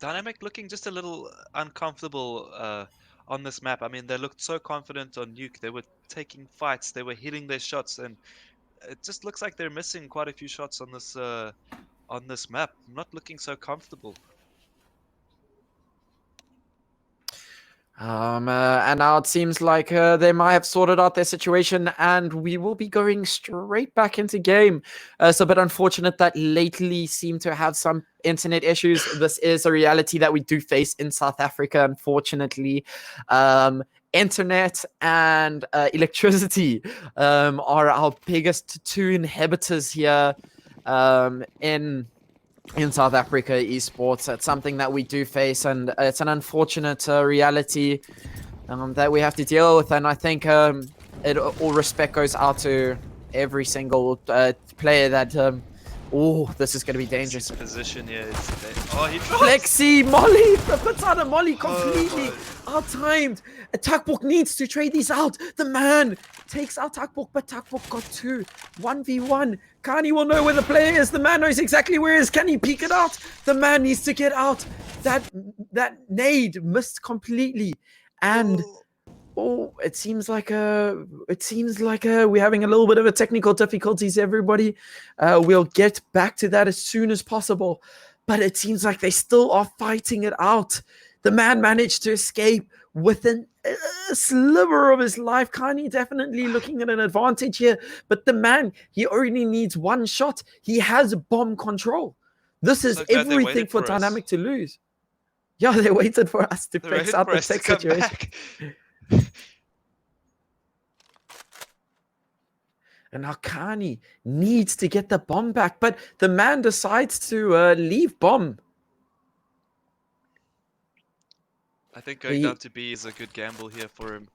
Dynamic looking just a little uncomfortable on this map. I mean, they looked so confident on Nuke. They were taking fights. They were hitting their shots, and it just looks like they're missing quite a few shots on this map. Not looking so comfortable. And now it seems like they might have sorted out their situation, and we will be going straight back into game. It's a bit unfortunate that lately seem to have some internet issues. This is a reality that we do face in South Africa, unfortunately. Internet and electricity are our biggest 2 inhibitors here in South Africa esports. That's something that we do face, and it's an unfortunate reality that we have to deal with. And I think all respect goes out to every single player that oh, this is going to be dangerous. His position here is he Flexi Molly puts out a Molly completely out-timed. Takbok needs to trade these out. The man takes out Takbok, but Takbok got 2. 1v1. Kani will know where the player is. The man knows exactly where he is. Can he peek it out? The man needs to get out. That nade missed completely. And it seems like we're having a little bit of a technical difficulties, everybody. We'll get back to that as soon as possible. But it seems like they still are fighting it out. The man managed to escape within a sliver of his life. Kani definitely looking at an advantage here. But the man, he only needs 1 shot. He has bomb control. This is everything for Dynamic to lose. Yeah, they waited for us to fix out the tech situation. And now Kani needs to get the bomb back, but the man decides to leave bomb. I think going down to B is a good gamble here for him.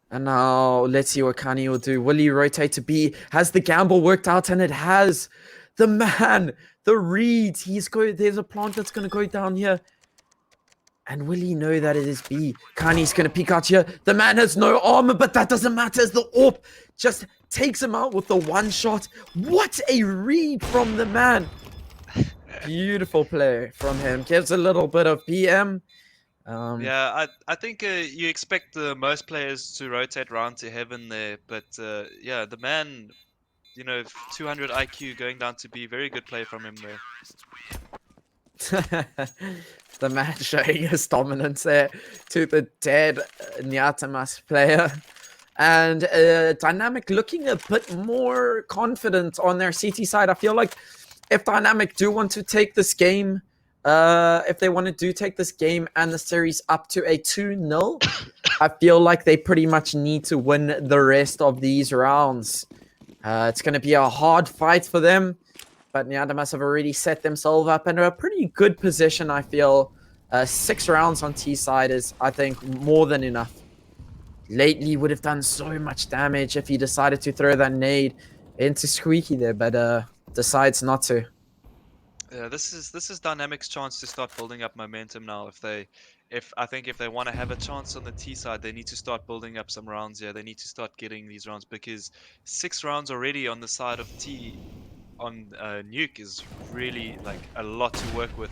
And now let's see what Kani will do. Will he rotate to B? Has the gamble worked out? And it has. The man, the reads. There's a plant that's going to go down here. And will he know that it is B? Kani's going to peek out here. The man has no armor, but that doesn't matter as the AWP just takes him out with the 1 shot. What a read from the man. Beautiful play from him. Gives a little bit of PM. Yeah, I think you expect most players to rotate round to heaven there. But yeah, the man, 200 IQ going down to B. Very good play from him there. The man showing his dominance there to the dead Nyatamas player. And Dynamic looking a bit more confident on their CT side. I feel like if Dynamic do want to take this game, if they want to take this game and the series up to a 2-0, I feel like they pretty much need to win the rest of these rounds. It's going to be a hard fight for them, but Nyadamas have already set themselves up in a pretty good position, I feel. 6 rounds on T side is, I think, more than enough. Lately would have done so much damage if he decided to throw that nade into Squeaky there, but decides not to. Yeah, this is Dynamic's chance to start building up momentum now. I think if they want to have a chance on the T side, they need to start building up some rounds. Yeah, they need to start getting these rounds, because 6 rounds already on the side of T on Nuke is really like a lot to work with.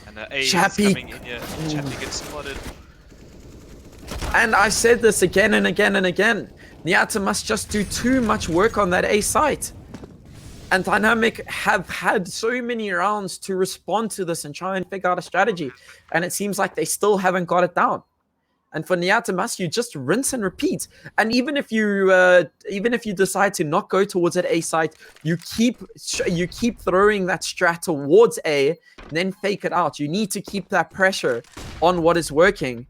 And A is coming in here. Chappy gets spotted. And I said this again and again and again. Nyata must just do too much work on that A site. And Dynamic have had so many rounds to respond to this and try and figure out a strategy. And it seems like they still haven't got it down. And for Nyatamas, you just rinse and repeat. And even if you decide to not go towards that A site, you keep throwing that strat towards A, and then fake it out. You need to keep that pressure on what is working.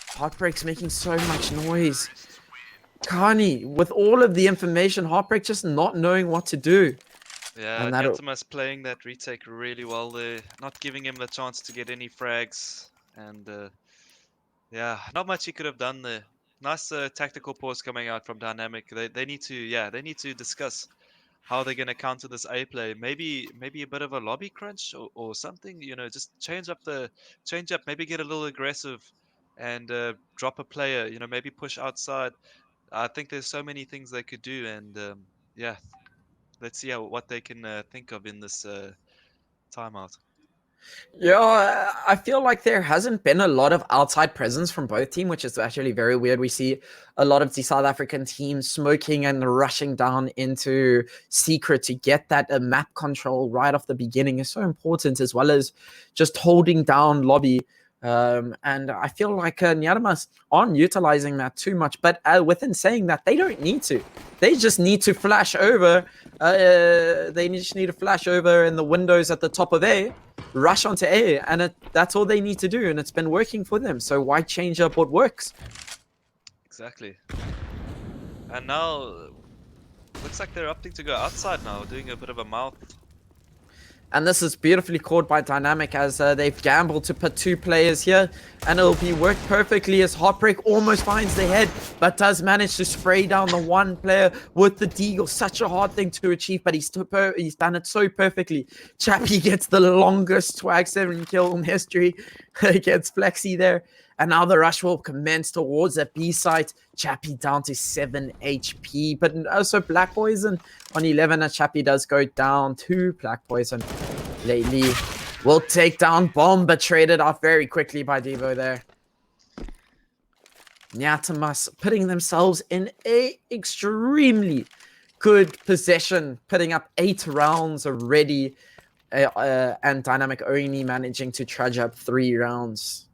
Heartbreak's making so much noise. Kani, with all of the information, Heartbreak just not knowing what to do. Yeah, Nyatamas playing that retake really well there, not giving him the chance to get any frags, and yeah, not much he could have done there. Nice tactical pause coming out from Dynamic. They need to discuss how they're gonna counter this A play. Maybe a bit of a lobby crunch or something. You know, just change up, maybe get a little aggressive, and drop a player. You know, maybe push outside. I think there's so many things they could do, and yeah, let's see what they can think of in this timeout. Yeah, I feel like there hasn't been a lot of outside presence from both teams, which is actually very weird. We see a lot of the South African teams smoking and rushing down into Secret to get that map control right off the beginning is so important, as well as just holding down lobby. And I feel like Nyadamas aren't utilizing that too much, but within saying that, they don't need to. They just need to flash over. They just need to flash over in the windows at the top of A, rush onto A, and that's all they need to do, and it's been working for them. So why change up what works? Exactly. And now, looks like they're opting to go outside now, doing a bit of a mouth. And this is beautifully called by Dynamic, as they've gambled to put 2 players here. And it'll be worked perfectly as Heartbreak almost finds the head, but does manage to spray down the 1 player with the deagle. Such a hard thing to achieve, but he's done it so perfectly. Chappy gets the longest Swag 7 kill in history against Flexi there. And now the rush will commence towards that B site. Chappy down to 7 HP. But also Black Poison on 11 as Chappy does go down to Black Poison. Lately will take down Bomb, but traded off very quickly by Devo there. Nyatamas putting themselves in a extremely good position, putting up 8 rounds already. And Dynamic only managing to trudge up 3 rounds.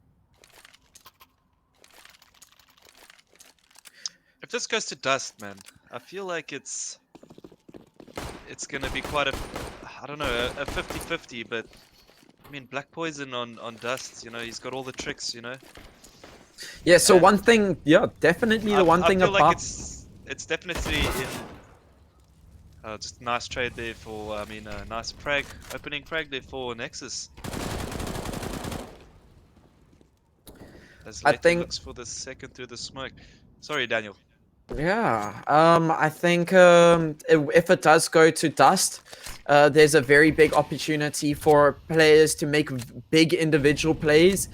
If this goes to Dust, man, I feel like it's gonna be quite a 50-50, but I mean, Black Poison on Dust, you know, he's got all the tricks, you know. Yeah, so one thing, yeah, definitely the one thing I feel about... like it's definitely in... just nice trade there for, nice opening frag there for Nexus. As Leto looks for the second through the smoke. Sorry, Daniel. Yeah, I think if it does go to Dust, there's a very big opportunity for players to make big individual plays.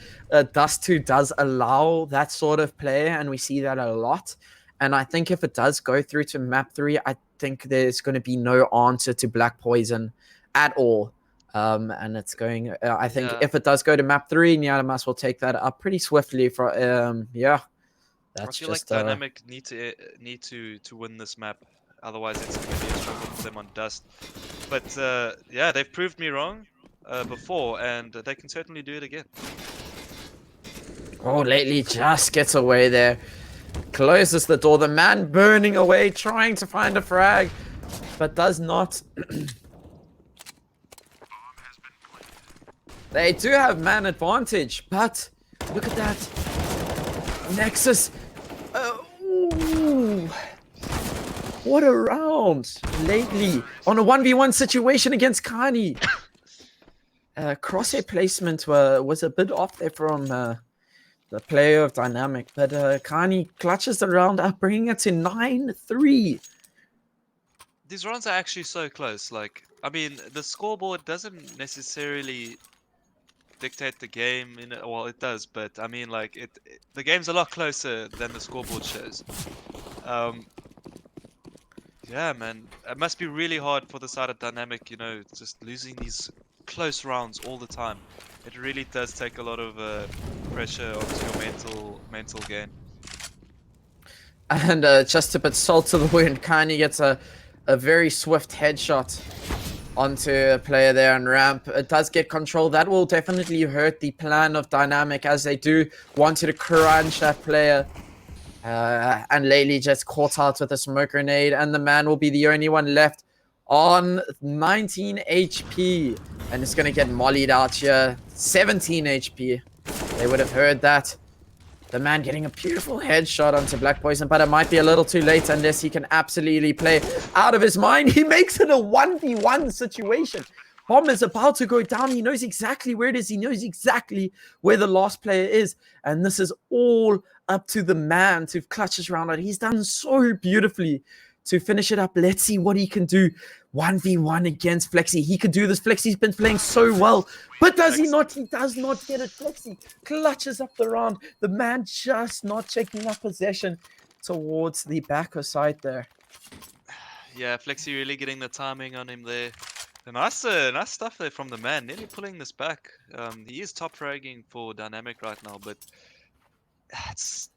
Dust 2 does allow that sort of play, and we see that a lot. And I think if it does go through to map 3, I think there's going to be no answer to Black Poison at all. And it's going, I think if it does go to map 3, Nyadamas will take that up pretty swiftly for, yeah. I feel like Dynamic need to win this map, otherwise it's going to be a struggle for them on Dust. But yeah, they've proved me wrong before, and they can certainly do it again. Oh, Lately just gets away there, closes the door. The man burning away, trying to find a frag, but does not. They do have man advantage, but look at that. Nexus. Ooh. What a round. Lately, on a 1v1 situation against Kani. Crosshair placement was a bit off there from the player of Dynamic, but Kani clutches the round up, bringing it to 9-3. These rounds are actually so close. Like, I mean, the scoreboard doesn't necessarily dictate the game. Well, it does, but I mean, like, the game's a lot closer than the scoreboard shows. Yeah, man, it must be really hard for the side of Dynamic, you know, just losing these close rounds all the time. It really does take a lot of pressure onto your mental game. And just to put salt to the wound, Kanye gets a very swift headshot onto a player there on ramp. It does get control. That will definitely hurt the plan of Dynamic, as they do want to crunch that player. And Lately just caught out with a smoke grenade, and the man will be the only one left on 19 HP. And it's going to get mollied out here. 17 HP. They would have heard that. The man getting a beautiful headshot onto Black Poison, but it might be a little too late unless he can absolutely play out of his mind. He makes it a 1v1 situation. Bomb is about to go down. He knows exactly where it is. He knows exactly where the last player is. And this is all up to the man to clutch his round out. He's done so beautifully to finish it up. Let's see what he can do. 1v1 against Flexi. He could do this. Flexi's been playing so well. But does he not? He does not get it. Flexi clutches up the round. The man just not checking up possession towards the backer side there. Yeah, Flexi really getting the timing on him there. Nice stuff there from the man. Nearly pulling this back. He is top fragging for Dynamic right now, but it's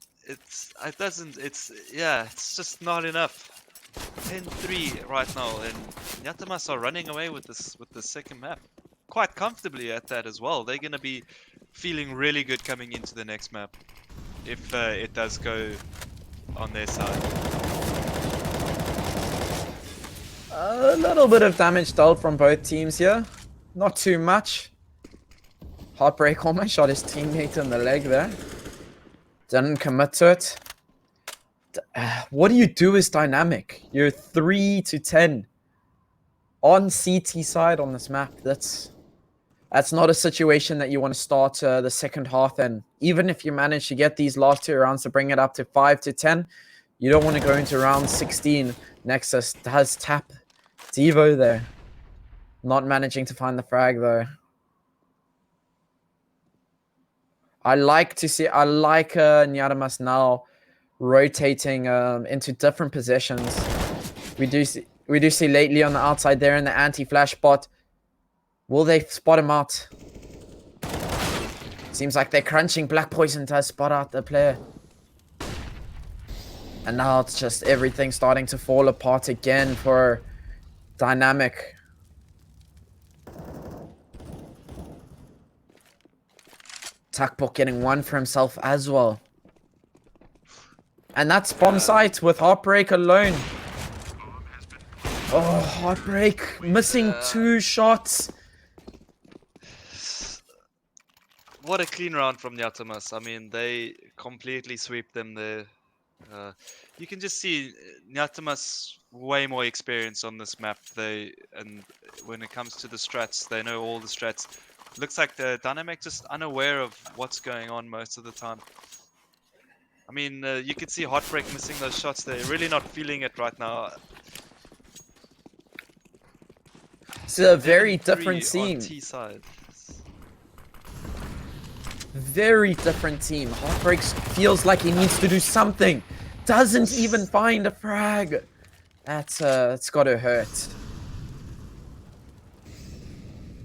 just not enough. 10-3 right now, and Yatamas are running away with the second map quite comfortably at that as well. They're gonna be feeling really good coming into the next map if it does go on their side. A little bit of damage dealt from both teams here. Not too much. Heartbreak almost shot his teammate in the leg there. Didn't commit to it. What do you do as Dynamic? You're 3-10 on CT side on this map. That's not a situation that you want to start the second half in. Even if you manage to get these last two rounds to bring it up to 5-10, you don't want to go into round 16. Nexus does tap Devo there. Not managing to find the frag though. I like Nyadamas now rotating into different positions. We do see Lately on the outside there in the anti-flash spot. Will they spot him out? Seems like they're crunching. Black Poison to spot out the player. And now it's just everything starting to fall apart again for Dynamic. Tuckbook getting one for himself as well. And that's bomb site with Heartbreak alone. Oh, Heartbreak missing 2 shots. What a clean round from Nyatamas. I mean, they completely sweep them there. You can just see Nyatamas way more experience on this map. And when it comes to the strats, they know all the strats. Looks like the Dynamic just unaware of what's going on most of the time. I mean, you can see Heartbreak missing those shots. They're really not feeling it right now. It's a very different team. T-side. Very different team. Heartbreak feels like he needs to do something. Doesn't even find a frag. That's it's gotta hurt.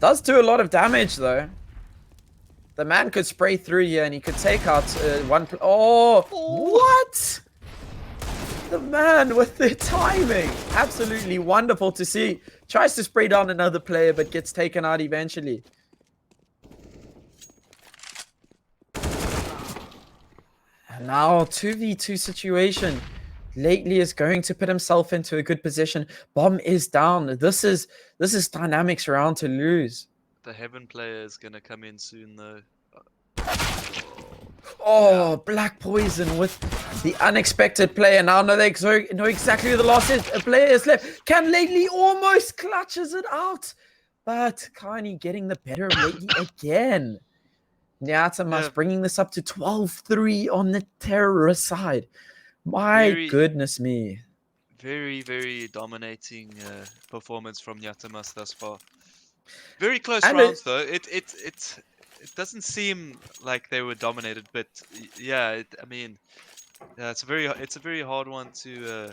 Does do a lot of damage though. The man could spray through here and he could take out one. Oh, what? The man with the timing. Absolutely wonderful to see. Tries to spray down another player but gets taken out eventually. And now 2v2 situation. Lately is going to put himself into a good position. Bomb is down. This is Dynamic's round to lose. The Heaven player is gonna come in soon though. Oh, Black Poison with the unexpected player. Now know they know exactly who the last player is left. Can Lately almost clutches it out. But Kani getting the better of Lately again. Nyatamas bringing this up to 12-3 on the terrorist side. My goodness me. Very, very dominating performance from Nyatamas thus far. Very close rounds though. It doesn't seem like they were dominated, but yeah, I mean, yeah, it's a very hard one to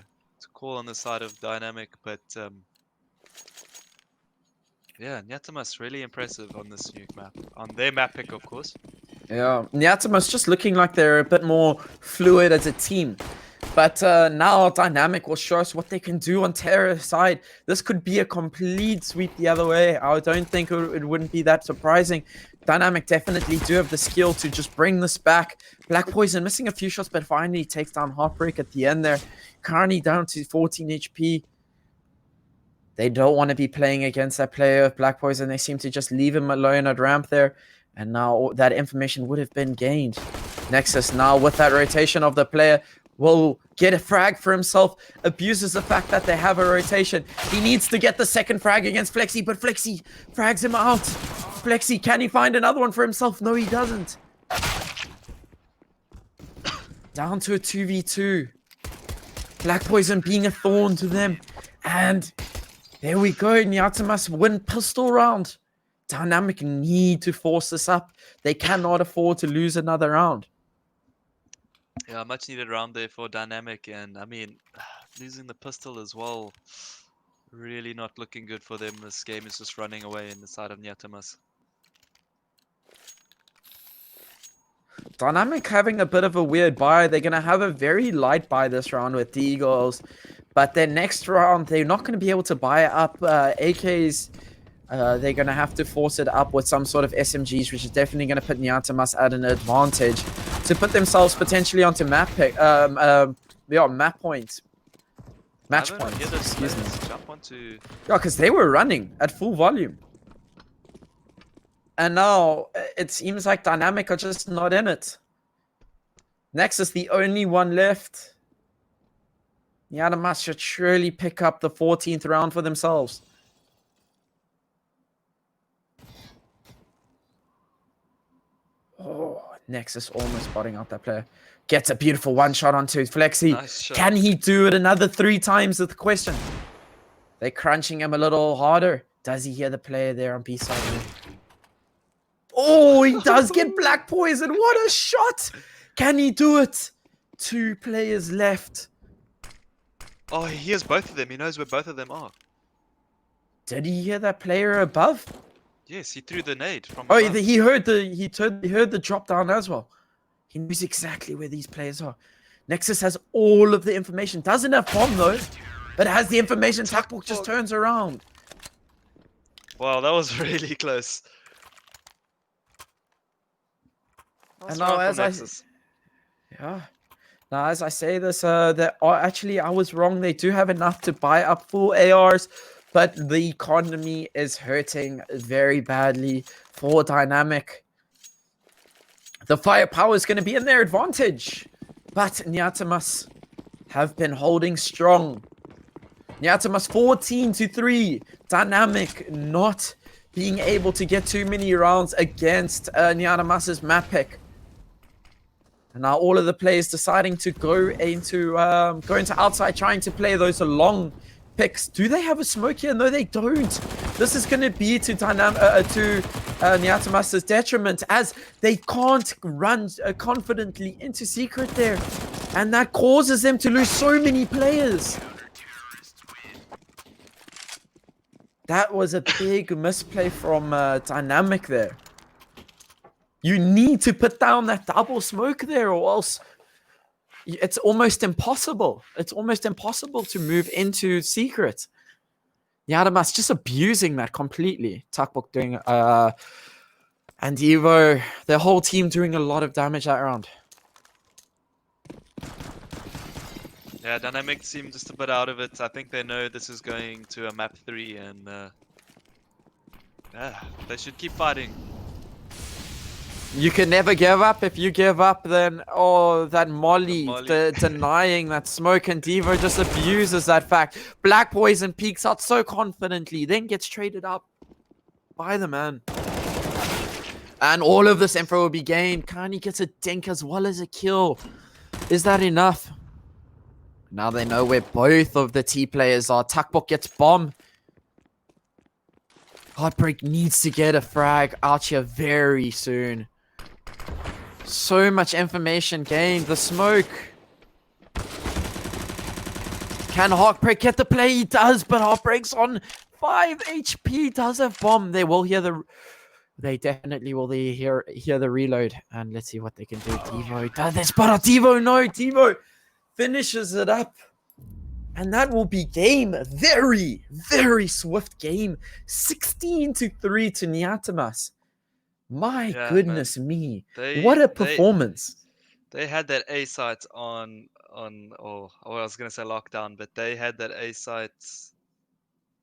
call on the side of Dynamic, but yeah, Nyatamas really impressive on this new map, on their map pick, of course. Yeah, Nyatamas just looking like they're a bit more fluid as a team. But now Dynamic will show us what they can do on Terror's side. This could be a complete sweep the other way. I don't think it wouldn't be that surprising. Dynamic definitely do have the skill to just bring this back. Black Poison missing a few shots, but finally takes down Heartbreak at the end there. Carney down to 14 HP. They don't want to be playing against that player of Black Poison. They seem to just leave him alone at ramp there. And now that information would have been gained. Nexus now with that rotation of the player will get a frag for himself, abuses the fact that they have a rotation. He needs to get the second frag against Flexi, but Flexi frags him out. Flexi, can he find another one for himself? No, he doesn't. Down to a 2v2. Black Poison being a thorn to them. And there we go. Nyatamas win pistol round. Dynamic need to force this up. They cannot afford to lose another round. Yeah, much needed round there for Dynamic, and I mean, losing the pistol as well, really not looking good for them. This game is just running away in the side of Nyatamas. Dynamic having a bit of a weird buy. They're going to have a very light buy this round with D-Girls, but their next round, they're not going to be able to buy up AKs. They're going to have to force it up with some sort of SMGs, which is definitely going to put Nyatamas at an advantage to put themselves potentially onto map pick, map points. Match points, excuse me. Jump onto... Yeah, because they were running at full volume. And now it seems like Dynamic are just not in it. Nexus, the only one left. Nyatamas should surely pick up the 14th round for themselves. Oh, Nexus almost spotting out that player. Gets a beautiful one shot onto Flexi. Nice shot. Can he do it another 3 times is the question. They're crunching him a little harder. Does he hear the player there on B side? Oh, he does get Black Poison. What a shot. Can he do it? 2 players left. Oh, he hears both of them. He knows where both of them are. Did he hear that player above? Yes, he threw the nade from above. Oh, he heard the drop down as well. He knows exactly where these players are. Nexus has all of the information. Doesn't have bomb though, but has the information. Takbook just turns around. Wow, that was really close. And now as I say this, actually I was wrong. They do have enough to buy up full ARs. But the economy is hurting very badly for Dynamic. The firepower is going to be in their advantage. But Nyatamas have been holding strong. Nyatamas 14-3. Dynamic not being able to get too many rounds against Nyatamas's map pick. And now all of the players deciding to go into outside, trying to play those long picks. Do they have a smoke here? No, they don't. This is going to be to Nyatamas's detriment, as they can't run confidently into secret there, and that causes them to lose so many players. That was a big misplay from Dynamic there. You need to put down that double smoke there, or else it's almost impossible. It's almost impossible to move into secret. Nyatamas just abusing that completely. Takbook doing and Evo, their whole team doing a lot of damage that round. Yeah, Dynamic seem just a bit out of it. I think they know this is going to a map 3, and Yeah, they should keep fighting. You can never give up. If you give up, then that Molly, Molly. denying that Smoke and Devo just abuses that fact. Black Poison peeks out so confidently, then gets traded up by the man. And all of this info will be gained. Kani gets a dink as well as a kill. Is that enough? Now they know where both of the T players are. Tuckbok gets bomb. Heartbreak needs to get a frag out here very soon. So much information gained. The smoke. Can Heartbreak get the play? He does, but Heartbreak's on 5 HP. Does have bomb. They will hear the... They definitely will hear the reload. And let's see what they can do. Devo. Does they spot out Devo? No, Devo finishes it up. And that will be game. Very, very swift game. 16-3 to Nyatamas. My goodness me. What a performance. They had that A site on I was gonna say lockdown, but they had that A site.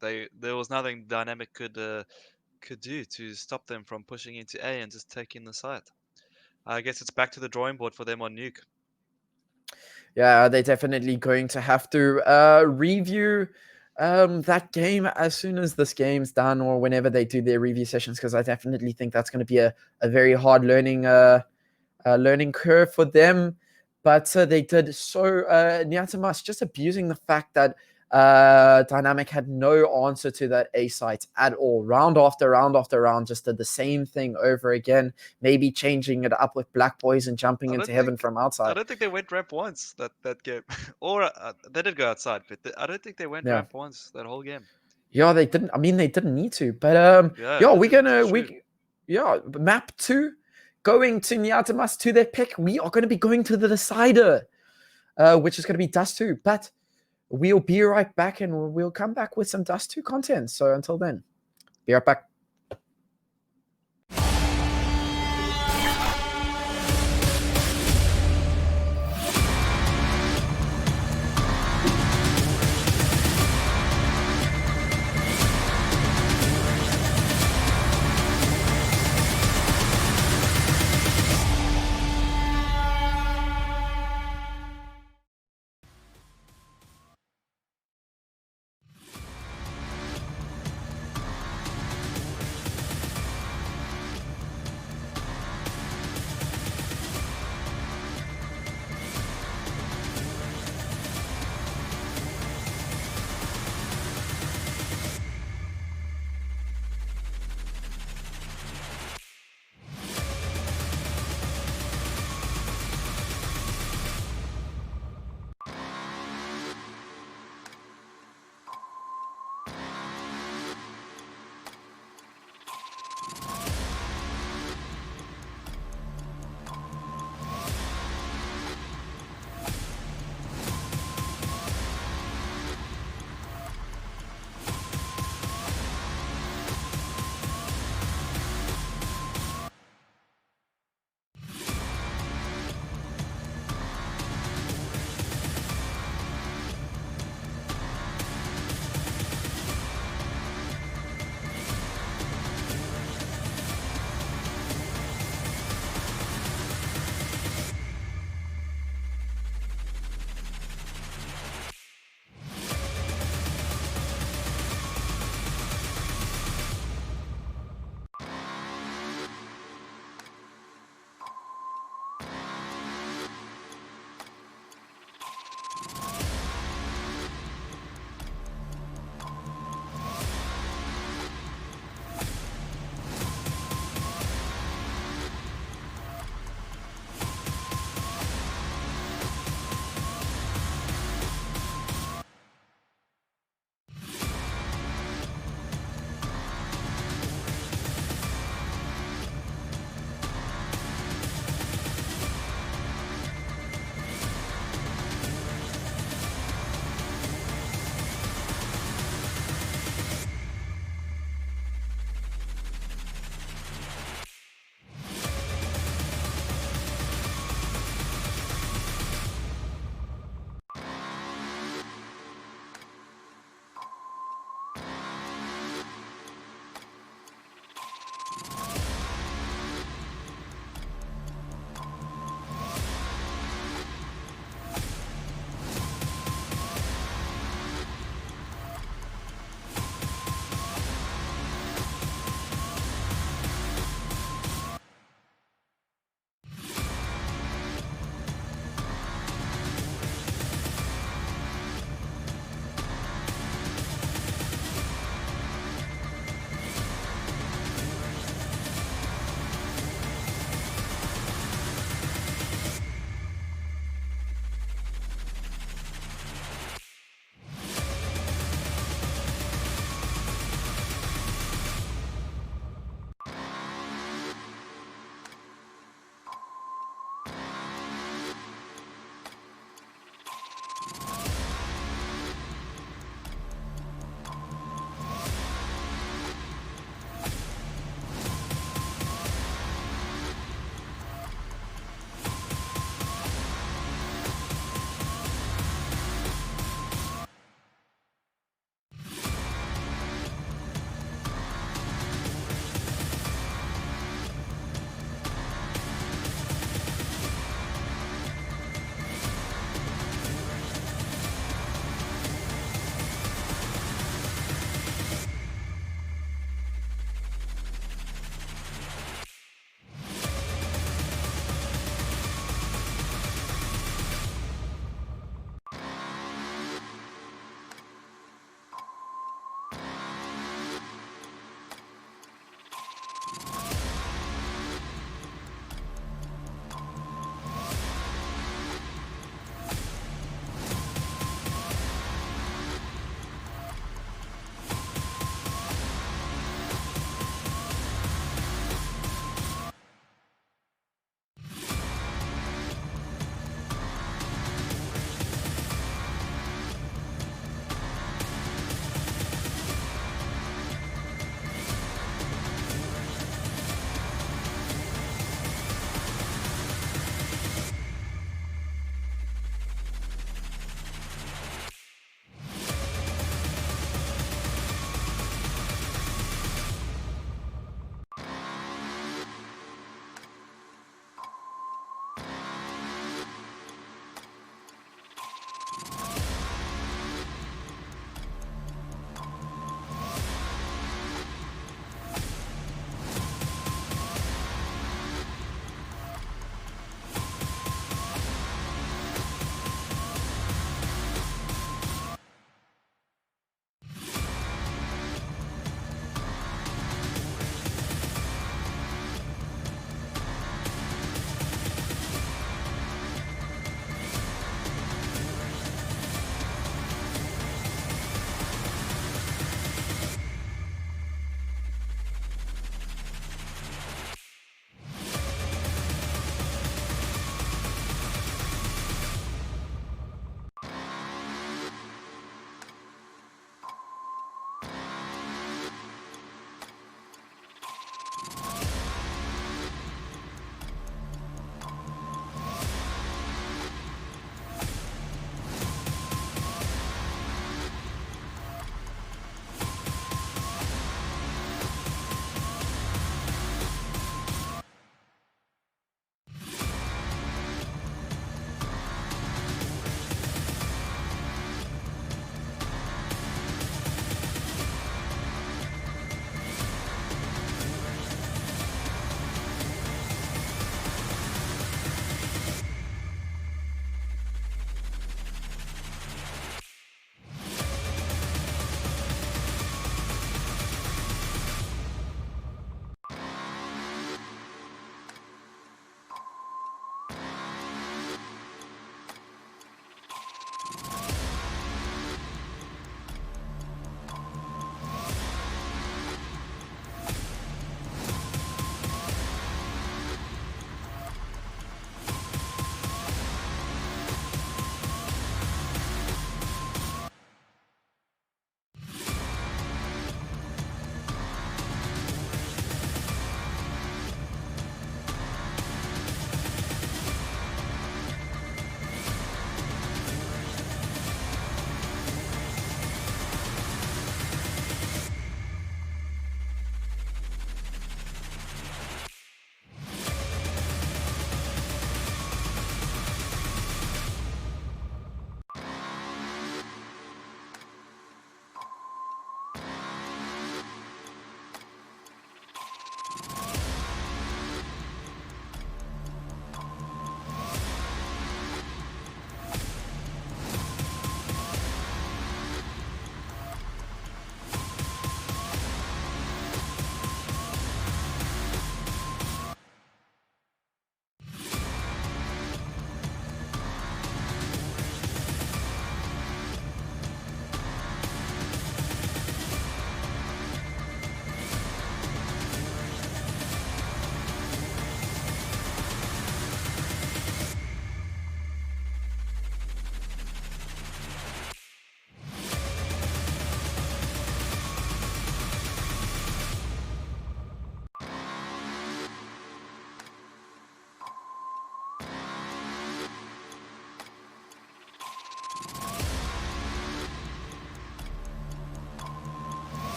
There was nothing Dynamic could do to stop them from pushing into A and just taking the site. I guess it's back to the drawing board for them on Nuke. Yeah, they're definitely going to have to review that game as soon as this game's done or whenever they do their review sessions, because I definitely think that's going to be a very hard learning curve for them. But they did so. Nyatamas just abusing the fact that Dynamic had no answer to that A site at all. Round after round after round, just did the same thing over again. Maybe changing it up with Black Boys and jumping into heaven from outside. I don't think they went ramp once that game, or they did go outside, but I don't think they went ramp once that whole game. Yeah, they didn't. I mean, they didn't need to. But map 2. Going to Nyatamas to their pick. We are going to be going to the decider, which is going to be Dust 2. But we'll be right back and we'll come back with some Dust 2 content. So until then, be right back.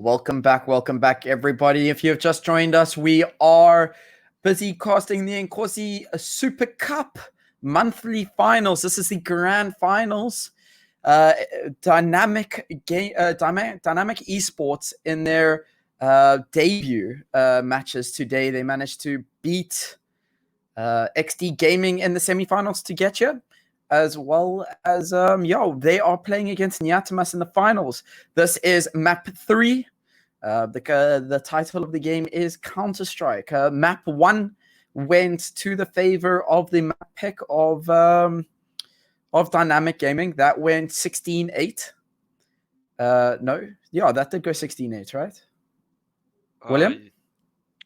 Welcome back, everybody. If you've just joined us, we are busy casting the Inkosi Super Cup monthly finals. This is the grand finals. Dynamic Esports in their debut matches today. They managed to beat XD Gaming in the semifinals to get you, as well as they are playing against Nyatamas in the finals. This is map 3. The title of the game is Counter-Strike. Map 1 went to the favor of the map pick of Dynamic Gaming. That went 16-8. No, yeah, that did go 16-8, right? William?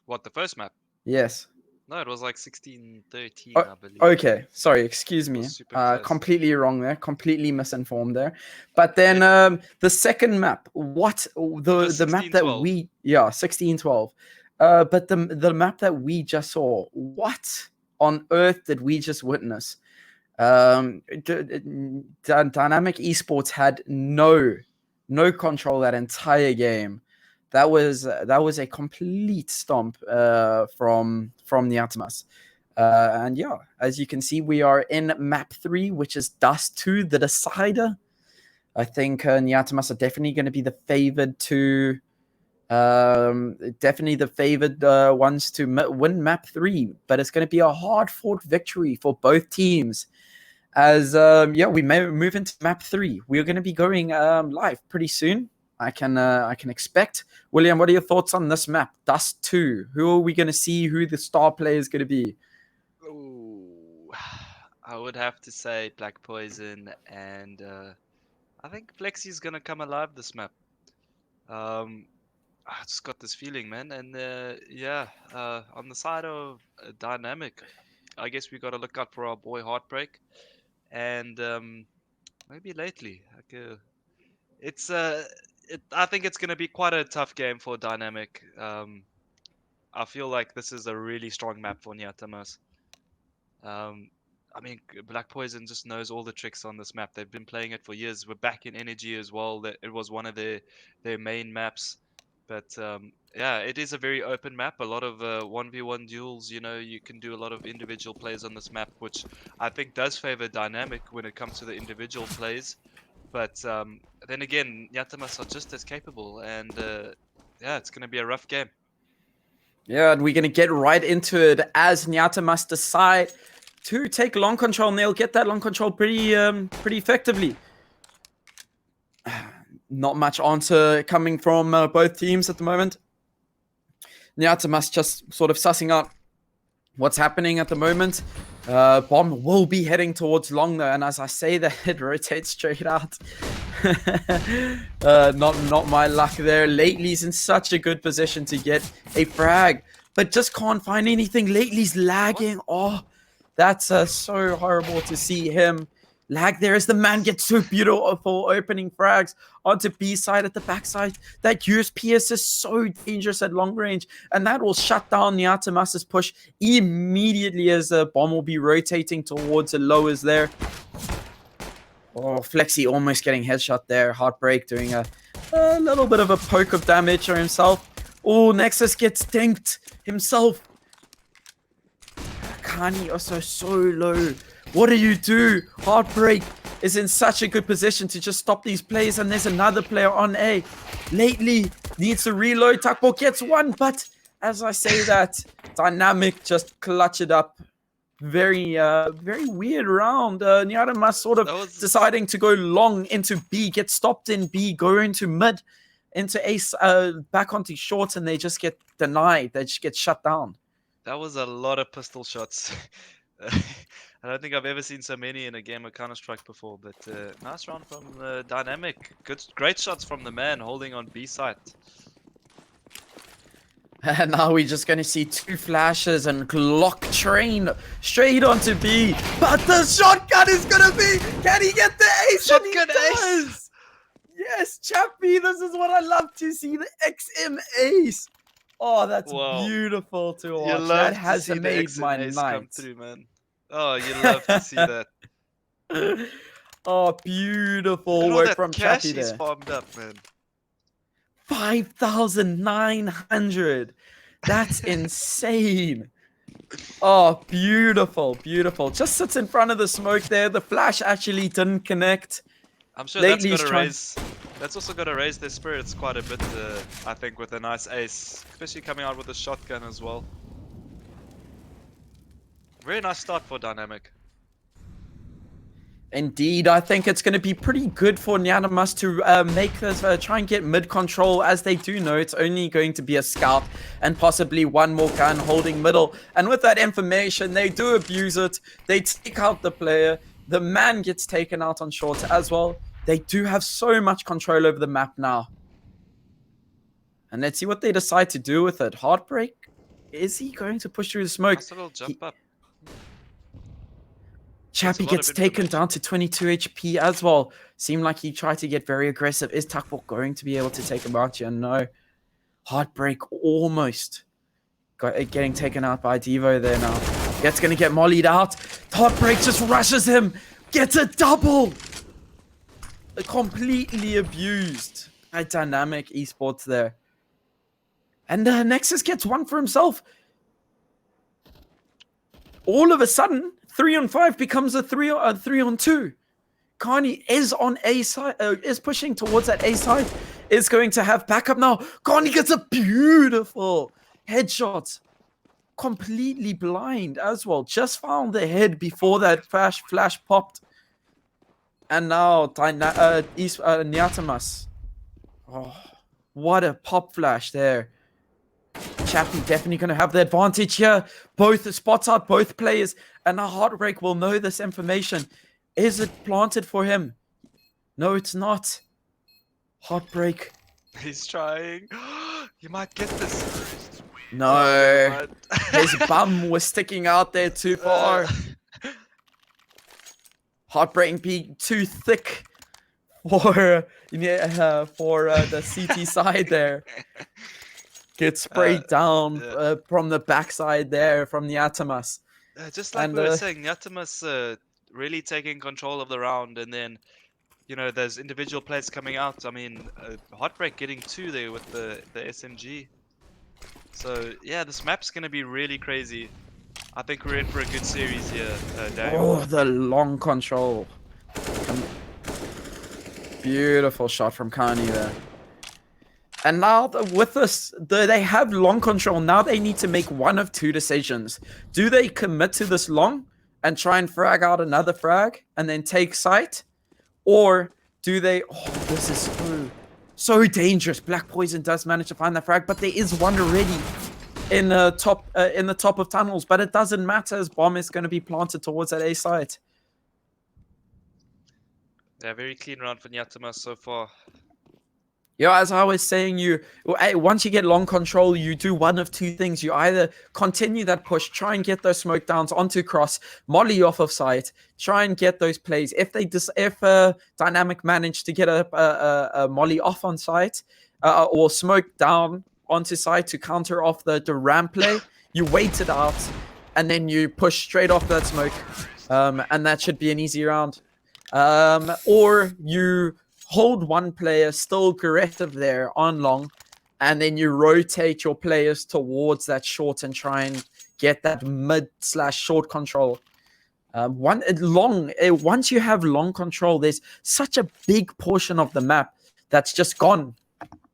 What, the first map? Yes. No, it was like 16-13, I believe. Okay, sorry, excuse me. Completely wrong there. Completely misinformed there. But then the second map, the map that 16-12. But the map that we just saw, what on earth did we just witness? Dynamic Esports had no control that entire game. That was a complete stomp from Nyatamas. And yeah, as you can see, we are in map 3, which is Dust 2, the decider. I think Nyatamas are definitely going to be the favored to ones to win map 3, but it's going to be a hard fought victory for both teams. As we may move into map 3. We're going to be going live pretty soon. I can expect. William, what are your thoughts on this map, Dust 2? Who are we going to see? Who the star player is going to be? Ooh, I would have to say Black Poison, and I think Flexi's going to come alive this map. I just got this feeling, man. And on the side of Dynamic, I guess we got to look out for our boy Heartbreak, and maybe lately, I think it's going to be quite a tough game for Dynamic. I feel like this is a really strong map for Nyatamas. I mean, Black Poison just knows all the tricks on this map. They've been playing it for years. We're back in Energy as well. That it was one of their main maps. But it is a very open map. A lot of 1v1 duels. You know, you can do a lot of individual plays on this map, which I think does favor Dynamic when it comes to the individual plays. But then again, Nyatamas are just as capable, and it's going to be a rough game. Yeah, and we're going to get right into it as Nyatamas decide to take long control, and they'll get that long control pretty effectively. Not much answer coming from both teams at the moment. Nyatamas just sort of sussing out what's happening at the moment. Bomb will be heading towards long though, and as I say that, it rotates straight out. Not my luck there. Lately's in such a good position to get a frag, but just can't find anything. Lately's lagging. Oh, that's so horrible to see him lag there as the man gets so beautiful opening frags onto B side at the backside. That USPS is so dangerous at long range, and that will shut down Nyatamas' push immediately as the bomb will be rotating towards the lowers there. Oh, Flexi almost getting headshot there. Heartbreak doing a little bit of a poke of damage on himself. Oh, Nexus gets dinked himself. Kani also so low. What do you do? Heartbreak is in such a good position to just stop these plays, and there's another player on A. Lately needs to reload. Takbo gets one, but as I say that, Dynamic just clutch it up. Very weird round. Nyatamas sort of deciding to go long into B, get stopped in B, go into mid, into ace, back onto short, and they just get denied. They just get shut down. That was a lot of pistol shots. I don't think I've ever seen so many in a game of Counter-Strike before, but nice round from Dynamic. Great shots from the man holding on B site. And now we're just going to see 2 flashes and Glock train straight onto B. But the shotgun is going to be... Can he get the ace? Shotgun ace! Yes, Chappy, this is what I love to see. The XM ace. Oh, that's beautiful to watch. That has made my night. Come through, man. Oh, you love to see that. Oh, beautiful work from Chappy there. He's farmed up, man. 5,900. That's insane. Oh, beautiful, beautiful. Just sits in front of the smoke there. The flash actually didn't connect. I'm sure Lately that's he's got to raise. That's also got to raise their spirits quite a bit. I think with a nice ace, especially coming out with a shotgun as well. Very nice start for Dynamic. Indeed, I think it's going to be pretty good for Nyanamas to make this, try and get mid control, as they do know it's only going to be a scout and possibly one more gun holding middle. And with that information, they do abuse it. They take out the player. The man gets taken out on short as well. They do have so much control over the map now. And let's see what they decide to do with it. Heartbreak, is he going to push through the smoke? Nice little jump up. Chappie gets taken down to 22 HP as well. Seemed like he tried to get very aggressive. Is Tuckball going to be able to take him out here? No. Heartbreak almost getting taken out by Devo there now. That's going to get mollied out. Heartbreak just rushes him. Gets a double. Completely abused by Dynamic Esports there. And Nexus gets one for himself. All of a sudden, 3-on-5 becomes a 3-on-2. Carney is on A side, is pushing towards that A side. Is going to have backup now. Carney gets a beautiful headshot. Completely blind as well. Just found the head before that flash popped. And now Nyatamas. Oh, what a pop flash there. Chappie definitely going to have the advantage here. Both spots out both players. And now Heartbreak will know this information. Is it planted for him? No, it's not. Heartbreak. He's trying. You might get this. No. His bum was sticking out there too far. Heartbreak being too thick for the CT side there. Gets sprayed down from the backside there from Nyatamas. Just like we were saying, Nyatamas really taking control of the round, and then, you know, there's individual players coming out. I mean, Heartbreak getting 2 there with the SMG. So, yeah, this map's going to be really crazy. I think we're in for a good series here, Daniel. Oh, the long control. Beautiful shot from Kani there. And now with this, they have long control. Now they need to make one of two decisions. Do they commit to this long and try and frag out another frag and then take sight? Or do they... Oh, this is so dangerous. Black Poison does manage to find that frag, but there is one already in the top of tunnels. But it doesn't matter as bomb is going to be planted towards that A site. Yeah, very clean round for Nyatamas so far. Yeah, as I was saying, once you get long control, you do one of two things. You either continue that push, try and get those smoke downs onto cross, molly off of sight, try and get those plays. If Dynamic manage to get a molly off on sight or smoke down onto sight to counter off the ramp play, you wait it out and then you push straight off that smoke, and that should be an easy round. Or you hold one player still aggressive there on long, and then you rotate your players towards that short and try and get that mid/short control. Once you have long control, there's such a big portion of the map that's just gone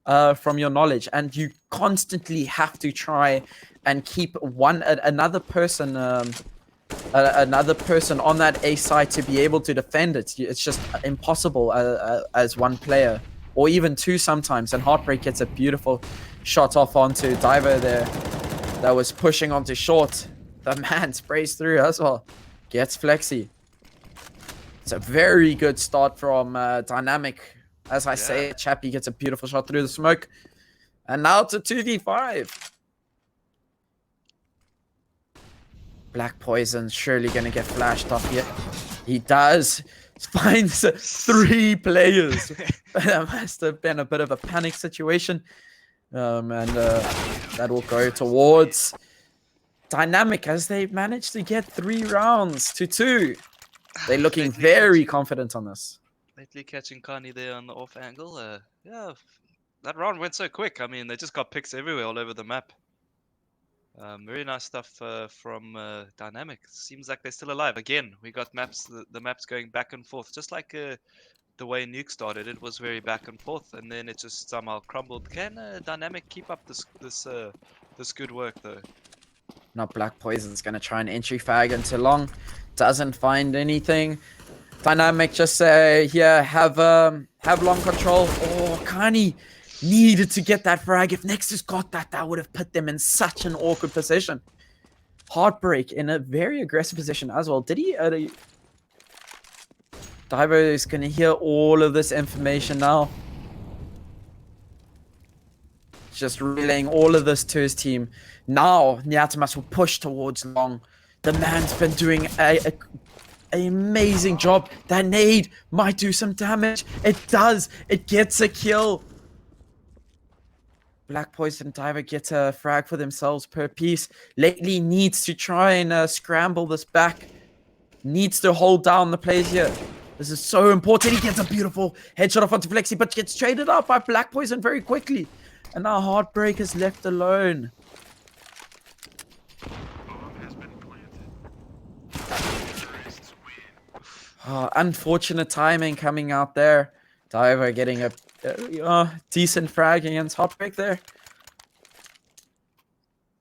from your knowledge, and you constantly have to try and keep another person on that A side to be able to defend it. It's just impossible as one player, or even two sometimes. And Heartbreak gets a beautiful shot off onto Diver there that was pushing onto short. The man sprays through as well. Gets Flexi. It's a very good start from Dynamic. As I say, Chappie gets a beautiful shot through the smoke. And now to 2v5. Black Poison surely going to get flashed off here. He does. Finds 3 players. That must have been a bit of a panic situation. And that will go towards Dynamic as they managed to get 3 rounds to 2. They're looking very confident on this. Lately catching Kani there on the off angle. Yeah, that round went so quick. I mean, they just got picks everywhere all over the map. Very nice stuff from Dynamic. Seems like they're still alive. Again, we got maps. The maps going back and forth, just like the way Nuke started. It was very back and forth, and then it just somehow crumbled. Can Dynamic keep up this good work though? Now Black Poison's gonna try and entry fag into long. Doesn't find anything. Dynamic just here have long control. Oh, Kani needed to get that frag. If Nexus got that, that would have put them in such an awkward position. Heartbreak in a very aggressive position as well. Did he? Diver is gonna hear all of this information now. Just relaying all of this to his team. Now Nyatamas will push towards long. The man's been doing an amazing job. That nade might do some damage. It does. It gets a kill. Black Poison Diver gets a frag for themselves per piece. Lately needs to try and scramble this back. Needs to hold down the plays here. This is so important. He gets a beautiful headshot off onto Flexi, but gets traded up by Black Poison very quickly. And now Heartbreak is left alone. Oh, unfortunate timing coming out there. Diver getting a decent frag against Heartbreak there.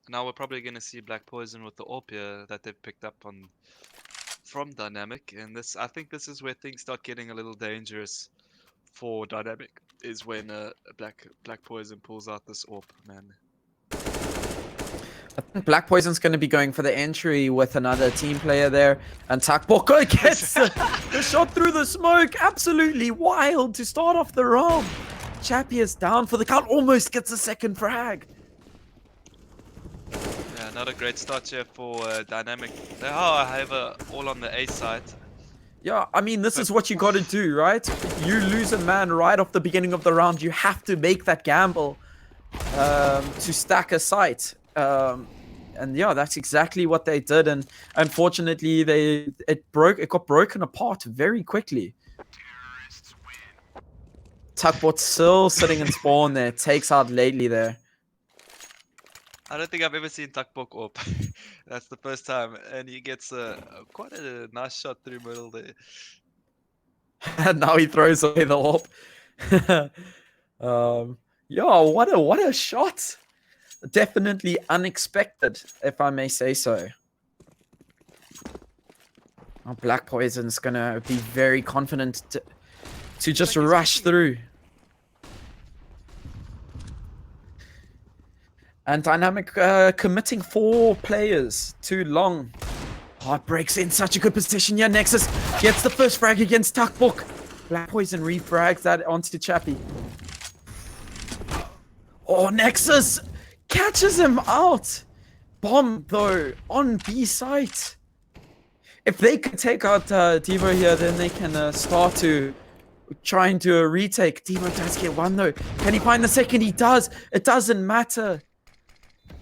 Now we're probably going to see Black Poison with the AWP here that they've picked up on from Dynamic, and I think this is where things start getting a little dangerous for Dynamic. Is when Black Poison pulls out this AWP, man. I think Black Poison's going to be going for the entry with another team player there. And Takboko gets the shot through the smoke. Absolutely wild to start off the round. Chappie is down for the count. Almost gets a second frag. Yeah, not a great start here for Dynamic. They are, however, all on the A side. Yeah, I mean, this is what you got to do, right? You lose a man right off the beginning of the round. You have to make that gamble to stack a site. And yeah, that's exactly what they did. And unfortunately, it got broken apart very quickly. Tuckbot still sitting in spawn there. Takes out Lately there. I don't think I've ever seen Takbok AWP. That's the first time, and he gets quite a nice shot through middle there. And now he throws away the AWP. Yeah, what a shot! Definitely unexpected, if I may say so. Oh, Black Poison's gonna be very confident to just rush through. And Dynamic committing 4 players too long. Heartbreak's in such a good position. Yeah, Nexus gets the first frag against Tuckbook. Black Poison refrags that onto Chappie. Oh, Nexus catches him out. Bomb, though, on B site. If they could take out Devo here, then they can start to try and do a retake. Devo does get one, though. Can he find the second? He does. It doesn't matter.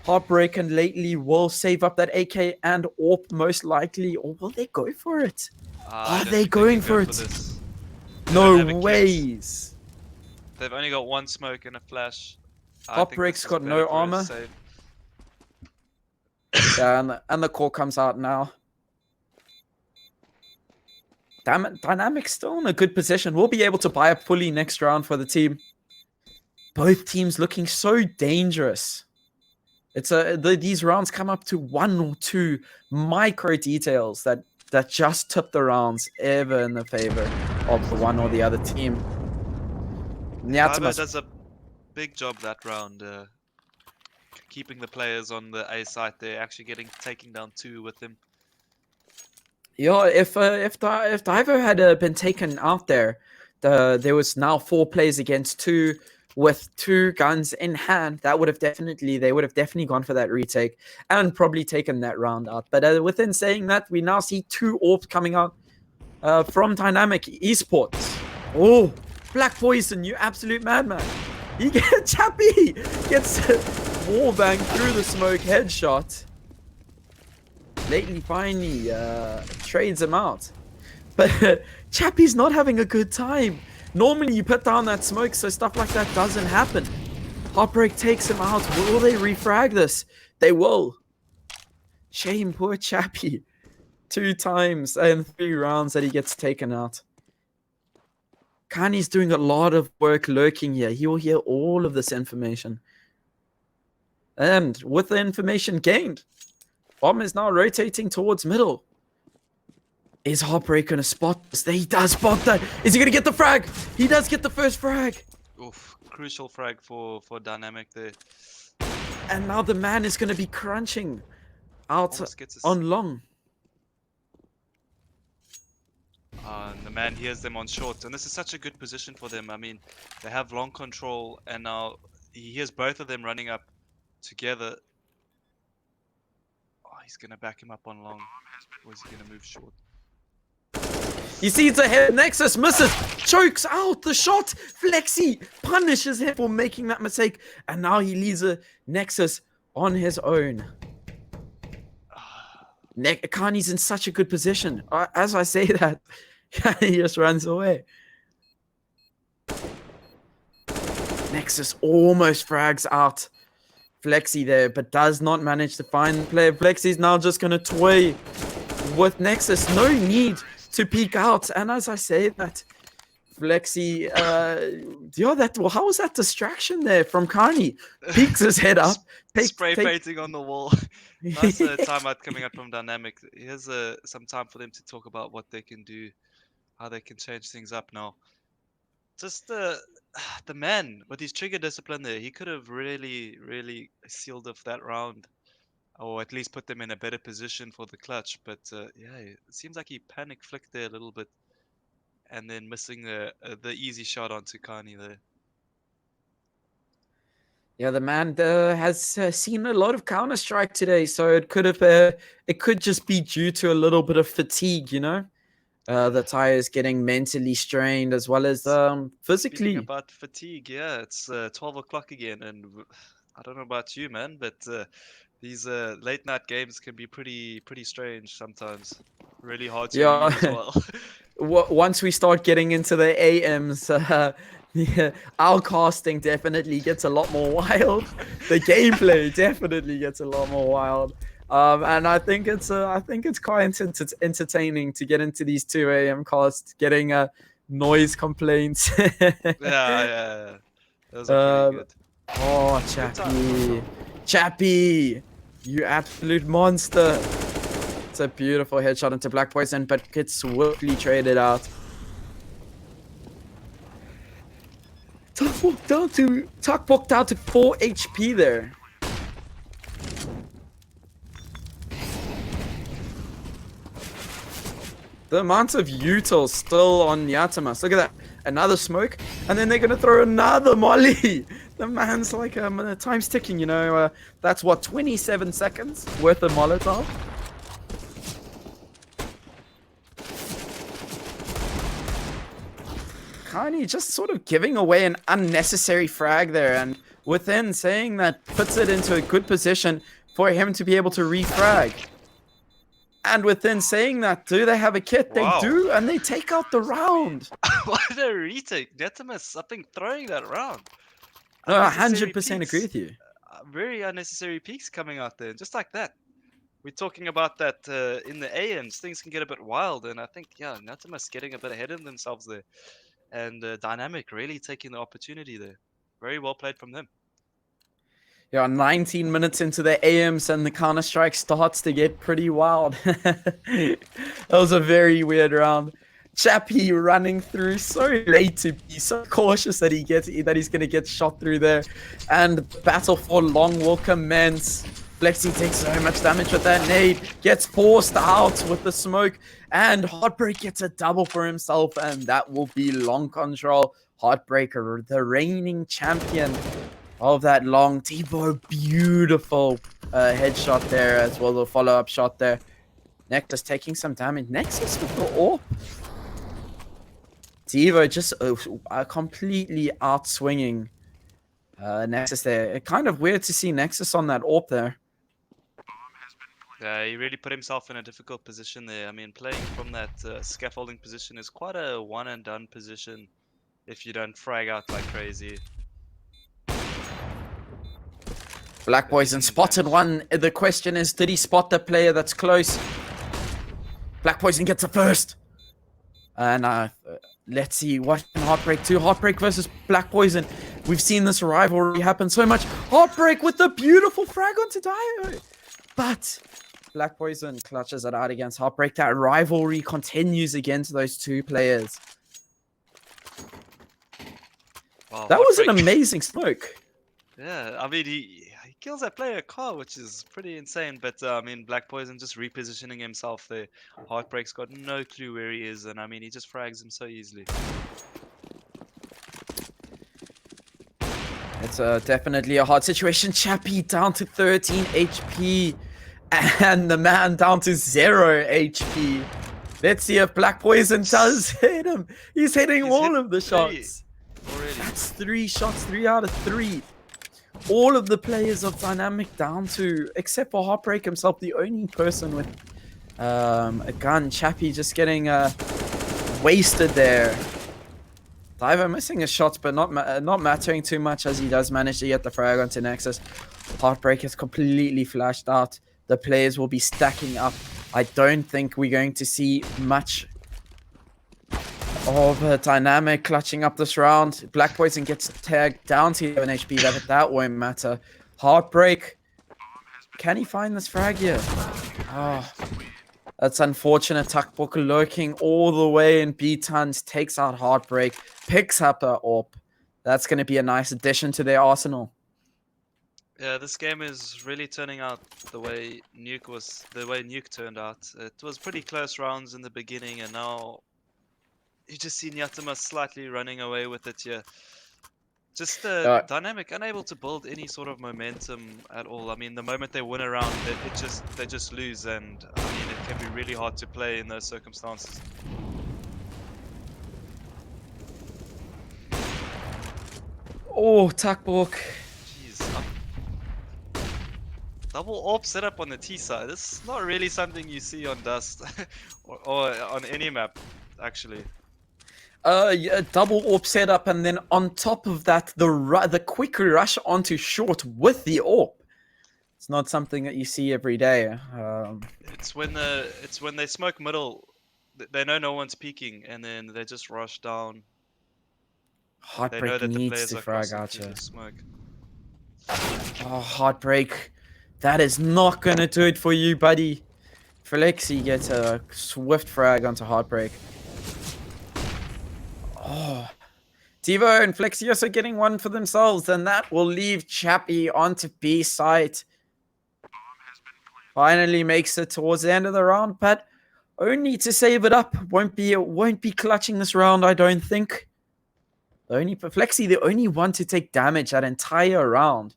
Heartbreak and Lately will save up that AK and AWP most likely, or will they go for it? Are they going for it? No ways. They've only got one smoke and a flash. Heartbreak's got no armor. Yeah, and the call comes out now. Damn it, Dynamic's still in a good position. We'll be able to buy up fully next round for the team. Both teams looking so dangerous. It's these rounds come up to 1 or 2 micro details that just tip the rounds ever in the favor of the one or the other team. Nyatamas does a big job that round, keeping the players on the A site. They're actually taking down 2 with him. Yeah, if Divo had been taken out there, there was now 4 players against 2. With 2 guns in hand, they would have definitely gone for that retake and probably taken that round out. But within saying that, we now see 2 AWPs coming out from Dynamic Esports. Oh, Black Poison, you absolute madman! He gets Chappie gets wallbang through the smoke headshot. Lately, finally trades him out, but Chappie's not having a good time. Normally you put down that smoke so stuff like that doesn't happen. Heartbreak takes him out. Will they refrag this? They will. Shame, poor Chappie. 2 times in 3 rounds that he gets taken out. Kani's doing a lot of work lurking here. He will hear all of this information. And with the information gained, Bomb is now rotating towards middle. Is Heartbreak going to spot this? He does spot that. Is he going to get the frag? He does get the first frag. Oof, crucial frag for Dynamic there. And now the man is going to be crunching out on long. And the man hears them on short, and this is such a good position for them. I mean, they have long control, and now he hears both of them running up together. Oh, he's going to back him up on long. Or is he going to move short? He sees ahead. Nexus misses. Chokes out the shot. Flexi punishes him for making that mistake. And now he leaves a Nexus on his own. Kani's in such a good position. As I say that, he just runs away. Nexus almost frags out Flexi there, but does not manage to find the player. Flexi's now just going to toy with Nexus. No need to peek out. And as I say that, Flexi, how was that distraction there from Kani? Peeks his head up. Spray painting on the wall. Nice timeout coming out from Dynamic. Here's some time for them to talk about what they can do, how they can change things up now. Just the man with his trigger discipline there, he could have really, really sealed off that round, or at least put them in a better position for the clutch. But yeah, it seems like he panic flicked there a little bit, and then missing the easy shot onto Kani there. Yeah, the man has seen a lot of Counter-Strike today, so it could just be due to a little bit of fatigue, you know. The tires getting mentally strained as well as physically. Speaking about fatigue, yeah, it's 12 o'clock again, and I don't know about you, man, but these late night games can be pretty strange sometimes. Really hard to read as well. Once we start getting into the AMs, yeah, our casting definitely gets a lot more wild. The gameplay definitely gets a lot more wild. And I think it's quite entertaining to get into these 2 AM casts, getting noise complaints. Yeah. Those are pretty good. Oh, Chappie, you absolute monster. It's a beautiful headshot into Black Poison, but gets swiftly traded out. Tuck walked down to 4 HP there. The amount of utils still on Yatamas. Look at that. Another smoke. And then they're going to throw another molly. The man's like, time's ticking, you know. That's what, 27 seconds worth of Molotov? Kani just sort of giving away an unnecessary frag there. And within saying that puts it into a good position for him to be able to refrag. And within saying that, do they have a kit? Wow. They do, and they take out the round. What a retake. Netimus, I think, throwing that round. No, 100% agree with you. Very unnecessary peaks coming out there, just like that. We're talking about that in the AMs. Things can get a bit wild, and I think, yeah, Netimus getting a bit ahead of themselves there. And Dynamic really taking the opportunity there. Very well played from them. Yeah, 19 minutes into the AMs and the Counter-Strike starts to get pretty wild. That was a very weird round. Chappie running through so late to be so cautious that he's going to get shot through there. And the battle for long will commence. Flexi takes so much damage with that nade, gets forced out with the smoke, and Heartbreak gets a double for himself, and that will be long control. Heartbreaker, the reigning champion of that long T-Bow, beautiful headshot there as well, the follow-up shot there. Nexus taking some damage. Nexus with the AWP. T-Bow just completely out-swinging Nexus there. Kind of weird to see Nexus on that AWP there. Yeah, he really put himself in a difficult position there. I mean, playing from that scaffolding position is quite a one-and-done position. if you don't frag out like crazy. Black Poison spotted one. The question is, did he spot the player that's close? Black Poison gets a first. And let's see what can Heartbreak do. Heartbreak versus Black Poison. We've seen this rivalry happen so much. Heartbreak with the beautiful frag onto Dio. But Black Poison clutches it out against Heartbreak. That rivalry continues against those two players. Wow, that was an Heartbreak. amazing smoke. Yeah, I mean, he kills that player car, which is pretty insane. But I mean, Black Poison just repositioning himself there. Heartbreak's got no clue where he is, and I mean, he just frags him so easily. It's definitely a hard situation. Chappie down to 13 HP. And the man down to 0 HP. Let's see if Black Poison does hit him. He's hitting all of the shots. Already. That's 3 shots, 3 out of 3. All of the players of Dynamic down to, except for Heartbreak himself, the only person with a gun. Chappie just getting wasted there. Diver missing his shots, but not mattering too much as he does manage to get the frag onto Nexus. Heartbreak is completely flashed out. The players will be stacking up. I don't think we're going to see much of a Dynamic clutching up this round. Black Poison gets tagged down to 11 HP, but that won't matter. Heartbreak. Can he find this frag here? Oh, that's unfortunate. Tuckbook lurking all the way in B-tons. Takes out Heartbreak. Picks up a AWP. That's going to be a nice addition to their arsenal. Yeah, this game is really turning out the way Nuke turned out. It was pretty close rounds in the beginning, and now you just see Nyatama slightly running away with it here. Just Dynamic unable to build any sort of momentum at all. I mean, the moment they win a round, they just lose, and I mean, it can be really hard to play in those circumstances. Oh, Tuckbook. Jeez. Double AWP setup on the T side. This is not really something you see on Dust or on any map, actually. Yeah, double AWP setup, and then on top of that, the quick rush onto short with the AWP. It's not something that you see every day. It's when they smoke middle, they know no one's peeking, and then they just rush down. Heartbreak needs to frag out you. Smoke. Oh, Heartbreak. That is not going to do it for you, buddy. Flexi gets a swift frag onto Heartbreak. Oh. Tivo and Flexi also getting one for themselves, and that will leave Chappie onto B site. Finally makes it towards the end of the round, but only to save it up. Won't be clutching this round, I don't think. Flexi, the only one to take damage that entire round.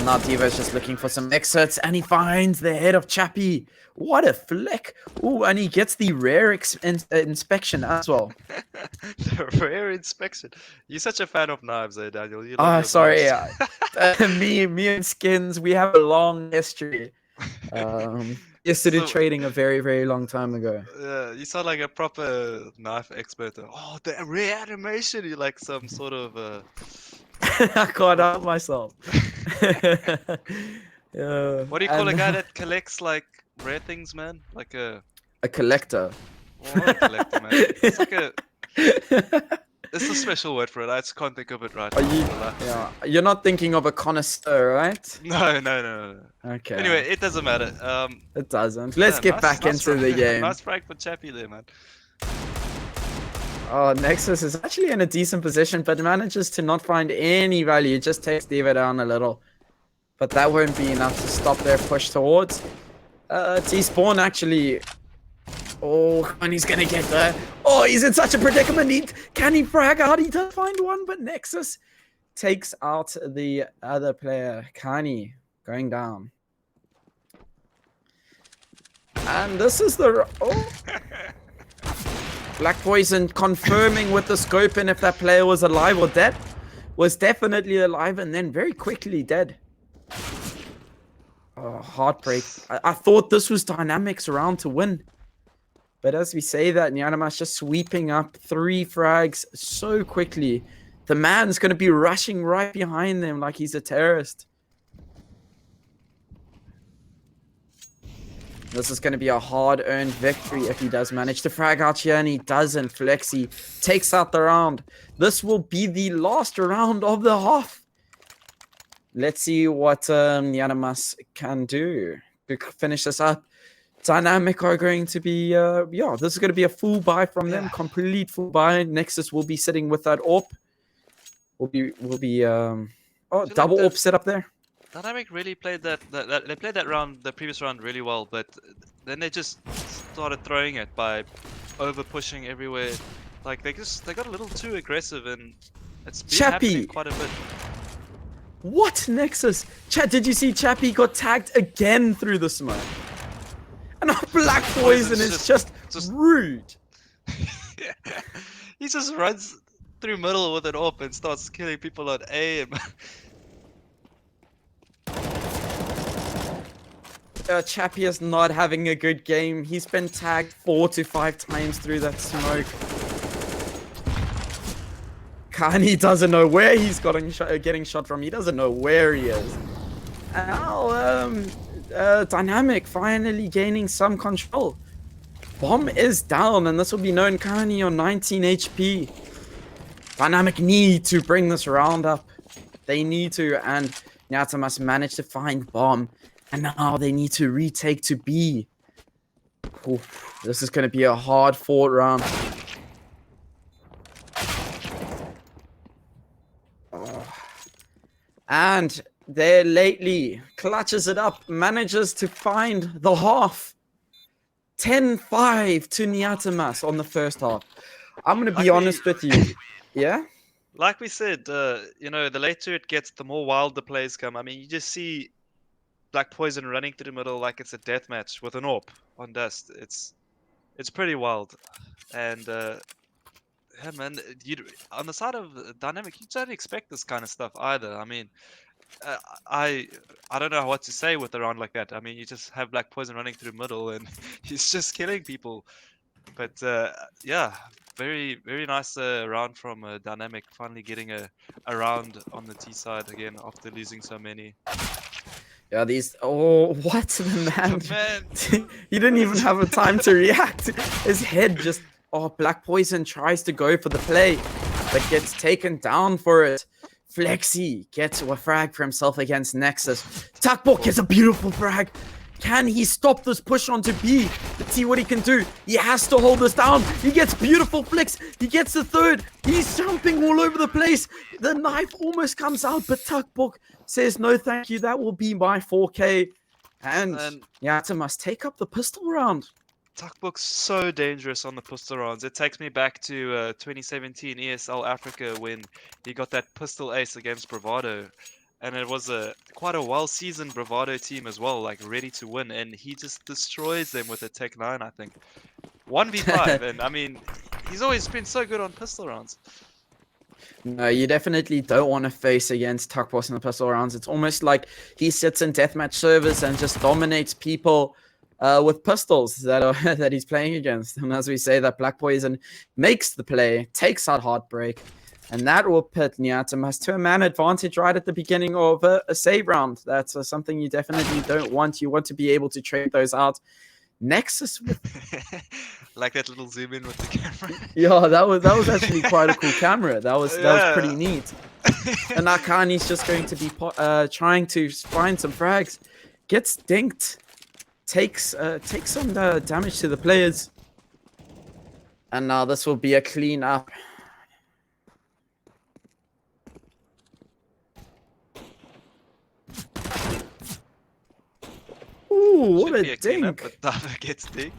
Now Diva's just looking for some exits, and he finds the head of Chappie. What a flick. Ooh, and he gets the rare inspection as well. The rare inspection. You're such a fan of knives, eh, Daniel? You love your Sorry. knives. Me and Skins, we have a long history. Used to do trading a very, very long time ago. Yeah, you sound like a proper knife expert. Oh, the rare animation. You're like some sort of... I can't help myself. What do you call a guy that collects like rare things, man? Like a collector. Well, not a collector, man. It's like a... It's a special word for it. I just can't think of it right now. Yeah, you're not thinking of a connoisseur, right? No. Okay. Anyway, it doesn't matter. It doesn't. Let's get back into the game. Nice frag for Chappie there, man. Oh, Nexus is actually in a decent position, but manages to not find any value. Just takes Diva down a little. But that won't be enough to stop their push towards. T-Spawn actually... Oh, and he's gonna get there. Oh, he's in such a predicament. Can he frag out? He does find one, but Nexus takes out the other player. Kani going down. And this is the... Oh... Black Poison confirming with the scope and if that player was alive or dead. Was definitely alive and then very quickly dead. Oh, Heartbreak. I thought this was Dynamics round to win. But as we say that, Nyanamas just sweeping up 3 frags so quickly. The man's going to be rushing right behind them like he's a terrorist. This is going to be a hard-earned victory if he does manage to frag out here, and he doesn't. Flexi takes out the round. This will be the last round of the half. Let's see what Nyanamas can do to finish this up. Dynamic are going to be, this is going to be a full buy from them, complete full buy. Nexus will be sitting with that AWP. Double AWP set up there. Dynamic really played that they played that round, the previous round, really well, but then they just started throwing it by over pushing everywhere. Like they got a little too aggressive, and it's been happening quite a bit. What Nexus? Chat, did you see Chappie got tagged again through the smoke? And our Black Poison is just rude. He just runs through middle with an AWP and starts killing people on aim. Chappie is not having a good game. He's been tagged 4 to 5 times through that smoke. Kani doesn't know where he's getting shot from. He doesn't know where he is. Now, Dynamic finally gaining some control. Bomb is down, and this will be known. Kani on 19 HP. Dynamic need to bring this round up. They need to, and Nyata must manage to find Bomb. And now they need to retake to B. Oof, this is going to be a hard fought round. And there lately clutches it up, manages to find the half. 10-5 to Nyatamas on the first half. I'm going to be honest with you. Yeah? Like we said, the later it gets, the more wild the plays come. I mean, you just see Black Poison running through the middle like it's a death match with an AWP on Dust. It's pretty wild. And yeah, man, on the side of Dynamic, you don't expect this kind of stuff either. I mean, I don't know what to say with a round like that. I mean, you just have Black Poison running through middle and he's just killing people. But yeah, very very nice round from Dynamic, finally getting a round on the T side again after losing so many. Yeah, what the man? He didn't even have a time to react. His head just, Black Poison tries to go for the play, but gets taken down for it. Flexi gets a frag for himself against Nexus. Takbok gets a beautiful frag. Can he stop this push onto B? Let's see what he can do. He has to hold this down. He gets beautiful flicks. He gets the third. He's jumping all over the place. The knife almost comes out, but Takbok says, no, thank you. That will be my 4K. And Nyata must take up the pistol round. Takbok's so dangerous on the pistol rounds. It takes me back to 2017 ESL Africa when he got that pistol ace against Bravado. And it was quite a well-seasoned Bravado team as well, like ready to win. And he just destroys them with a Tech 9, I think. 1v5, and I mean, he's always been so good on pistol rounds. No, you definitely don't want to face against Takbok in the pistol rounds. It's almost like he sits in deathmatch servers and just dominates people with pistols that he's playing against. And as we say, that Black Poison makes the play, takes out Heartbreak. And that will put Nyatamas to a man advantage right at the beginning of a save round. That's something you definitely don't want. You want to be able to trade those out. Nexus with... like that little zoom in with the camera. Yeah, that was actually quite a cool camera. That was pretty neat. And Akani's just going to be trying to find some frags. Gets dinked. Takes some damage to the players. And now this will be a clean up. Ooh, what a dink! But Dava gets dinked.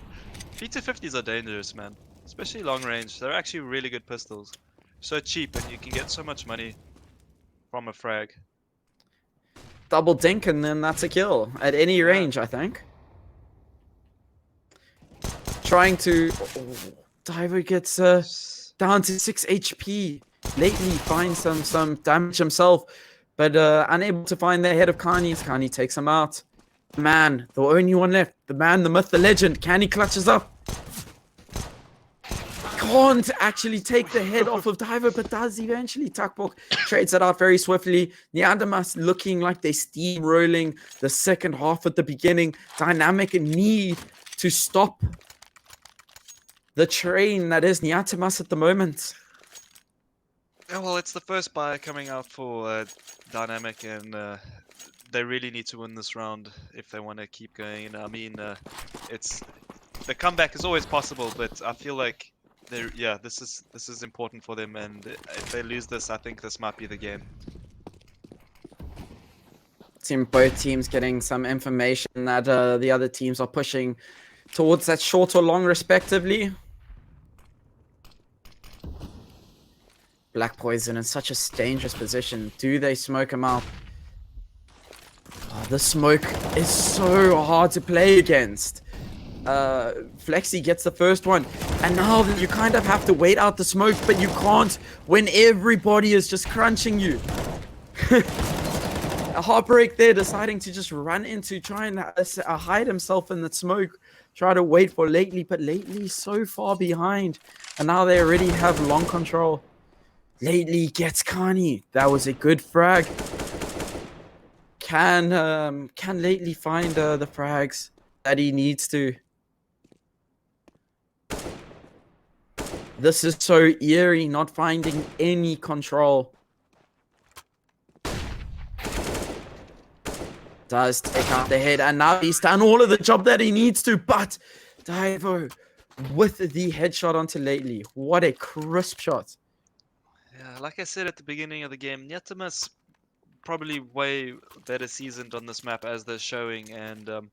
P250s are dangerous, man. Especially long range. They're actually really good pistols. So cheap, and you can get so much money from a frag. Double dink, and then that's a kill at any range, I think. Trying to... Diver gets down to 6 HP. Lately finds some damage himself, but unable to find the head of Kani. Kani takes him out. Man, the only one left. The man, the myth, the legend. Kani clutches up. can't actually take the head off of Diver, but does eventually. Takbok trades it out very swiftly. Neandermas looking like they're steamrolling the second half at the beginning. Dynamic need to stop the train that is Neandermas at the moment. Yeah, well, it's the first buy coming out for Dynamic, and they really need to win this round if they want to keep going. I mean, it's the comeback is always possible, but I feel like this is important for them, and if they lose this, I think this might be the game. Seem both teams getting some information that the other teams are pushing towards that short or long, respectively. Black Poison in such a dangerous position. Do they smoke him out? Oh, the smoke is so hard to play against. Flexi gets the first one, and now you kind of have to wait out the smoke, but you can't when everybody is just crunching you. A heartbreak there, deciding to just run into, try and hide himself in the smoke, try to wait for Lately, but Lately's so far behind, and now they already have long control. Lately gets Kani. That was a good frag. Can Lately find the frags that he needs to? This is so eerie, not finding any control. Does take out the head, and now he's done all of the job that he needs to, but Divo with the headshot onto Lately. What a crisp shot. Yeah, like I said at the beginning of the game, Nyatamas probably way better seasoned on this map as they're showing, and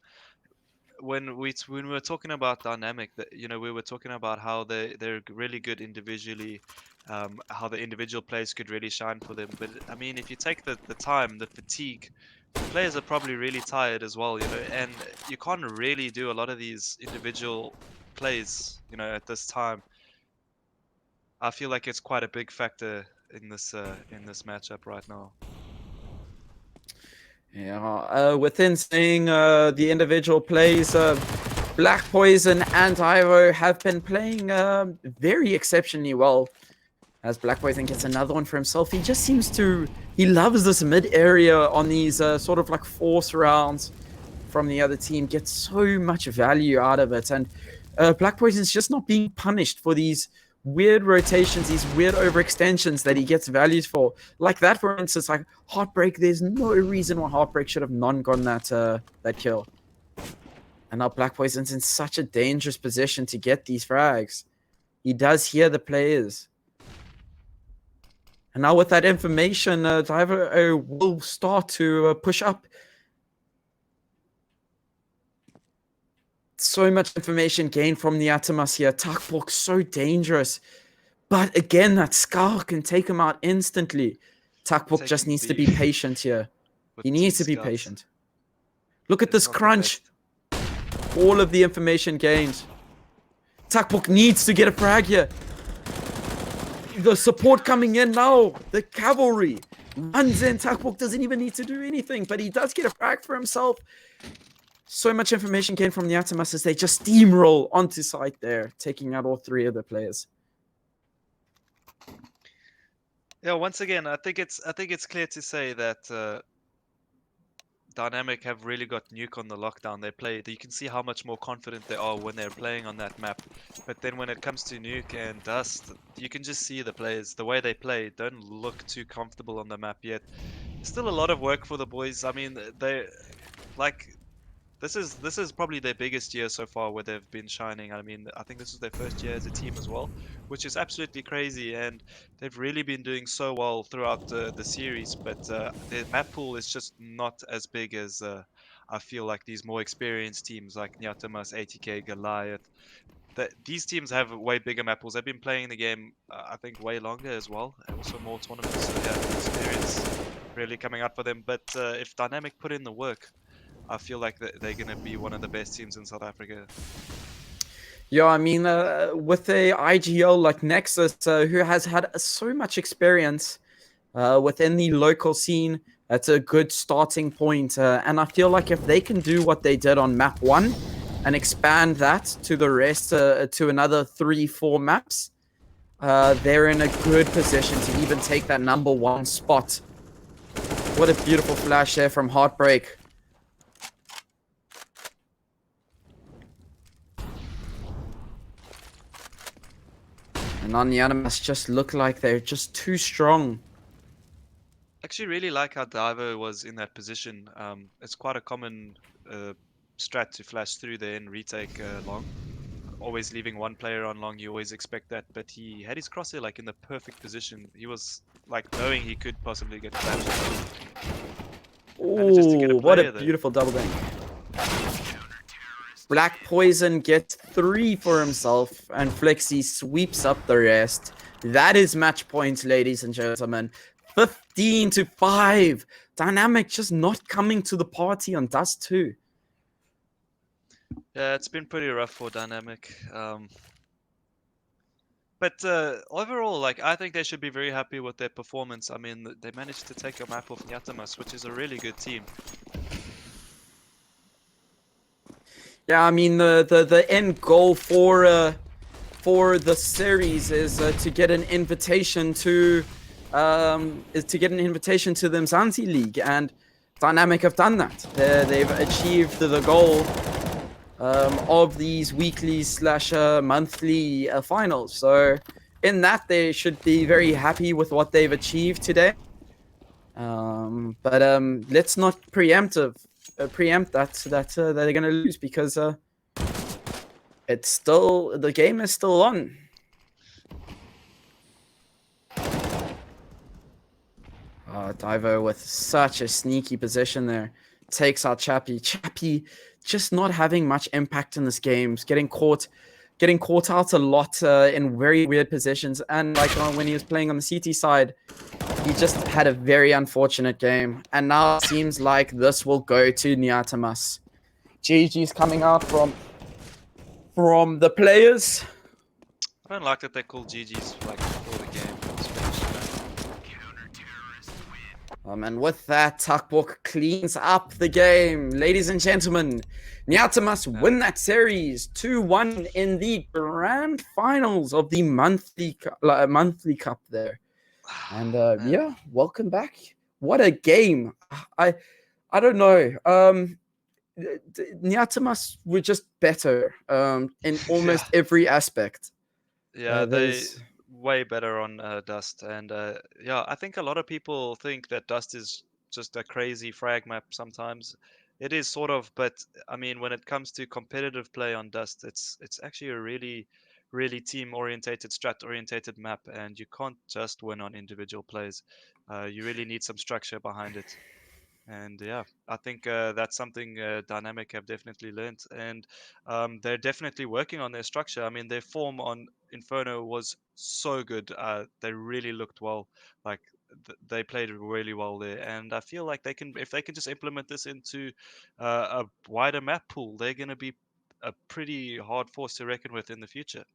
when we were talking about Dynamic, that we were talking about how they're really good individually, how the individual plays could really shine for them. But I mean, if you take the time, the fatigue, the players are probably really tired as well, and you can't really do a lot of these individual plays, at this time. I feel like it's quite a big factor in this matchup right now. Yeah, within saying the individual plays, Black Poison and Ivo have been playing very exceptionally well. As Black Poison gets another one for himself, he just seems to, he loves this mid area on these sort of like force rounds from the other team, gets so much value out of it, and Black Poison's just not being punished for these weird rotations, these weird overextensions that he gets values for. Like that, for instance, like Heartbreak, there's no reason why Heartbreak should have non-gone that kill. And now Black Poison's in such a dangerous position to get these frags. He does hear the players. And now with that information, Diver will start to push up. So much information gained from the Atamas here. Takbok so dangerous. But again, that Scar can take him out instantly. Takbok just needs to be patient here. He needs to be patient. Look at this crunch. All of the information gained. Takbok needs to get a frag here. The support coming in now. The cavalry runs in. Takbok doesn't even need to do anything, but he does get a frag for himself. So much information came from the Atamas as they just steamroll onto site there, taking out all three of the players. Yeah, once again, I think it's clear to say that Dynamic have really got Nuke on the lockdown. You can see how much more confident they are when they're playing on that map. But then when it comes to Nuke and Dust, you can just see the players, the way they play, don't look too comfortable on the map yet. Still a lot of work for the boys. I mean, this is probably their biggest year so far where they've been shining. I mean, I think this is their first year as a team as well, which is absolutely crazy, and they've really been doing so well throughout the series, but their map pool is just not as big as I feel like these more experienced teams like Nyatamas, ATK, Goliath. These teams have way bigger map pools. They've been playing the game, I think, way longer as well, and also more tournaments, so yeah, the experience really coming out for them. But if Dynamic put in the work, I feel like they're going to be one of the best teams in South Africa. Yeah, I mean, with a IGL like Nexus, who has had so much experience within the local scene, that's a good starting point. And I feel like if they can do what they did on map 1 and expand that to the rest, to another 3-4 maps, they're in a good position to even take that #1 spot. What a beautiful flash there from Heartbreak. And Unanimous just look like they're just too strong. Actually, really like how Divo was in that position. It's quite a common strat to flash through there and retake long. Always leaving one player on long, you always expect that. But he had his crosshair like in the perfect position. He was like knowing he could possibly get flashed. Manages to get a Ooh, what a player though. beautiful double gank. Black Poison gets 3 for himself, and Flexi sweeps up the rest. That is match points, ladies and gentlemen. 15-5. Dynamic just not coming to the party on Dust 2. Yeah, it's been pretty rough for Dynamic. But overall, like I think they should be very happy with their performance. I mean, they managed to take a map off Nyatamas, which is a really good team. Yeah, I mean the end goal for the series is to get an invitation to the UMZANSI League, and Dynamic have done that. They've achieved the goal of these weekly / monthly finals. So in that, they should be very happy with what they've achieved today. But let's not preempt that they're gonna lose, because it's still, the game is still on. Divo with such a sneaky position there, takes out Chappie. Chappie just not having much impact in this game, getting caught out a lot in very weird positions. And like when he was playing on the CT side, he just had a very unfortunate game. And now it seems like this will go to Nyatamas. GG's coming out from the players. I don't like that they call GG's like before the game was finished. And with that, Tuckbook cleans up the game. Ladies and gentlemen, Nyatamas win that series 2-1 in the grand finals of the monthly cup there. And yeah, welcome back. What a game. I don't know. Nyatamas were just better in almost every aspect. Yeah, they way better on Dust, and yeah, I think a lot of people think that Dust is just a crazy frag map sometimes. It is sort of, but I mean, when it comes to competitive play on Dust, it's actually a really team orientated, strat orientated map, and you can't just win on individual plays. You really need some structure behind it. And yeah, I think that's something Dynamic have definitely learned, and they're definitely working on their structure. I mean, their form on Inferno was so good. They really looked well. Like they played really well there, and I feel like they can, if they can just implement this into a wider map pool, they're going to be a pretty hard force to reckon with in the future.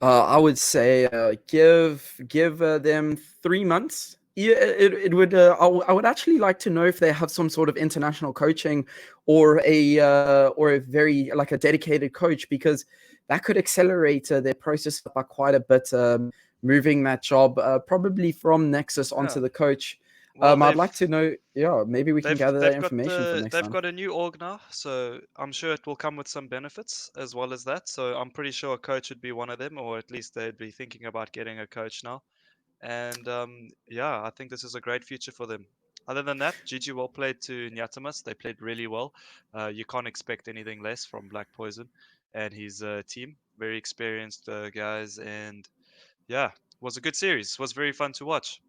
I would say give them 3 months. Yeah, it would. I would actually like to know if they have some sort of international coaching, or a very like a dedicated coach, because that could accelerate their process by quite a bit. Moving that job probably from Nexus onto the coach. Well, I'd like to know. Yeah, maybe we can gather that information for next time. They've got a new org now, so I'm sure it will come with some benefits as well as that. So I'm pretty sure a coach would be one of them, or at least they'd be thinking about getting a coach now. And yeah, I think this is a great future for them. Other than that, GG well played to Nyatamas. They played really well. You can't expect anything less from Black Poison and his team. Very experienced guys, and yeah, it was a good series. It was very fun to watch.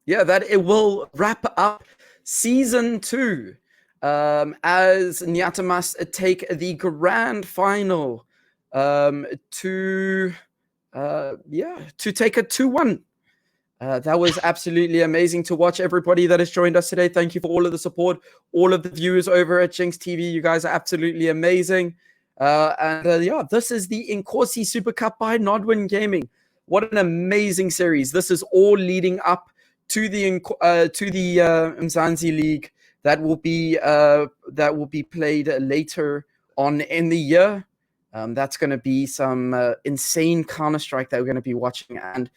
Yeah, that it will wrap up season 2 as Nyatamas take the grand final to take a 2-1. That was absolutely amazing to watch. Everybody that has joined us today, thank you for all of the support. All of the viewers over at Jinx TV, you guys are absolutely amazing. Yeah, this is the Inkosi Super Cup by Nodwin Gaming. What an amazing series! This is all leading up to the UMZANSI League that will be played later on in the year. That's going to be some insane Counter-Strike that we're going to be watching. And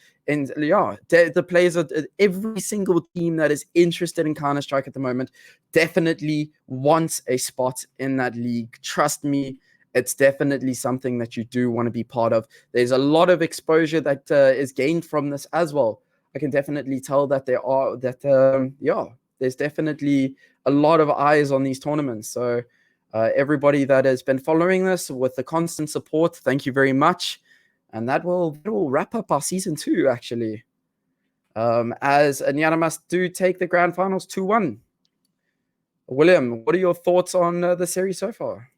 yeah, the players are every single team that is interested in Counter-Strike at the moment definitely wants a spot in that league. Trust me, it's definitely something that you do want to be part of. There's a lot of exposure that is gained from this as well. I can definitely tell that there's definitely a lot of eyes on these tournaments. So everybody that has been following this with the constant support, thank you very much. And that will wrap up our season 2, actually. As Nyanamas do take the grand finals 2-1. William, what are your thoughts on the series so far?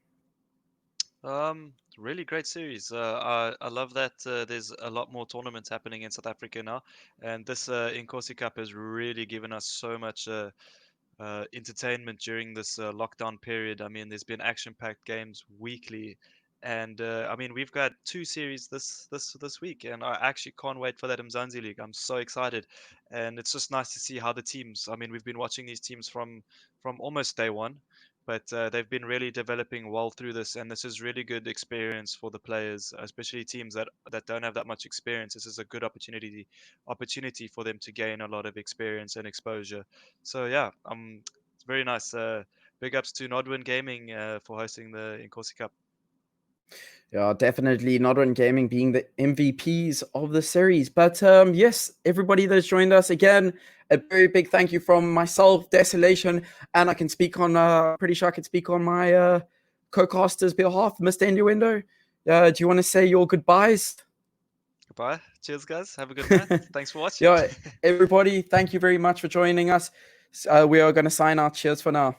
Really great series. I love that there's a lot more tournaments happening in South Africa now, and this Inkosi Cup has really given us so much entertainment during this lockdown period. I mean, there's been action-packed games weekly, and I mean, we've got 2 series this week, and I actually can't wait for that UMZANSI League. I'm so excited, and it's just nice to see how the teams. I mean, we've been watching these teams from almost day one, but they've been really developing well through this, and this is really good experience for the players, especially teams that don't have that much experience. This is a good opportunity for them to gain a lot of experience and exposure. So yeah, it's very nice. Big ups to Nodwin Gaming for hosting the Inkosi Cup. Yeah, definitely Nodwin Gaming being the MVPs of the series. But yes, everybody that's joined us again, a very big thank you from myself, Desolation, and I can speak on, pretty sure I can speak on my co-caster's behalf, Mr. Innuendo. Do you want to say your goodbyes? Goodbye. Cheers, guys. Have a good night. Thanks for watching. Yeah, everybody, thank you very much for joining us. We are going to sign out. Cheers for now.